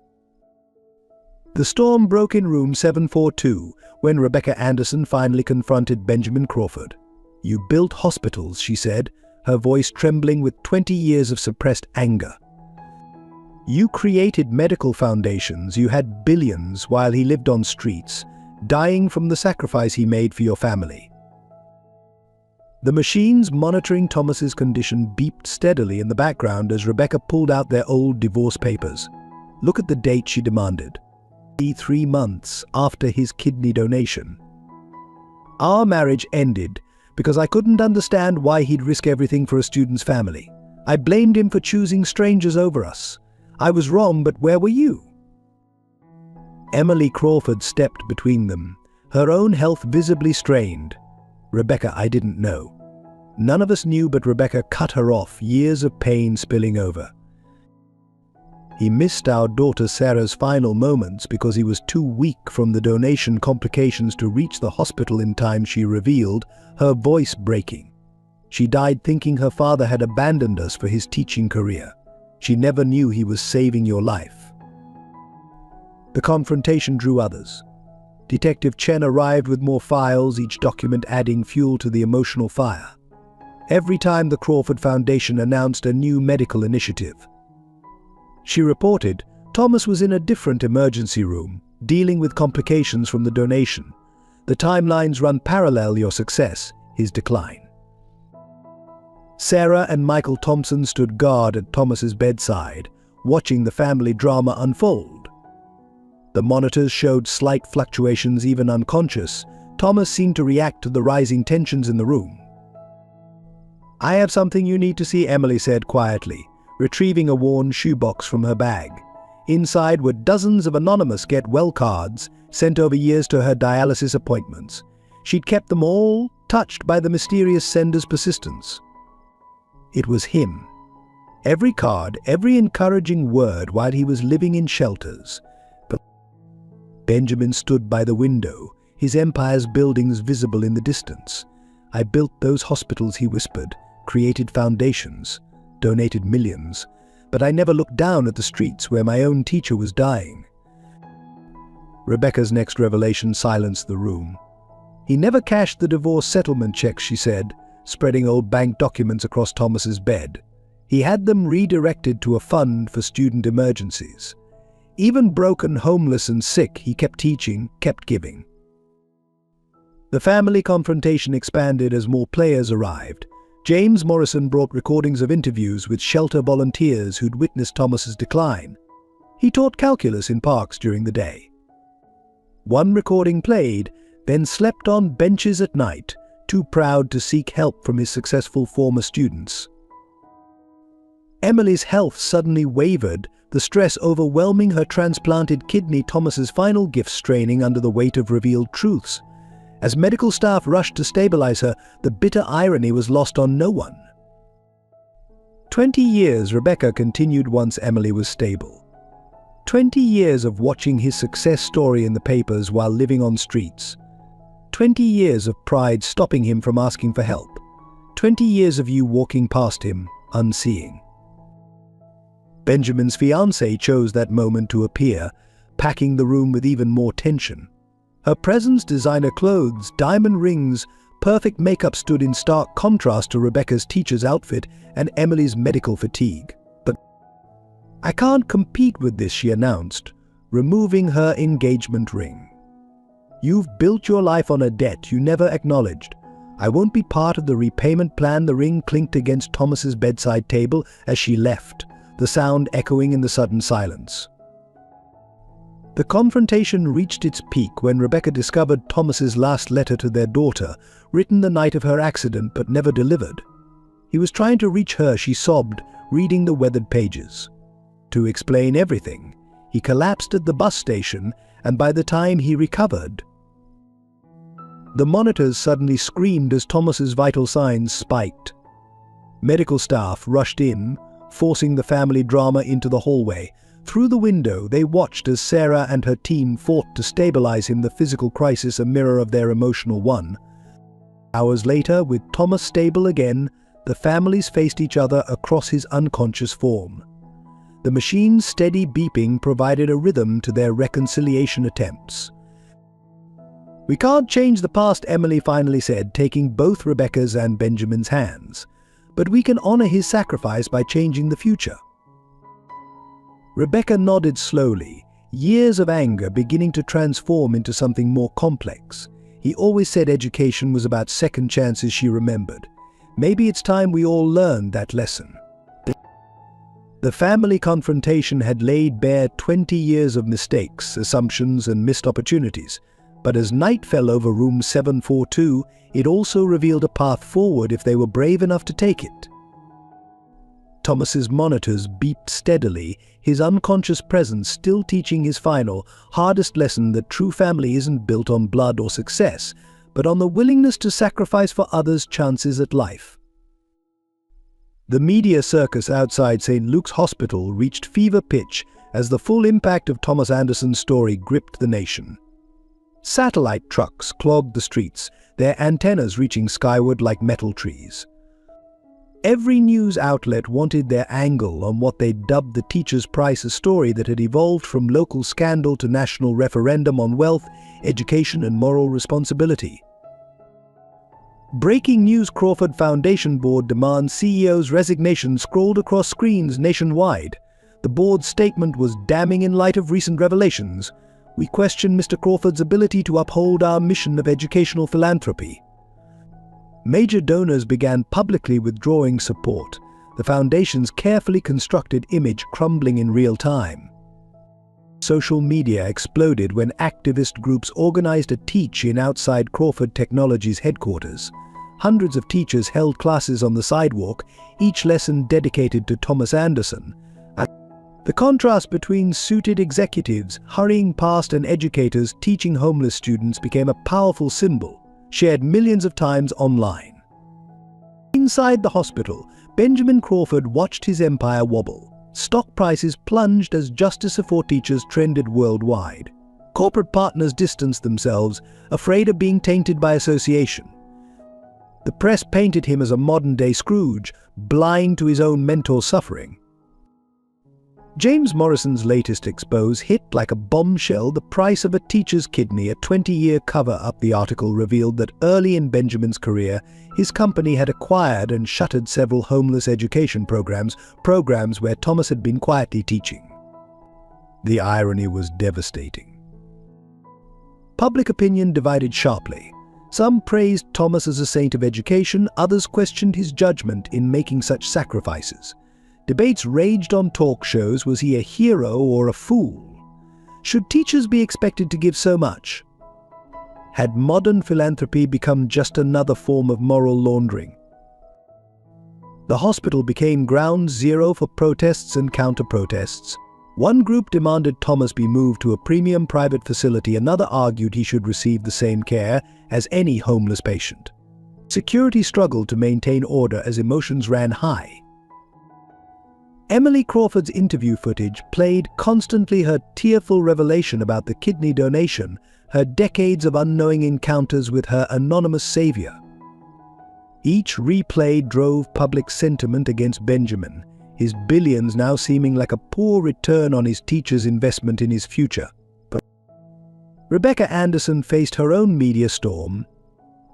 The storm broke in room 742 when Rebecca Anderson finally confronted Benjamin Crawford. "You built hospitals," she said, her voice trembling with 20 years of suppressed anger. "You created medical foundations, you had billions while he lived on streets, dying from the sacrifice he made for your family." The machines monitoring Thomas's condition beeped steadily in the background as Rebecca pulled out their old divorce papers. "Look at the date," she demanded. 3 months after his kidney donation. "Our marriage ended because I couldn't understand why he'd risk everything for a student's family. I blamed him for choosing strangers over us. I was wrong, but where were you?" Emily Crawford stepped between them, her own health visibly strained. "Rebecca, I didn't know." None of us knew, but Rebecca cut her off, years of pain spilling over. "He missed our daughter Sarah's final moments because he was too weak from the donation complications to reach the hospital in time," she revealed, her voice breaking. "She died thinking her father had abandoned us for his teaching career. She never knew he was saving your life." The confrontation drew others. Detective Chen arrived with more files, each document adding fuel to the emotional fire. Every time the Crawford Foundation announced a new medical initiative, she reported, Thomas was in a different emergency room, dealing with complications from the donation. The timelines run parallel: your success, his decline. Sarah and Michael Thompson stood guard at Thomas's bedside, watching the family drama unfold. The monitors showed slight fluctuations, even unconscious. Thomas seemed to react to the rising tensions in the room. "I have something you need to see," Emily said quietly, retrieving a worn shoebox from her bag. Inside were dozens of anonymous get-well cards sent over years to her dialysis appointments. She'd kept them all, touched by the mysterious sender's persistence. It was him. Every card, every encouraging word while he was living in shelters. But Benjamin stood by the window, his empire's buildings visible in the distance. "I built those hospitals," he whispered, "created foundations, donated millions, but I never looked down at the streets where my own teacher was dying." Rebecca's next revelation silenced the room. "He never cashed the divorce settlement checks," she said, spreading old bank documents across Thomas's bed. "He had them redirected to a fund for student emergencies. Even broken, homeless and sick, he kept teaching, kept giving." The family confrontation expanded as more players arrived. James Morrison brought recordings of interviews with shelter volunteers who'd witnessed Thomas's decline. He taught calculus in parks during the day. One recording played, then slept on benches at night, too proud to seek help from his successful former students. Emily's health suddenly wavered, the stress overwhelming her transplanted kidney, Thomas's final gift straining under the weight of revealed truths. As medical staff rushed to stabilize her, the bitter irony was lost on no one. 20 years, Rebecca continued once Emily was stable. 20 years of watching his success story in the papers while living on streets. 20 years of pride stopping him from asking for help. 20 years of you walking past him, unseeing. Benjamin's fiancée chose that moment to appear, packing the room with even more tension. Her presence, designer clothes, diamond rings, perfect makeup stood in stark contrast to Rebecca's teacher's outfit and Emily's medical fatigue. "But I can't compete with this," she announced, removing her engagement ring. "You've built your life on a debt you never acknowledged. I won't be part of the repayment plan." The ring clinked against Thomas's bedside table as she left, the sound echoing in the sudden silence. The confrontation reached its peak when Rebecca discovered Thomas's last letter to their daughter, written the night of her accident but never delivered. He was trying to reach her, she sobbed, reading the weathered pages. To explain everything, he collapsed at the bus station, and by the time he recovered, the monitors suddenly screamed as Thomas's vital signs spiked. Medical staff rushed in, forcing the family drama into the hallway. Through the window, they watched as Sarah and her team fought to stabilize him, the physical crisis a mirror of their emotional one. Hours later, with Thomas stable again, the families faced each other across his unconscious form. The machine's steady beeping provided a rhythm to their reconciliation attempts. "We can't change the past," Emily finally said, taking both Rebecca's and Benjamin's hands. but we can honor his sacrifice by changing the future." Rebecca nodded slowly, years of anger beginning to transform into something more complex. He always said education was about second chances, she remembered. Maybe it's time we all learned that lesson. The family confrontation had laid bare 20 years of mistakes, assumptions, and missed opportunities. But as night fell over room 742, it also revealed a path forward if they were brave enough to take it. Thomas's monitors beeped steadily, his unconscious presence still teaching his final, hardest lesson that true family isn't built on blood or success, but on the willingness to sacrifice for others' chances at life. The media circus outside St. Luke's Hospital reached fever pitch as the full impact of Thomas Anderson's story gripped the nation. Satellite trucks clogged the streets, their antennas reaching skyward like metal trees. Every news outlet wanted their angle on what they dubbed the teacher's price, a story that had evolved from local scandal to national referendum on wealth, education, and moral responsibility. Breaking news: Crawford Foundation Board demands CEO's resignation scrolled across screens nationwide. The board's statement was damning in light of recent revelations. "We question Mr. Crawford's ability to uphold our mission of educational philanthropy." Major donors began publicly withdrawing support, the foundation's carefully constructed image crumbling in real time. Social media exploded when activist groups organized a teach-in outside Crawford Technologies headquarters. Hundreds of teachers held classes on the sidewalk, each lesson dedicated to Thomas Anderson. The contrast between suited executives hurrying past and educators teaching homeless students became a powerful symbol, shared millions of times online. Inside the hospital, Benjamin Crawford watched his empire wobble. Stock prices plunged as justice for teachers trended worldwide. Corporate partners distanced themselves, afraid of being tainted by association. The press painted him as a modern-day Scrooge, blind to his own mentor's suffering. James Morrison's latest expose hit like a bombshell the price of a teacher's kidney. A 20-year cover-up, the article revealed that early in Benjamin's career, his company had acquired and shuttered several homeless education programs where Thomas had been quietly teaching. The irony was devastating. Public opinion divided sharply. Some praised Thomas as a saint of education, others questioned his judgment in making such sacrifices. Debates raged on talk shows: was he a hero or a fool? Should teachers be expected to give so much? Had modern philanthropy become just another form of moral laundering? The hospital became ground zero for protests and counter-protests. One group demanded Thomas be moved to a premium private facility, another argued he should receive the same care as any homeless patient. Security struggled to maintain order as emotions ran high. Emily Crawford's interview footage played constantly, her tearful revelation about the kidney donation, her decades of unknowing encounters with her anonymous savior. Each replay drove public sentiment against Benjamin, his billions now seeming like a poor return on his teacher's investment in his future. But Rebecca Anderson faced her own media storm.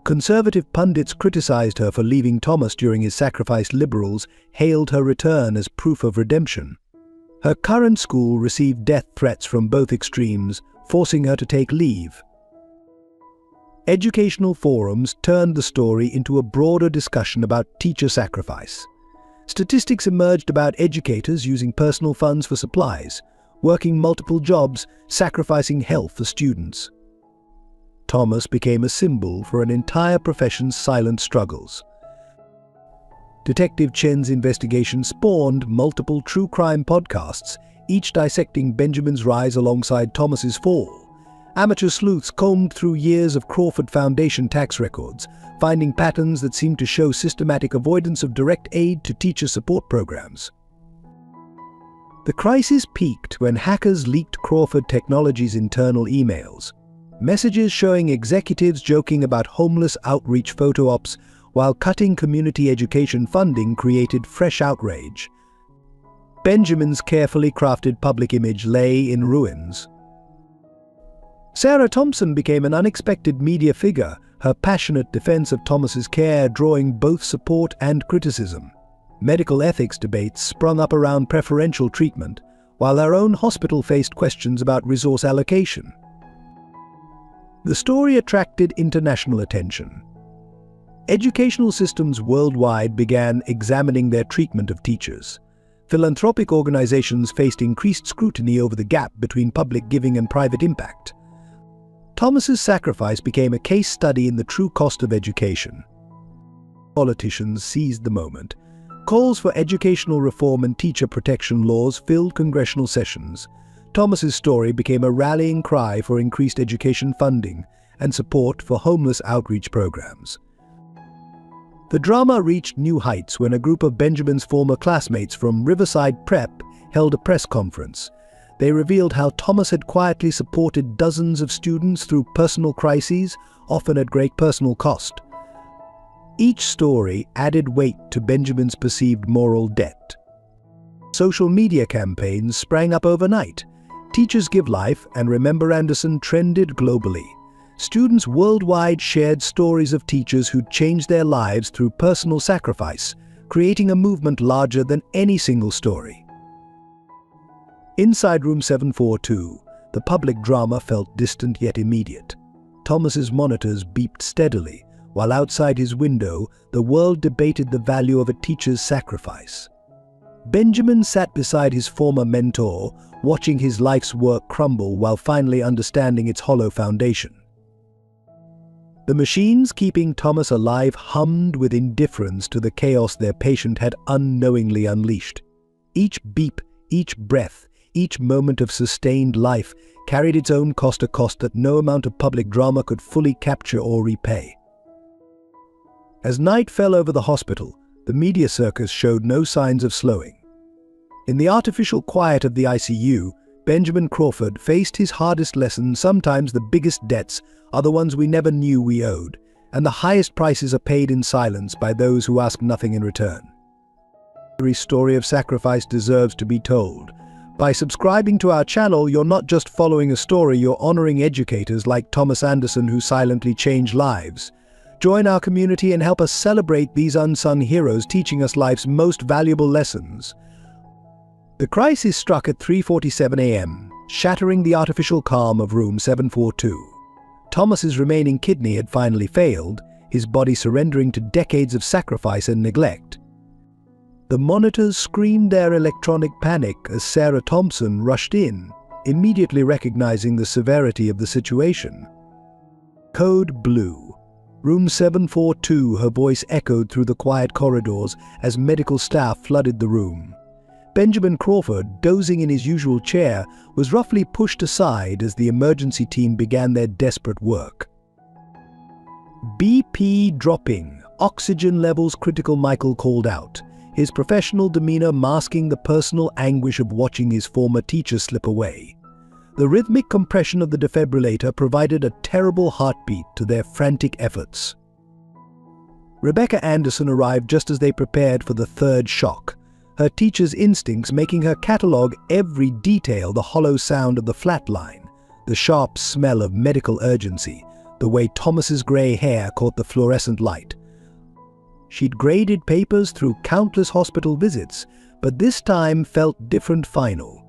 Conservative pundits criticized her for leaving Thomas during his sacrifice. Liberals hailed her return as proof of redemption. Her current school received death threats from both extremes, forcing her to take leave. Educational forums turned the story into a broader discussion about teacher sacrifice. Statistics emerged about educators using personal funds for supplies, working multiple jobs, sacrificing health for students. Thomas became a symbol for an entire profession's silent struggles. Detective Chen's investigation spawned multiple true crime podcasts, each dissecting Benjamin's rise alongside Thomas's fall. Amateur sleuths combed through years of Crawford Foundation tax records, finding patterns that seemed to show systematic avoidance of direct aid to teacher support programs. The crisis peaked when hackers leaked Crawford Technologies' internal emails. Messages showing executives joking about homeless outreach photo ops while cutting community education funding created fresh outrage. Benjamin's carefully crafted public image lay in ruins. Sarah Thompson became an unexpected media figure, her passionate defense of Thomas's care drawing both support and criticism. Medical ethics debates sprung up around preferential treatment, while her own hospital faced questions about resource allocation. The story attracted international attention. Educational systems worldwide began examining their treatment of teachers. Philanthropic organizations faced increased scrutiny over the gap between public giving and private impact. Thomas's sacrifice became a case study in the true cost of education. Politicians seized the moment. Calls for educational reform and teacher protection laws filled congressional sessions. Thomas's story became a rallying cry for increased education funding and support for homeless outreach programs. The drama reached new heights when a group of Benjamin's former classmates from Riverside Prep held a press conference. They revealed how Thomas had quietly supported dozens of students through personal crises, often at great personal cost. Each story added weight to Benjamin's perceived moral debt. Social media campaigns sprang up overnight. Teachers Give Life and Remember Anderson trended globally. Students worldwide shared stories of teachers who changed their lives through personal sacrifice, creating a movement larger than any single story. Inside room 742, the public drama felt distant yet immediate. Thomas's monitors beeped steadily, while outside his window, the world debated the value of a teacher's sacrifice. Benjamin sat beside his former mentor, watching his life's work crumble while finally understanding its hollow foundation. The machines keeping Thomas alive hummed with indifference to the chaos their patient had unknowingly unleashed. Each beep, each breath, each moment of sustained life carried its own cost, a cost that no amount of public drama could fully capture or repay. As night fell over the hospital, the media circus showed no signs of slowing. In the artificial quiet of the ICU, Benjamin Crawford faced his hardest lesson. Sometimes the biggest debts are the ones we never knew we owed, and the highest prices are paid in silence by those who ask nothing in return. Every story of sacrifice deserves to be told. By subscribing to our channel, you're not just following a story, you're honoring educators like Thomas Anderson who silently changed lives. Join our community and help us celebrate these unsung heroes teaching us life's most valuable lessons. The crisis struck at 3:47 a.m., shattering the artificial calm of room 742. Thomas's remaining kidney had finally failed, his body surrendering to decades of sacrifice and neglect. The monitors screamed their electronic panic as Sarah Thompson rushed in, immediately recognizing the severity of the situation. Code blue. Room 742, her voice echoed through the quiet corridors as medical staff flooded the room. Benjamin Crawford, dozing in his usual chair, was roughly pushed aside as the emergency team began their desperate work. BP dropping, oxygen levels critical, Michael called out, his professional demeanor masking the personal anguish of watching his former teacher slip away. The rhythmic compression of the defibrillator provided a terrible heartbeat to their frantic efforts. Rebecca Anderson arrived just as they prepared for the third shock, her teacher's instincts making her catalog every detail: the hollow sound of the flatline, the sharp smell of medical urgency, the way Thomas's gray hair caught the fluorescent light. She'd graded papers through countless hospital visits, but this time felt different. Final.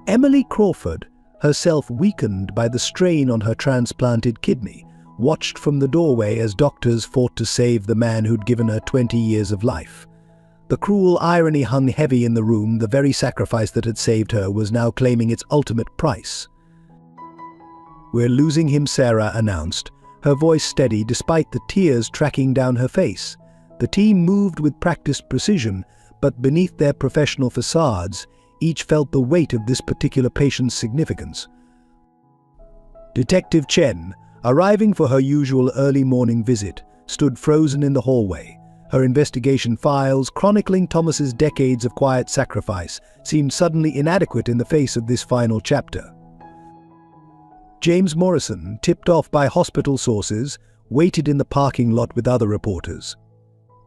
Emily Crawford, herself weakened by the strain on her transplanted kidney, watched from the doorway as doctors fought to save the man who'd given her 20 years of life. The cruel irony hung heavy in the room. The very sacrifice that had saved her was now claiming its ultimate price. "We're losing him," Sarah announced, her voice steady despite the tears tracking down her face. The team moved with practiced precision, but beneath their professional facades, each felt the weight of this particular patient's significance. Detective Chen, arriving for her usual early morning visit, stood frozen in the hallway. Her investigation files, chronicling Thomas's decades of quiet sacrifice, seemed suddenly inadequate in the face of this final chapter. James Morrison, tipped off by hospital sources, waited in the parking lot with other reporters.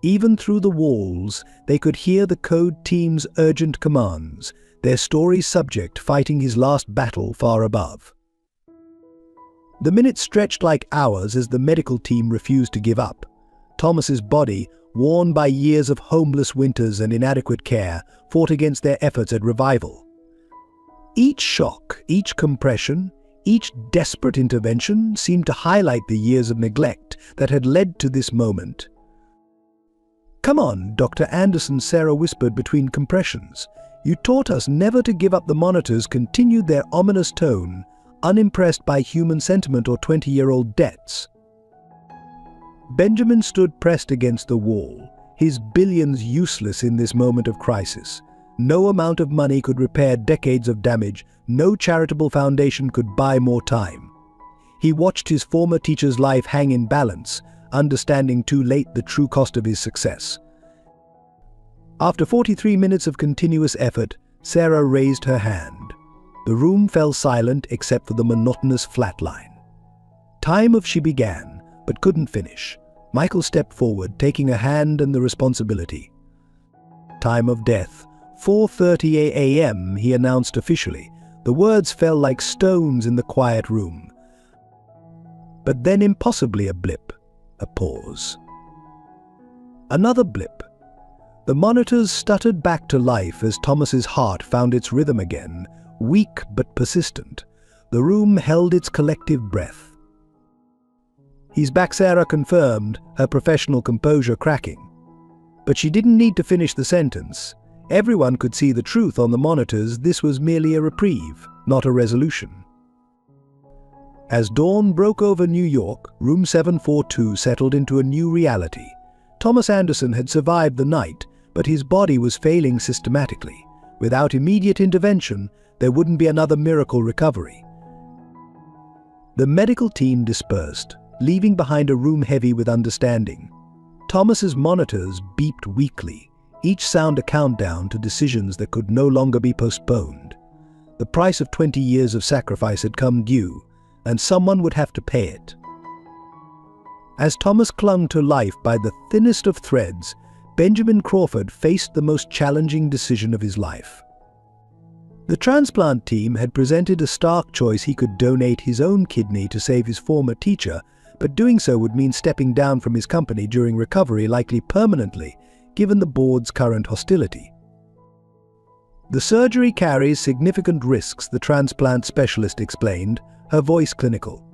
Even through the walls, they could hear the code team's urgent commands, their story's subject fighting his last battle far above. The minutes stretched like hours as the medical team refused to give up. Thomas's body, worn by years of homeless winters and inadequate care, fought against their efforts at revival. Each shock, each compression, each desperate intervention seemed to highlight the years of neglect that had led to this moment. "Come on, Dr. Anderson," Sarah whispered between compressions. "You taught us never to give up." The monitors continued their ominous tone, unimpressed by human sentiment or 20-year-old debts. Benjamin stood pressed against the wall, his billions useless in this moment of crisis. No amount of money could repair decades of damage, no charitable foundation could buy more time. He watched his former teacher's life hang in balance, understanding too late the true cost of his success. After 43 minutes of continuous effort, Sarah raised her hand. The room fell silent except for the monotonous flatline. She began, but couldn't finish. Michael stepped forward, taking a hand and the responsibility. "Time of death, 4:30 a.m., he announced officially. The words fell like stones in the quiet room. But then impossibly a blip, a pause. Another blip. The monitors stuttered back to life as Thomas's heart found its rhythm again, weak but persistent. The room held its collective breath. "He's back," Sarah confirmed, her professional composure cracking. But she didn't need to finish the sentence. Everyone could see the truth on the monitors. This was merely a reprieve, not a resolution. As dawn broke over New York, room 742 settled into a new reality. Thomas Anderson had survived the night, but his body was failing systematically. Without immediate intervention, there wouldn't be another miracle recovery. The medical team dispersed, leaving behind a room heavy with understanding. Thomas's monitors beeped weakly, each sound a countdown to decisions that could no longer be postponed. The price of 20 years of sacrifice had come due, and someone would have to pay it. As Thomas clung to life by the thinnest of threads, Benjamin Crawford faced the most challenging decision of his life. The transplant team had presented a stark choice. He could donate his own kidney to save his former teacher, but doing so would mean stepping down from his company during recovery, likely permanently, given the board's current hostility. "The surgery carries significant risks," the transplant specialist explained, her voice clinical.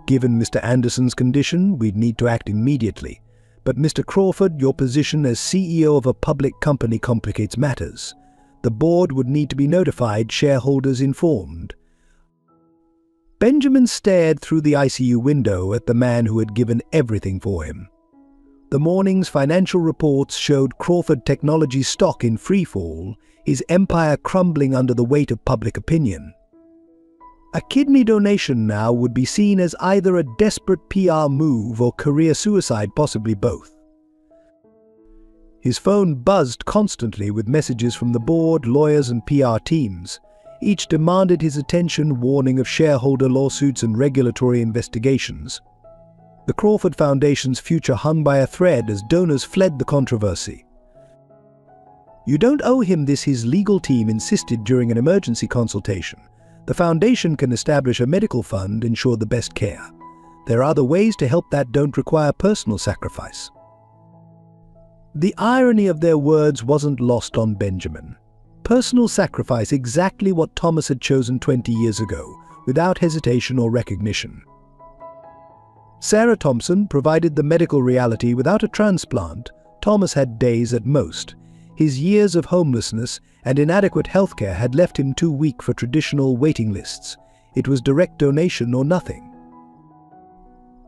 "Given Mr. Anderson's condition, we'd need to act immediately. But Mr. Crawford, your position as CEO of a public company complicates matters. The board would need to be notified, shareholders informed." Benjamin stared through the ICU window at the man who had given everything for him. The morning's financial reports showed Crawford Technologies stock in freefall, his empire crumbling under the weight of public opinion. A kidney donation now would be seen as either a desperate PR move or career suicide, possibly both. His phone buzzed constantly with messages from the board, lawyers and PR teams. Each demanded his attention, warning of shareholder lawsuits and regulatory investigations. The Crawford Foundation's future hung by a thread as donors fled the controversy. "You don't owe him this," his legal team insisted during an emergency consultation. "The foundation can establish a medical fund, ensure the best care. There are other ways to help that don't require personal sacrifice." The irony of their words wasn't lost on Benjamin. Personal sacrifice, exactly what Thomas had chosen 20 years ago, without hesitation or recognition. Sarah Thompson provided the medical reality. Without a transplant, Thomas had days at most. His years of homelessness and inadequate healthcare had left him too weak for traditional waiting lists. It was direct donation or nothing.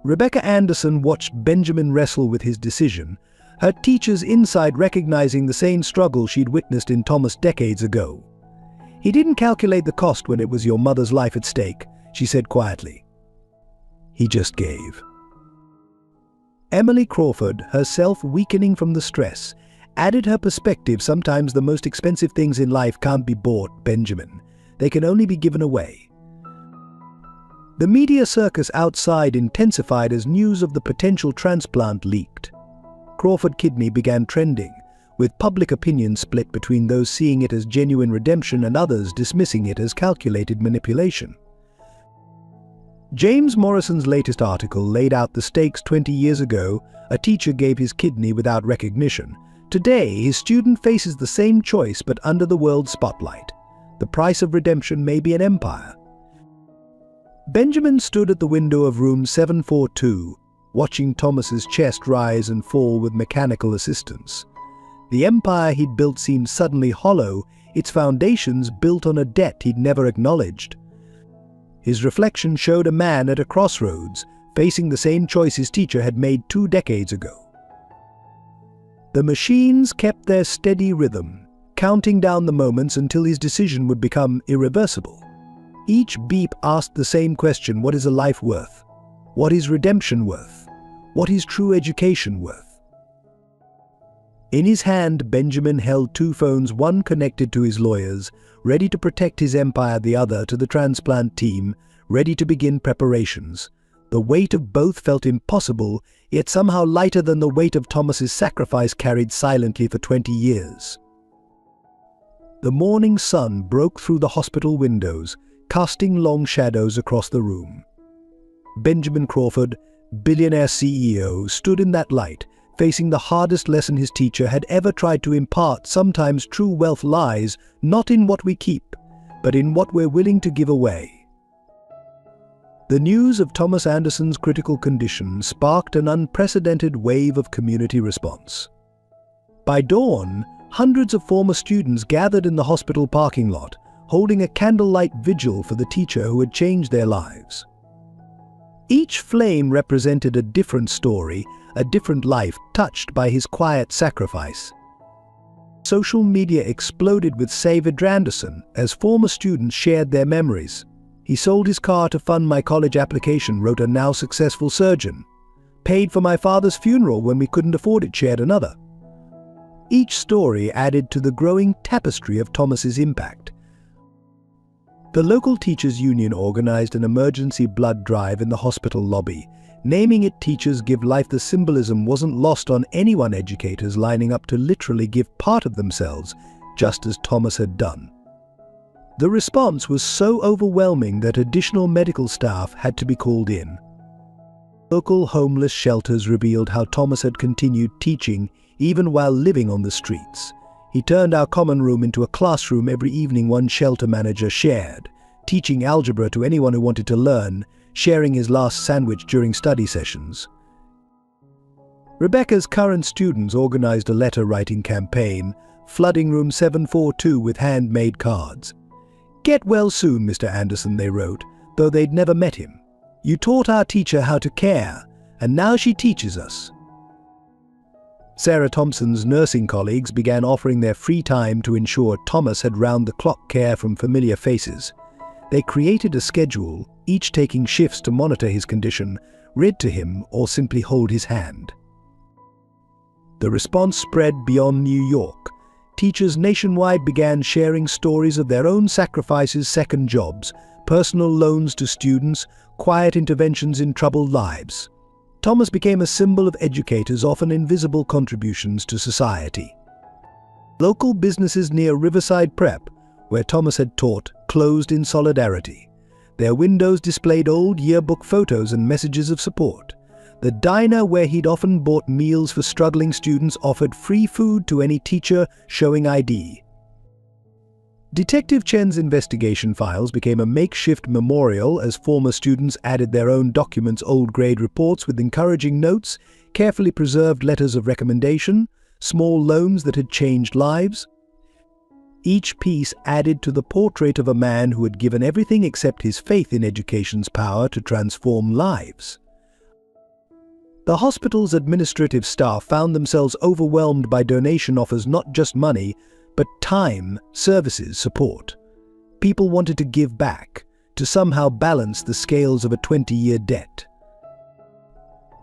Rebecca Anderson watched Benjamin wrestle with his decision, her teachers inside recognizing the same struggle she'd witnessed in Thomas decades ago. "He didn't calculate the cost when it was your mother's life at stake," she said quietly. "He just gave." Emily Crawford, herself weakening from the stress, added her perspective. "Sometimes the most expensive things in life can't be bought, Benjamin. They can only be given away." The media circus outside intensified as news of the potential transplant leaked. Crawford kidney began trending, with public opinion split between those seeing it as genuine redemption and others dismissing it as calculated manipulation. James Morrison's latest article laid out the stakes. 20 years ago, a teacher gave his kidney without recognition. Today, his student faces the same choice but under the world's spotlight. The price of redemption may be an empire. Benjamin stood at the window of room 742, watching Thomas's chest rise and fall with mechanical assistance. The empire he'd built seemed suddenly hollow, its foundations built on a debt he'd never acknowledged. His reflection showed a man at a crossroads, facing the same choice his teacher had made 2 decades ago. The machines kept their steady rhythm, counting down the moments until his decision would become irreversible. Each beep asked the same question: what is a life worth? What is redemption worth? What is true education worth? In his hand, Benjamin held 2 phones, one connected to his lawyers, ready to protect his empire, the other to the transplant team, ready to begin preparations. The weight of both felt impossible, yet somehow lighter than the weight of Thomas's sacrifice carried silently for 20 years. The morning sun broke through the hospital windows, casting long shadows across the room. Benjamin Crawford, billionaire CEO, stood in that light, facing the hardest lesson his teacher had ever tried to impart. Sometimes true wealth lies not in what we keep, but in what we're willing to give away. The news of Thomas Anderson's critical condition sparked an unprecedented wave of community response. By dawn, hundreds of former students gathered in the hospital parking lot, holding a candlelight vigil for the teacher who had changed their lives. Each flame represented a different story, a different life touched by his quiet sacrifice. Social media exploded with "Save Anderson" as former students shared their memories. "He sold his car to fund my college application," wrote a now successful surgeon. "Paid for my father's funeral when we couldn't afford it," shared another. Each story added to the growing tapestry of Thomas's impact. The local teachers' union organized an emergency blood drive in the hospital lobby, naming it "Teachers Give Life." The symbolism wasn't lost on anyone, educators lining up to literally give part of themselves, just as Thomas had done. The response was so overwhelming that additional medical staff had to be called in. Local homeless shelters revealed how Thomas had continued teaching even while living on the streets. He turned our common room into a classroom every evening, one shelter manager shared, teaching algebra to anyone who wanted to learn, sharing his last sandwich during study sessions. Rebecca's current students organized a letter-writing campaign, flooding room 742 with handmade cards. "Get well soon, Mr. Anderson," they wrote, though they'd never met him. "You taught our teacher how to care, and now she teaches us." Sarah Thompson's nursing colleagues began offering their free time to ensure Thomas had round-the-clock care from familiar faces. They created a schedule, each taking shifts to monitor his condition, read to him, or simply hold his hand. The response spread beyond New York. Teachers nationwide began sharing stories of their own sacrifices, second jobs, personal loans to students, quiet interventions in troubled lives. Thomas became a symbol of educators' often invisible contributions to society. Local businesses near Riverside Prep, where Thomas had taught, closed in solidarity. Their windows displayed old yearbook photos and messages of support. The diner where he'd often bought meals for struggling students offered free food to any teacher showing ID. Detective Chen's investigation files became a makeshift memorial as former students added their own documents, old grade reports with encouraging notes, carefully preserved letters of recommendation, small loans that had changed lives. Each piece added to the portrait of a man who had given everything except his faith in education's power to transform lives. The hospital's administrative staff found themselves overwhelmed by donation offers, not just money, but time, services, support. People wanted to give back, to somehow balance the scales of a 20-year debt.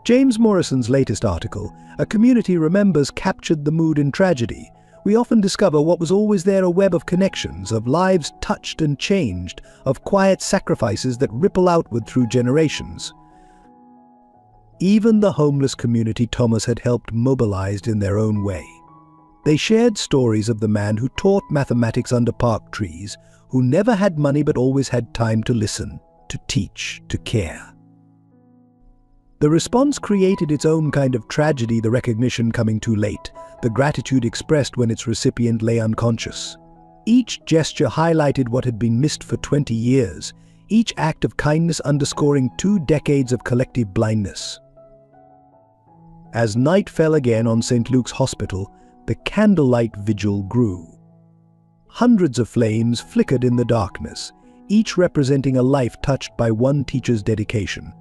James Morrison's latest article, "A Community Remembers," captured the mood in tragedy. We often discover what was always there, a web of connections, of lives touched and changed, of quiet sacrifices that ripple outward through generations. Even the homeless community Thomas had helped mobilized in their own way. They shared stories of the man who taught mathematics under park trees, who never had money but always had time to listen. to teach, to care. The response created its own kind of tragedy, the recognition coming too late, the gratitude expressed when its recipient lay unconscious. Each gesture highlighted what had been missed for 20 years, each act of kindness underscoring 2 decades of collective blindness. As night fell again on St. Luke's Hospital, the candlelight vigil grew. Hundreds of flames flickered in the darkness, each representing a life touched by one teacher's dedication.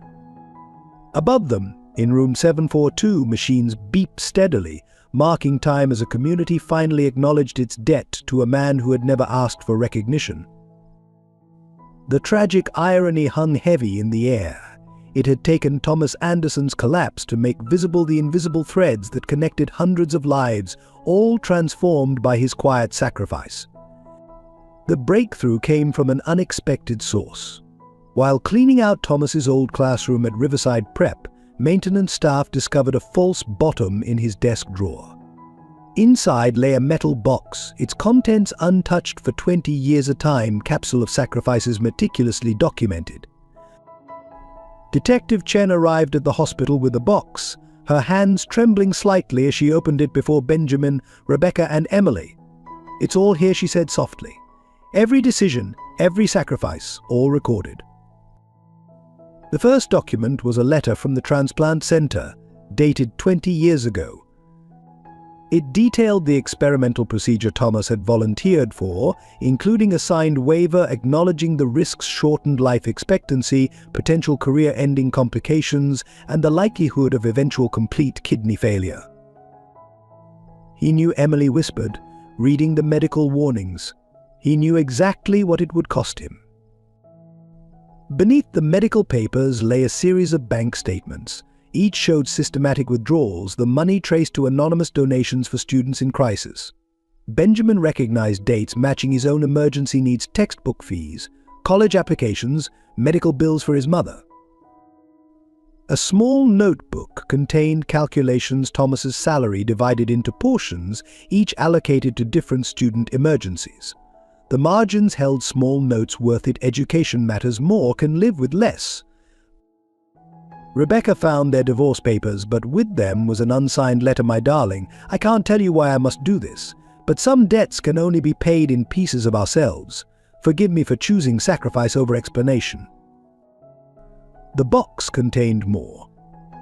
Above them, in room 742, machines beeped steadily, marking time as a community finally acknowledged its debt to a man who had never asked for recognition. The tragic irony hung heavy in the air. It had taken Thomas Anderson's collapse to make visible the invisible threads that connected hundreds of lives, all transformed by his quiet sacrifice. The breakthrough came from an unexpected source. While cleaning out Thomas's old classroom at Riverside Prep, maintenance staff discovered a false bottom in his desk drawer. Inside lay a metal box, its contents untouched for 20 years, a time capsule of sacrifices meticulously documented. Detective Chen arrived at the hospital with the box, her hands trembling slightly as she opened it before Benjamin, Rebecca, and Emily. "It's all here," she said softly. "Every decision, every sacrifice, all recorded." The first document was a letter from the transplant center, dated 20 years ago. It detailed the experimental procedure Thomas had volunteered for, including a signed waiver acknowledging the risks: shortened life expectancy, potential career-ending complications, and the likelihood of eventual complete kidney failure. He knew, Emily whispered, reading the medical warnings. He knew exactly what it would cost him. Beneath the medical papers lay a series of bank statements. Each showed systematic withdrawals, the money traced to anonymous donations for students in crisis. Benjamin recognized dates matching his own emergency needs: textbook fees, college applications, medical bills for his mother. A small notebook contained calculations: Thomas's salary divided into portions, each allocated to different student emergencies. The margins held small notes: worth it, education matters more, can live with less. Rebecca found their divorce papers, but with them was an unsigned letter: "My darling, I can't tell you why I must do this, but some debts can only be paid in pieces of ourselves. Forgive me for choosing sacrifice over explanation." The box contained more.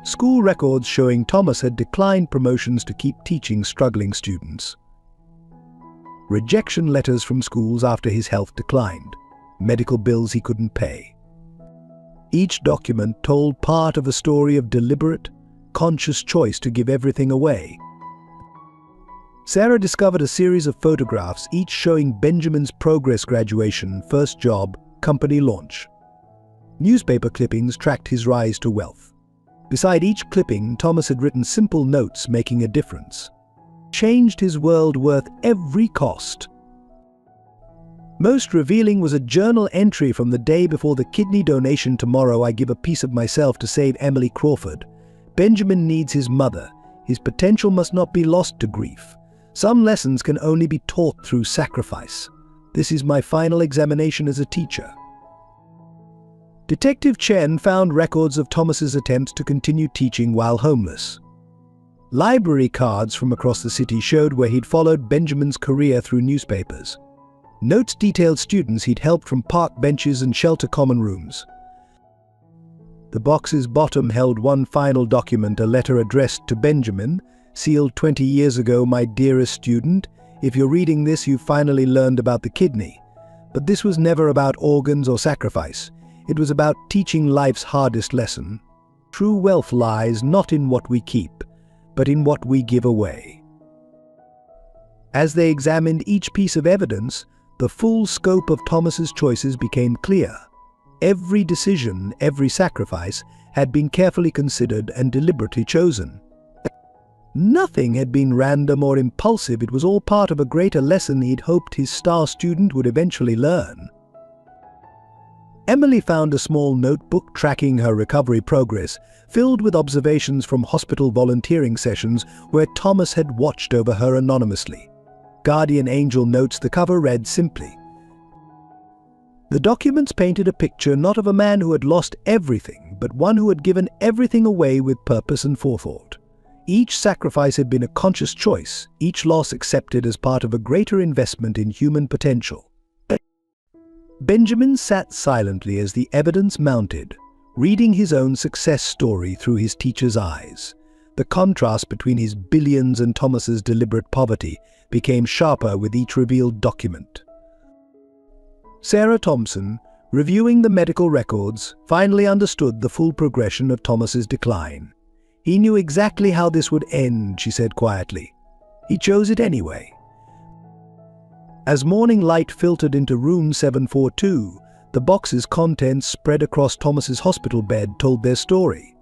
School records showing Thomas had declined promotions to keep teaching struggling students. Rejection letters from schools after his health declined. Medical bills he couldn't pay. Each document told part of a story of deliberate, conscious choice to give everything away. Sarah discovered a series of photographs, each showing Benjamin's progress: graduation, first job, company launch. Newspaper clippings tracked his rise to wealth. Beside each clipping, Thomas had written simple notes: making a difference. Changed his world, worth every cost. Most revealing was a journal entry from the day before the kidney donation: "Tomorrow I give a piece of myself to save Emily Crawford. Benjamin needs his mother. His potential must not be lost to grief. Some lessons can only be taught through sacrifice. This is my final examination as a teacher." Detective Chen found records of Thomas's attempts to continue teaching while homeless. Library cards from across the city showed where he'd followed Benjamin's career through newspapers. Notes detailed students he'd helped from park benches and shelter common rooms. The box's bottom held one final document, a letter addressed to Benjamin, sealed 20 years ago: "My dearest student, if you're reading this, you've finally learned about the kidney. But this was never about organs or sacrifice. It was about teaching life's hardest lesson. True wealth lies not in what we keep, but in what we give away." As they examined each piece of evidence, the full scope of Thomas's choices became clear. Every decision, every sacrifice, had been carefully considered and deliberately chosen. Nothing had been random or impulsive. It was all part of a greater lesson he'd hoped his star student would eventually learn. Emily found a small notebook tracking her recovery progress, filled with observations from hospital volunteering sessions where Thomas had watched over her anonymously. Guardian angel notes. The cover read simply, The documents painted a picture not of a man who had lost everything, but one who had given everything away with purpose and forethought. Each sacrifice had been a conscious choice, each loss accepted as part of a greater investment in human potential. Benjamin sat silently as the evidence mounted, reading his own success story through his teacher's eyes. The contrast between his billions and Thomas's deliberate poverty became sharper with each revealed document. Sarah Thompson, reviewing the medical records, finally understood the full progression of Thomas's decline. He knew exactly how this would end, she said quietly. He chose it anyway. As morning light filtered into room 742, the box's contents spread across Thomas's hospital bed told their story.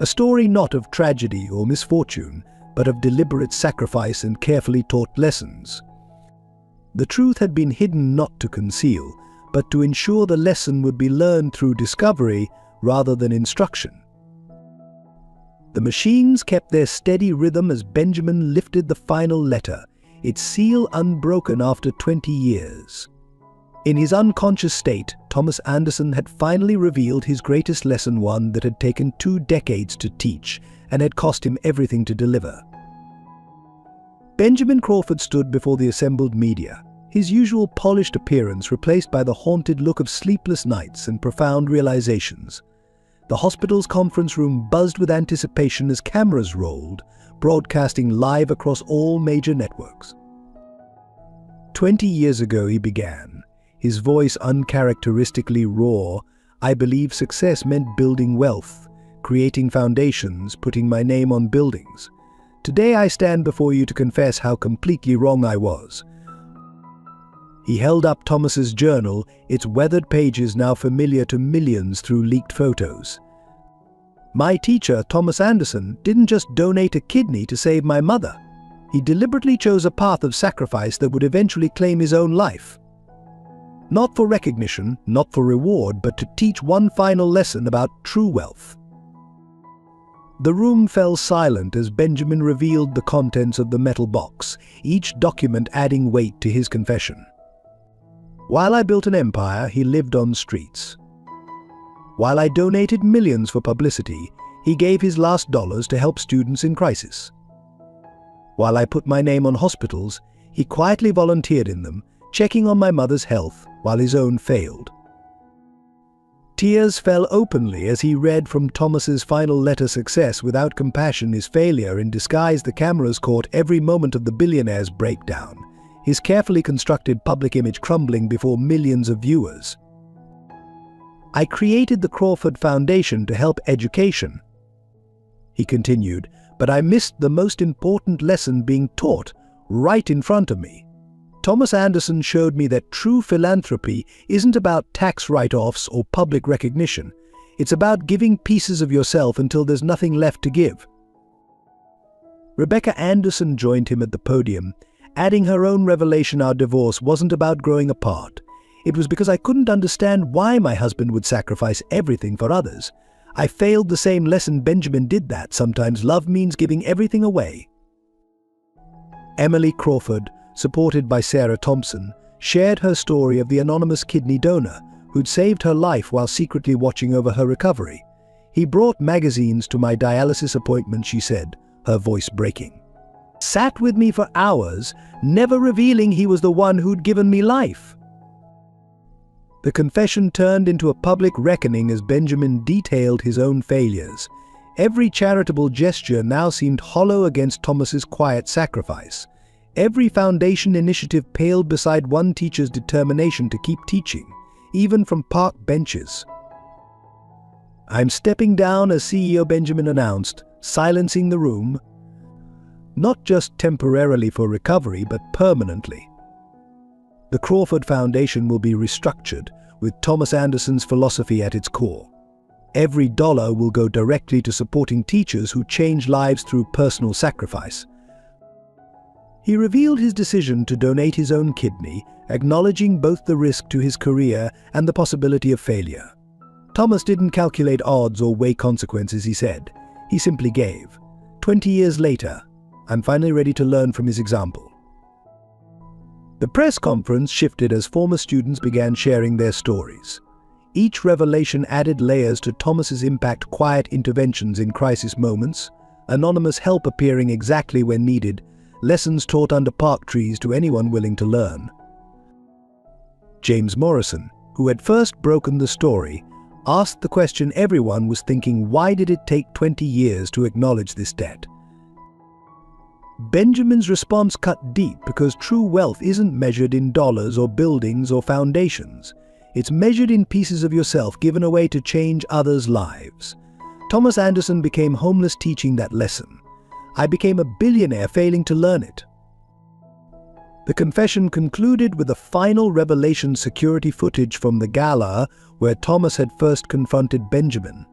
A story not of tragedy or misfortune, but of deliberate sacrifice and carefully taught lessons. The truth had been hidden not to conceal, but to ensure the lesson would be learned through discovery rather than instruction. The machines kept their steady rhythm as Benjamin lifted the final letter, its seal unbroken after 20 years. In his unconscious state, Thomas Anderson had finally revealed his greatest lesson, one that had taken 2 decades to teach and had cost him everything to deliver. Benjamin Crawford stood before the assembled media, his usual polished appearance replaced by the haunted look of sleepless nights and profound realizations. The hospital's conference room buzzed with anticipation as cameras rolled, broadcasting live across all major networks. 20 years ago he began, his voice uncharacteristically raw. I believe success meant building wealth, creating foundations, putting my name on buildings. Today I stand before you to confess how completely wrong I was. He held up Thomas's journal, its weathered pages now familiar to millions through leaked photos. My teacher, Thomas Anderson, didn't just donate a kidney to save my mother. He deliberately chose a path of sacrifice that would eventually claim his own life. Not for recognition, not for reward, but to teach one final lesson about true wealth. The room fell silent as Benjamin revealed the contents of the metal box, each document adding weight to his confession. While I built an empire, he lived on streets. While I donated millions for publicity, he gave his last dollars to help students in crisis. While I put my name on hospitals, he quietly volunteered in them, checking on my mother's health while his own failed. Tears fell openly as he read from Thomas's final letter. Success without compassion is failure in disguise. The cameras caught every moment of the billionaire's breakdown, his carefully constructed public image crumbling before millions of viewers. I created the Crawford Foundation to help education, he continued, but I missed the most important lesson being taught right in front of me. Thomas Anderson showed me that true philanthropy isn't about tax write-offs or public recognition. It's about giving pieces of yourself until there's nothing left to give. Rebecca Anderson joined him at the podium, adding her own revelation. Our divorce wasn't about growing apart. It was because I couldn't understand why my husband would sacrifice everything for others. I failed the same lesson Benjamin did, that sometimes love means giving everything away. Emily Crawford, supported by Sarah Thompson, shared her story of the anonymous kidney donor who'd saved her life while secretly watching over her recovery. He brought magazines to my dialysis appointment, she said, her voice breaking. Sat with me for hours, never revealing he was the one who'd given me life. The confession turned into a public reckoning as Benjamin detailed his own failures. Every charitable gesture now seemed hollow against Thomas's quiet sacrifice. Every foundation initiative paled beside one teacher's determination to keep teaching, even from park benches. I'm stepping down, as CEO Benjamin announced, silencing the room, not just temporarily for recovery, but permanently. The Crawford Foundation will be restructured, with Thomas Anderson's philosophy at its core. Every dollar will go directly to supporting teachers who change lives through personal sacrifice. He revealed his decision to donate his own kidney, acknowledging both the risk to his career and the possibility of failure. Thomas didn't calculate odds or weigh consequences, he said. He simply gave. 20 years later, I'm finally ready to learn from his example. The press conference shifted as former students began sharing their stories. Each revelation added layers to Thomas's impact: quiet interventions in crisis moments, anonymous help appearing exactly when needed, lessons taught under park trees to anyone willing to learn. James Morrison, who had first broken the story, asked the question everyone was thinking: why did it take 20 years to acknowledge this debt? Benjamin's response cut deep, because true wealth isn't measured in dollars or buildings or foundations. It's measured in pieces of yourself given away to change others' lives. Thomas Anderson became homeless teaching that lesson. I became a billionaire failing to learn it. The confession concluded with a final revelation: security footage from the gala where Thomas had first confronted Benjamin.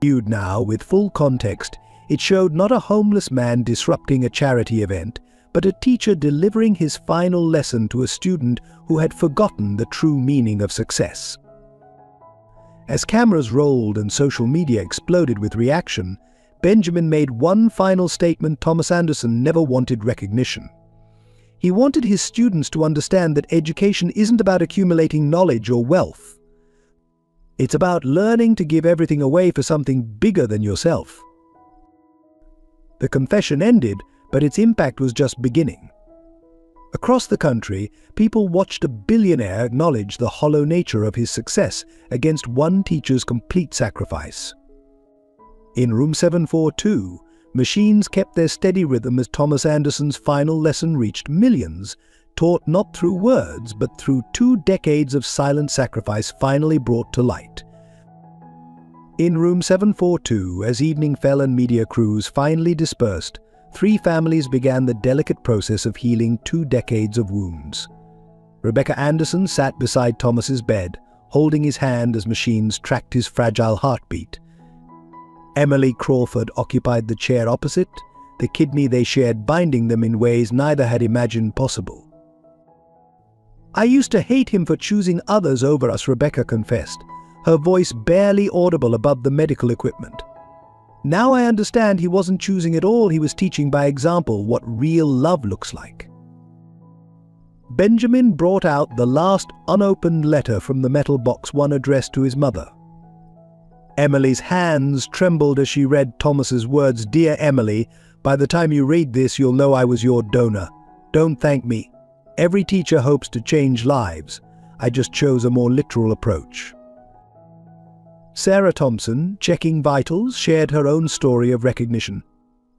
Viewed now with full context, it showed not a homeless man disrupting a charity event, but a teacher delivering his final lesson to a student who had forgotten the true meaning of success. As cameras rolled and social media exploded with reaction, Benjamin made one final statement: Thomas Anderson never wanted recognition. He wanted his students to understand that education isn't about accumulating knowledge or wealth. It's about learning to give everything away for something bigger than yourself. The confession ended, but its impact was just beginning. Across the country, people watched a billionaire acknowledge the hollow nature of his success against one teacher's complete sacrifice. In room 742, machines kept their steady rhythm as Thomas Anderson's final lesson reached millions, taught not through words but through 2 decades of silent sacrifice finally brought to light. In room 742, as evening fell and media crews finally dispersed, 3 families began the delicate process of healing 2 decades of wounds. Rebecca Anderson sat beside Thomas's bed, holding his hand as machines tracked his fragile heartbeat. Emily Crawford occupied the chair opposite, the kidney they shared binding them in ways neither had imagined possible. "I used to hate him for choosing others over us," Rebecca confessed, her voice barely audible above the medical equipment. "Now I understand he wasn't choosing at all, he was teaching by example what real love looks like." Benjamin brought out the last unopened letter from the metal box, one addressed to his mother. Emily's hands trembled as she read Thomas's words: "Dear Emily, by the time you read this, you'll know I was your donor. Don't thank me. Every teacher hopes to change lives. I just chose a more literal approach." Sarah Thompson, checking vitals, shared her own story of recognition.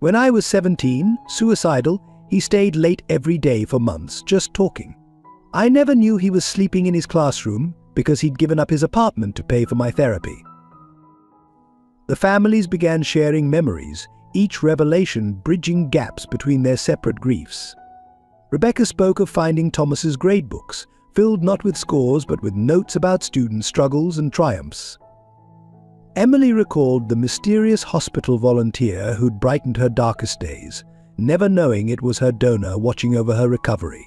"When I was 17, suicidal, he stayed late every day for months, just talking. I never knew he was sleeping in his classroom because he'd given up his apartment to pay for my therapy." The families began sharing memories, each revelation bridging gaps between their separate griefs. Rebecca spoke of finding Thomas's gradebooks, filled not with scores but with notes about students' struggles and triumphs. Emily recalled the mysterious hospital volunteer who'd brightened her darkest days, never knowing it was her donor watching over her recovery.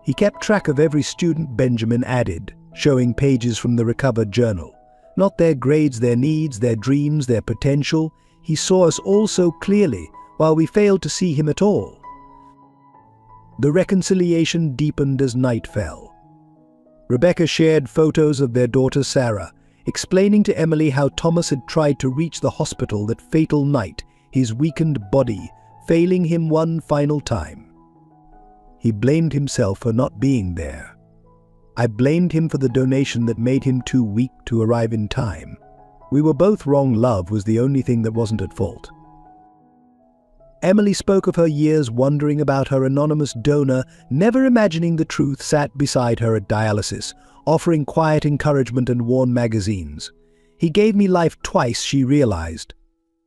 He kept track of every student Benjamin added, showing pages from the recovered journal. Not their grades, their needs, their dreams, their potential. He saw us all so clearly, while we failed to see him at all. The reconciliation deepened as night fell. Rebecca shared photos of their daughter Sarah, explaining to Emily how Thomas had tried to reach the hospital that fatal night, his weakened body failing him one final time. He blamed himself for not being there. I blamed him for the donation that made him too weak to arrive in time. We were both wrong. Love was the only thing that wasn't at fault. Emily spoke of her years wondering about her anonymous donor, never imagining the truth sat beside her at dialysis, offering quiet encouragement and worn magazines. "He gave me life twice," she realized,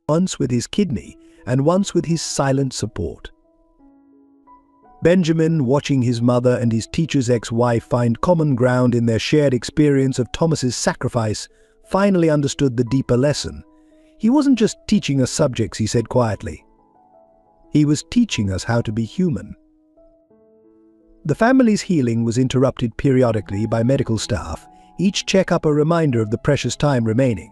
once with his kidney and once with his silent support. Benjamin, watching his mother and his teacher's ex-wife find common ground in their shared experience of Thomas's sacrifice, finally understood the deeper lesson. "He wasn't just teaching us subjects," he said quietly. "He was teaching us how to be human." The family's healing was interrupted periodically by medical staff, each checkup a reminder of the precious time remaining.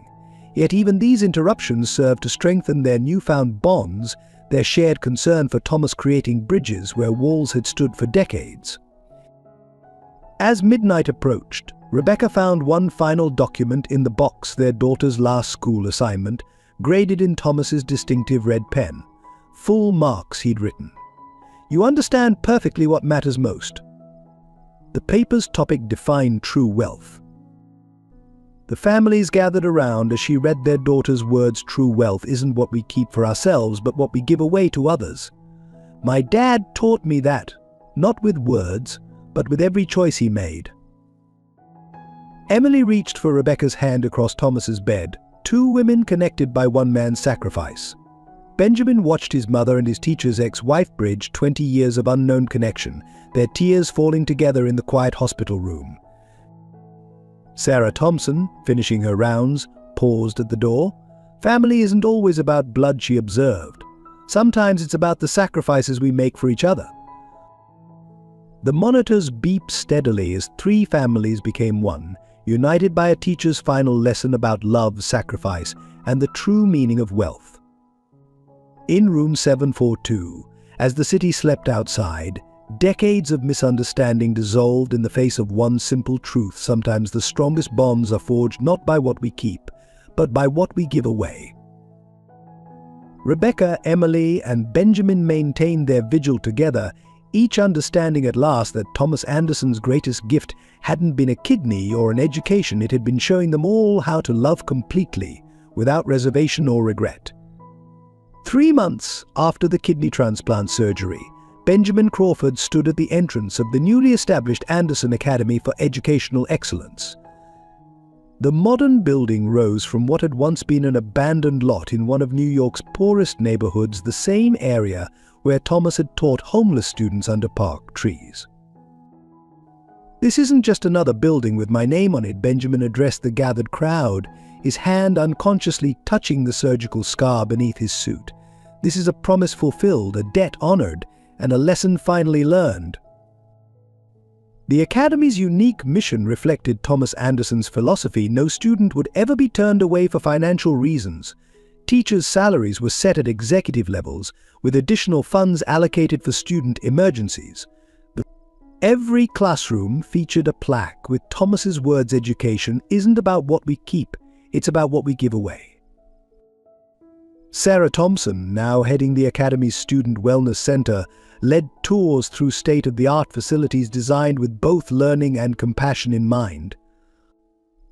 Yet even these interruptions served to strengthen their newfound bonds, their shared concern for Thomas creating bridges where walls had stood for decades. As midnight approached, Rebecca found one final document in the box, their daughter's last school assignment, graded in Thomas's distinctive red pen. Full marks, he'd written. "You understand perfectly what matters most." The paper's topic defined true wealth. The families gathered around as she read their daughter's words. "True wealth isn't what we keep for ourselves, but what we give away to others. My dad taught me that, not with words, but with every choice he made." Emily reached for Rebecca's hand across Thomas's bed, two women connected by one man's sacrifice. Benjamin watched his mother and his teacher's ex-wife bridge 20 years of unknown connection, their tears falling together in the quiet hospital room. Sarah Thompson, finishing her rounds, paused at the door. "Family isn't always about blood," she observed. "Sometimes it's about the sacrifices we make for each other." The monitors beeped steadily as three families became one, united by a teacher's final lesson about love, sacrifice, and the true meaning of wealth. In room 742, as the city slept outside, decades of misunderstanding dissolved in the face of one simple truth: sometimes the strongest bonds are forged not by what we keep, but by what we give away. Rebecca, Emily, and Benjamin maintained their vigil together, each understanding at last that Thomas Anderson's greatest gift hadn't been a kidney or an education. It had been showing them all how to love completely, without reservation or regret. 3 months after the kidney transplant surgery, Benjamin Crawford stood at the entrance of the newly established Anderson Academy for Educational Excellence. The modern building rose from what had once been an abandoned lot in one of New York's poorest neighborhoods, the same area where Thomas had taught homeless students under park trees. "This isn't just another building with my name on it," Benjamin addressed the gathered crowd, his hand unconsciously touching the surgical scar beneath his suit. "This is a promise fulfilled, a debt honored, and a lesson finally learned." The Academy's unique mission reflected Thomas Anderson's philosophy: no student would ever be turned away for financial reasons. Teachers' salaries were set at executive levels, with additional funds allocated for student emergencies. Every classroom featured a plaque with Thomas's words: "Education isn't about what we keep, it's about what we give away." Sarah Thompson, now heading the Academy's Student Wellness Center, led tours through state-of-the-art facilities designed with both learning and compassion in mind.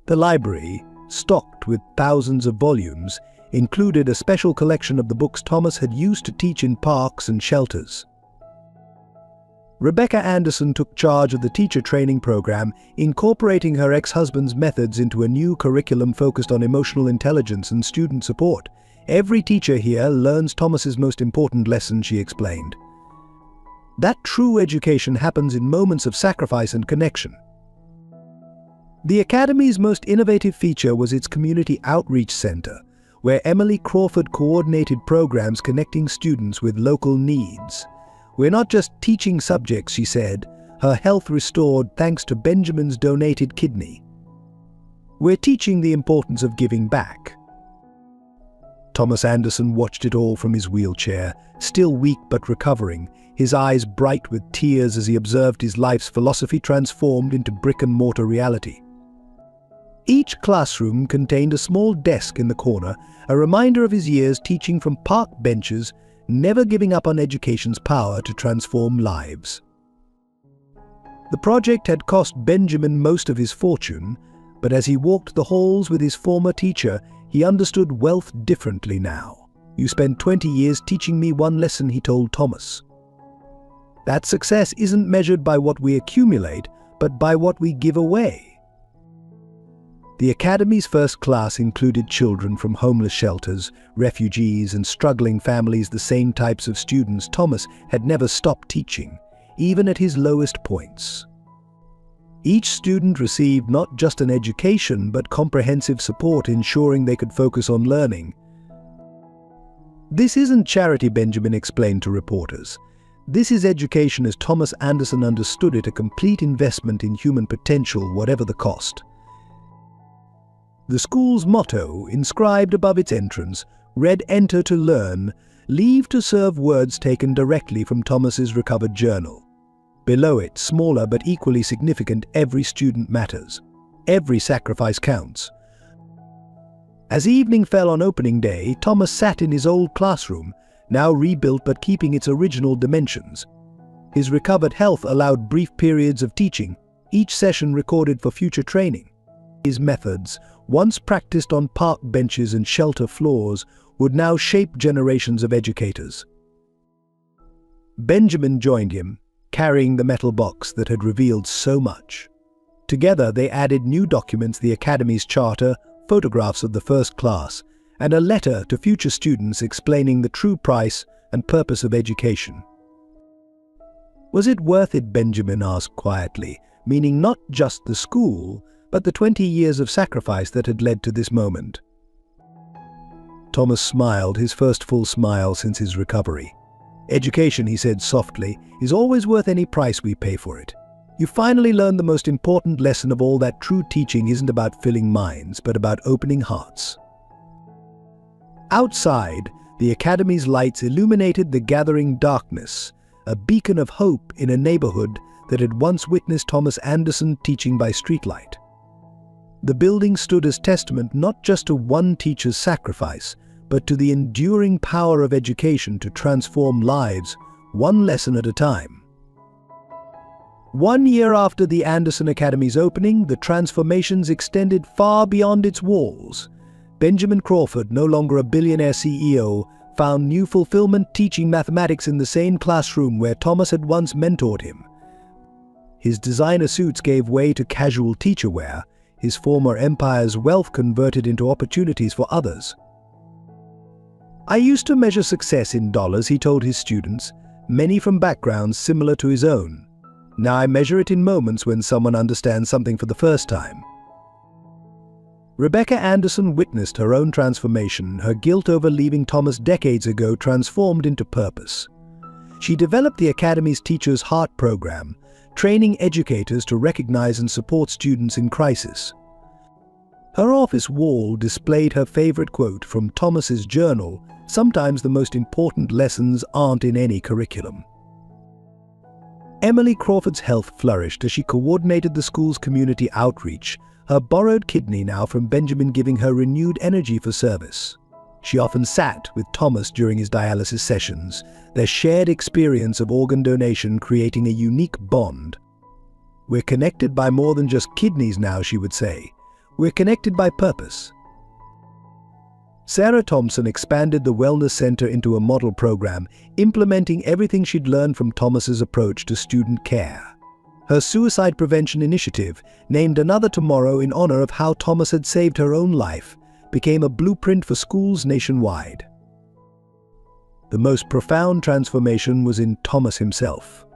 The library, stocked with thousands of volumes, included a special collection of the books Thomas had used to teach in parks and shelters. Rebecca Anderson took charge of the teacher training program, incorporating her ex-husband's methods into a new curriculum focused on emotional intelligence and student support. "Every teacher here learns Thomas's most important lesson," she explained. "That true education happens in moments of sacrifice and connection." The Academy's most innovative feature was its Community Outreach Center, where Emily Crawford coordinated programs connecting students with local needs. "We're not just teaching subjects," she said, her health restored thanks to Benjamin's donated kidney. "We're teaching the importance of giving back." Thomas Anderson watched it all from his wheelchair, still weak but recovering, his eyes bright with tears as he observed his life's philosophy transformed into brick-and-mortar reality. Each classroom contained a small desk in the corner, a reminder of his years teaching from park benches, never giving up on education's power to transform lives. The project had cost Benjamin most of his fortune, but as he walked the halls with his former teacher, he understood wealth differently now. "You spent 20 years teaching me one lesson," he told Thomas. "That success isn't measured by what we accumulate, but by what we give away." The Academy's first class included children from homeless shelters, refugees, and struggling families, the same types of students Thomas had never stopped teaching, even at his lowest points. Each student received not just an education, but comprehensive support, ensuring they could focus on learning. "This isn't charity," Benjamin explained to reporters. "This is education as Thomas Anderson understood it, a complete investment in human potential, whatever the cost." The school's motto, inscribed above its entrance, read "Enter to learn," leave to serve words taken directly from Thomas's recovered journal. Below it, smaller but equally significant, every student matters. Every sacrifice counts. As evening fell on opening day, Thomas sat in his old classroom, now rebuilt but keeping its original dimensions. His recovered health allowed brief periods of teaching, each session recorded for future training. His methods, once practiced on park benches and shelter floors, would now shape generations of educators. Benjamin joined him, carrying the metal box that had revealed so much. Together they added new documents, the Academy's charter, photographs of the first class, and a letter to future students explaining the true price and purpose of education. Was it worth it, Benjamin asked quietly, meaning not just the school, but the 20 years of sacrifice that had led to this moment? Thomas smiled, his first full smile since his recovery. Education, he said softly, is always worth any price we pay for it. You finally learn the most important lesson of all, that true teaching isn't about filling minds, but about opening hearts. Outside, the Academy's lights illuminated the gathering darkness, a beacon of hope in a neighborhood that had once witnessed Thomas Anderson teaching by streetlight. The building stood as testament not just to one teacher's sacrifice, but to the enduring power of education to transform lives, one lesson at a time. 1 year after the Anderson Academy's opening, the transformations extended far beyond its walls. Benjamin Crawford, no longer a billionaire CEO, found new fulfillment teaching mathematics in the same classroom where Thomas had once mentored him. His designer suits gave way to casual teacher wear, his former empire's wealth converted into opportunities for others. I used to measure success in dollars, he told his students, many from backgrounds similar to his own. Now I measure it in moments when someone understands something for the first time. Rebecca Anderson witnessed her own transformation, her guilt over leaving Thomas decades ago transformed into purpose. She developed the Academy's Teacher's Heart program, training educators to recognize and support students in crisis. Her office wall displayed her favorite quote from Thomas's journal, "Sometimes the most important lessons aren't in any curriculum." Emily Crawford's health flourished as she coordinated the school's community outreach, her borrowed kidney now from Benjamin giving her renewed energy for service. She often sat with Thomas during his dialysis sessions, their shared experience of organ donation creating a unique bond. "We're connected by more than just kidneys now," she would say. "We're connected by purpose." Sarah Thompson expanded the Wellness Center into a model program, implementing everything she'd learned from Thomas's approach to student care. Her suicide prevention initiative, named Another Tomorrow in honor of how Thomas had saved her own life, became a blueprint for schools nationwide. The most profound transformation was in Thomas himself.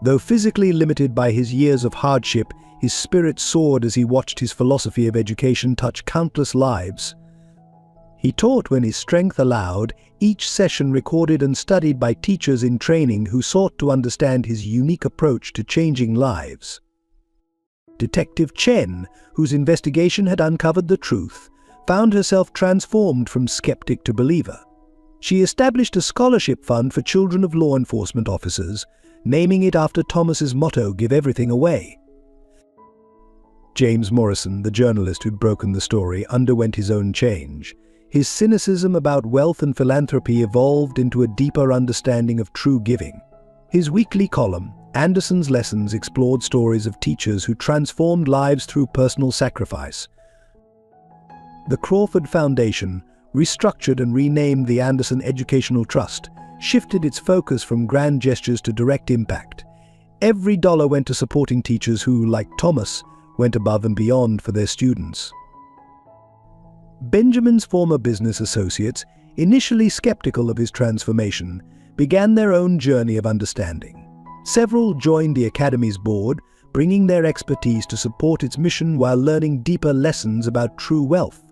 Though physically limited by his years of hardship, his spirit soared as he watched his philosophy of education touch countless lives. He taught when his strength allowed, each session recorded and studied by teachers in training who sought to understand his unique approach to changing lives. Detective Chen, whose investigation had uncovered the truth, found herself transformed from skeptic to believer. She established a scholarship fund for children of law enforcement officers, naming it after Thomas's motto, "Give everything away." James Morrison, the journalist who'd broken the story, underwent his own change. His cynicism about wealth and philanthropy evolved into a deeper understanding of true giving. His weekly column, Anderson's Lessons, explored stories of teachers who transformed lives through personal sacrifice. The Crawford Foundation, restructured and renamed the Anderson Educational Trust, shifted its focus from grand gestures to direct impact. Every dollar went to supporting teachers who, like Thomas, went above and beyond for their students. Benjamin's former business associates, initially skeptical of his transformation, began their own journey of understanding. Several joined the Academy's board, bringing their expertise to support its mission while learning deeper lessons about true wealth.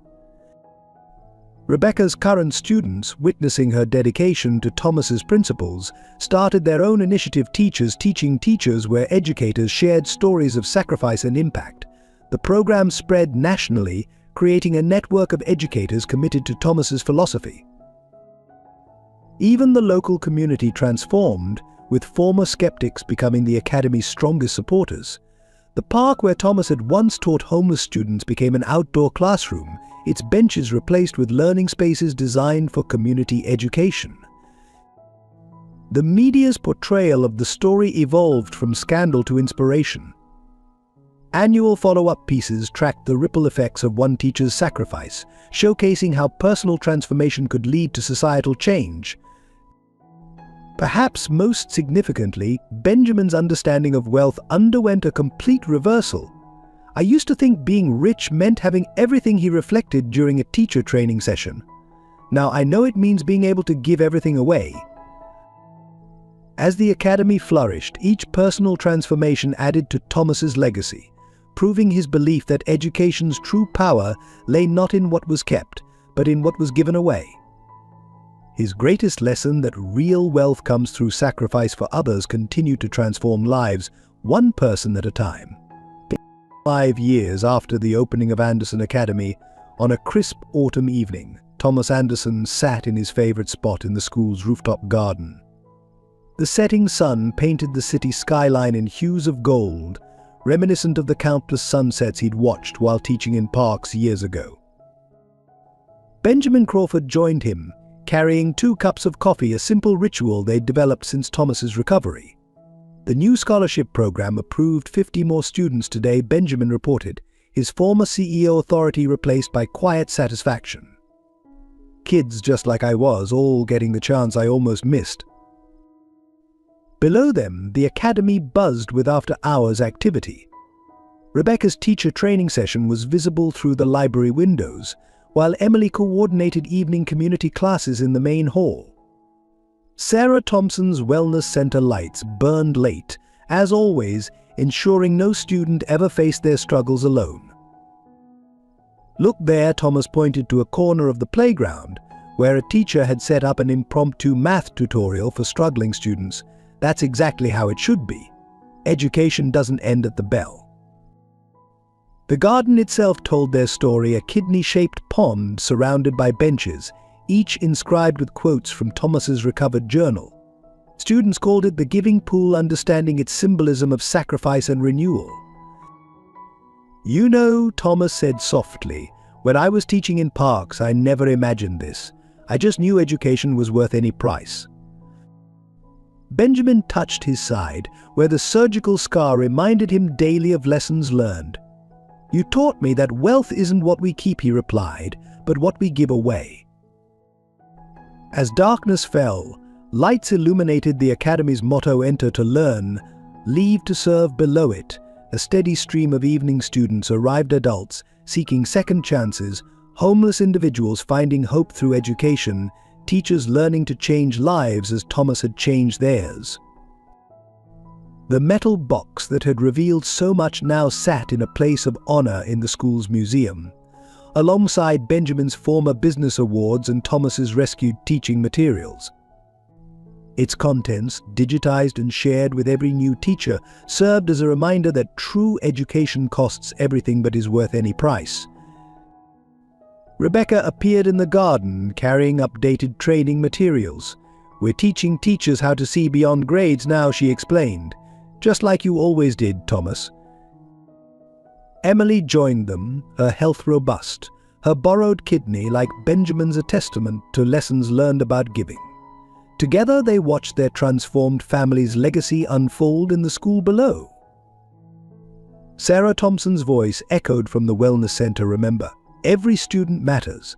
Rebecca's current students, witnessing her dedication to Thomas's principles, started their own initiative, Teachers Teaching Teachers, where educators shared stories of sacrifice and impact. The program spread nationally, creating a network of educators committed to Thomas's philosophy. Even the local community transformed, with former skeptics becoming the Academy's strongest supporters. The park where Thomas had once taught homeless students became an outdoor classroom, its benches replaced with learning spaces designed for community education. The media's portrayal of the story evolved from scandal to inspiration. Annual follow-up pieces tracked the ripple effects of one teacher's sacrifice, showcasing how personal transformation could lead to societal change. Perhaps most significantly, Benjamin's understanding of wealth underwent a complete reversal. I used to think being rich meant having everything, he reflected during a teacher training session. Now I know it means being able to give everything away. As the Academy flourished, each personal transformation added to Thomas's legacy, proving his belief that education's true power lay not in what was kept, but in what was given away. His greatest lesson, that real wealth comes through sacrifice for others, continued to transform lives, one person at a time. 5 years after the opening of Anderson Academy, on a crisp autumn evening, Thomas Anderson sat in his favorite spot in the school's rooftop garden. The setting sun painted the city skyline in hues of gold, reminiscent of the countless sunsets he'd watched while teaching in parks years ago. Benjamin Crawford joined him, carrying 2 cups of coffee, a simple ritual they'd developed since Thomas's recovery. The new scholarship program approved 50 more students today, Benjamin reported, his former CEO authority replaced by quiet satisfaction. Kids just like I was, all getting the chance I almost missed. Below them, the Academy buzzed with after-hours activity. Rebecca's teacher training session was visible through the library windows, while Emily coordinated evening community classes in the main hall. Sarah Thompson's Wellness Center lights burned late, as always, ensuring no student ever faced their struggles alone. Look there, Thomas pointed to a corner of the playground, where a teacher had set up an impromptu math tutorial for struggling students. That's exactly how it should be. Education doesn't end at the bell. The garden itself told their story, a kidney-shaped pond surrounded by benches, each inscribed with quotes from Thomas's recovered journal. Students called it the giving pool, understanding its symbolism of sacrifice and renewal. You know, Thomas said softly, when I was teaching in parks, I never imagined this. I just knew education was worth any price. Benjamin touched his side, where the surgical scar reminded him daily of lessons learned. You taught me that wealth isn't what we keep, he replied, but what we give away. As darkness fell, lights illuminated the Academy's motto, enter to learn, leave to serve. Below it, a steady stream of evening students arrived, adults seeking second chances, homeless individuals finding hope through education, teachers learning to change lives as Thomas had changed theirs. The metal box that had revealed so much now sat in a place of honor in the school's museum, alongside Benjamin's former business awards and Thomas's rescued teaching materials. Its contents, digitized and shared with every new teacher, served as a reminder that true education costs everything but is worth any price. Rebecca appeared in the garden, carrying updated training materials. We're teaching teachers how to see beyond grades now, she explained. Just like you always did, Thomas. Emily joined them, her health robust, her borrowed kidney, like Benjamin's, a testament to lessons learned about giving. Together they watched their transformed family's legacy unfold in the school below. Sarah Thompson's voice echoed from the Wellness Center. Remember, every student matters.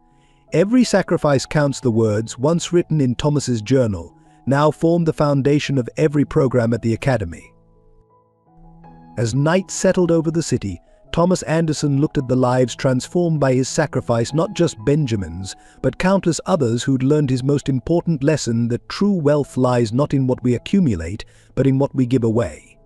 Every sacrifice counts. The words, once written in Thomas's journal, now form the foundation of every program at the Academy. As night settled over the city, Thomas Anderson looked at the lives transformed by his sacrifice, not just Benjamin's, but countless others who'd learned his most important lesson, that true wealth lies not in what we accumulate, but in what we give away.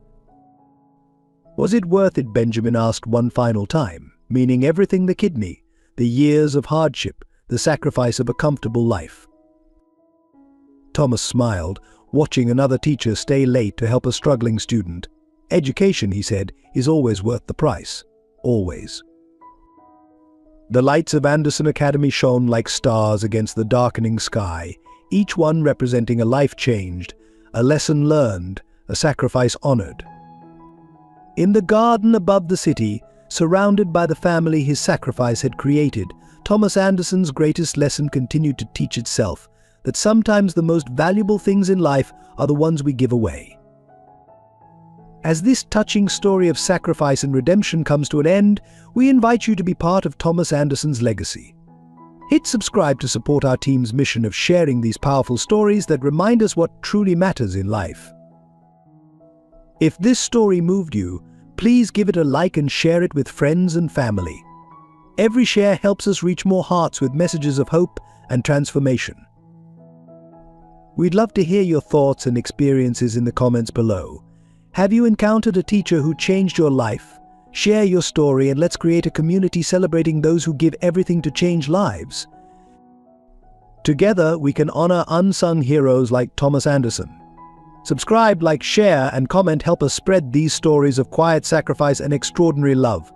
Was it worth it? Benjamin asked one final time, meaning everything: the kidney, the years of hardship, the sacrifice of a comfortable life. Thomas smiled, watching another teacher stay late to help a struggling student. Education, he said, is always worth the price. Always. The lights of Anderson Academy shone like stars against the darkening sky. each one representing a life changed, a lesson learned, a sacrifice honored. In the garden above the city, surrounded by the family his sacrifice had created, Thomas Anderson's greatest lesson continued to teach itself, that sometimes the most valuable things in life are the ones we give away. As this touching story of sacrifice and redemption comes to an end, we invite you to be part of Thomas Anderson's legacy. Hit subscribe to support our team's mission of sharing these powerful stories that remind us what truly matters in life. If this story moved you, please give it a like and share it with friends and family. Every share helps us reach more hearts with messages of hope and transformation. We'd love to hear your thoughts and experiences in the comments below. Have you encountered a teacher who changed your life? Share your story and let's create a community celebrating those who give everything to change lives. Together, we can honor unsung heroes like Thomas Anderson. Subscribe, like, share, and comment help us spread these stories of quiet sacrifice and extraordinary love.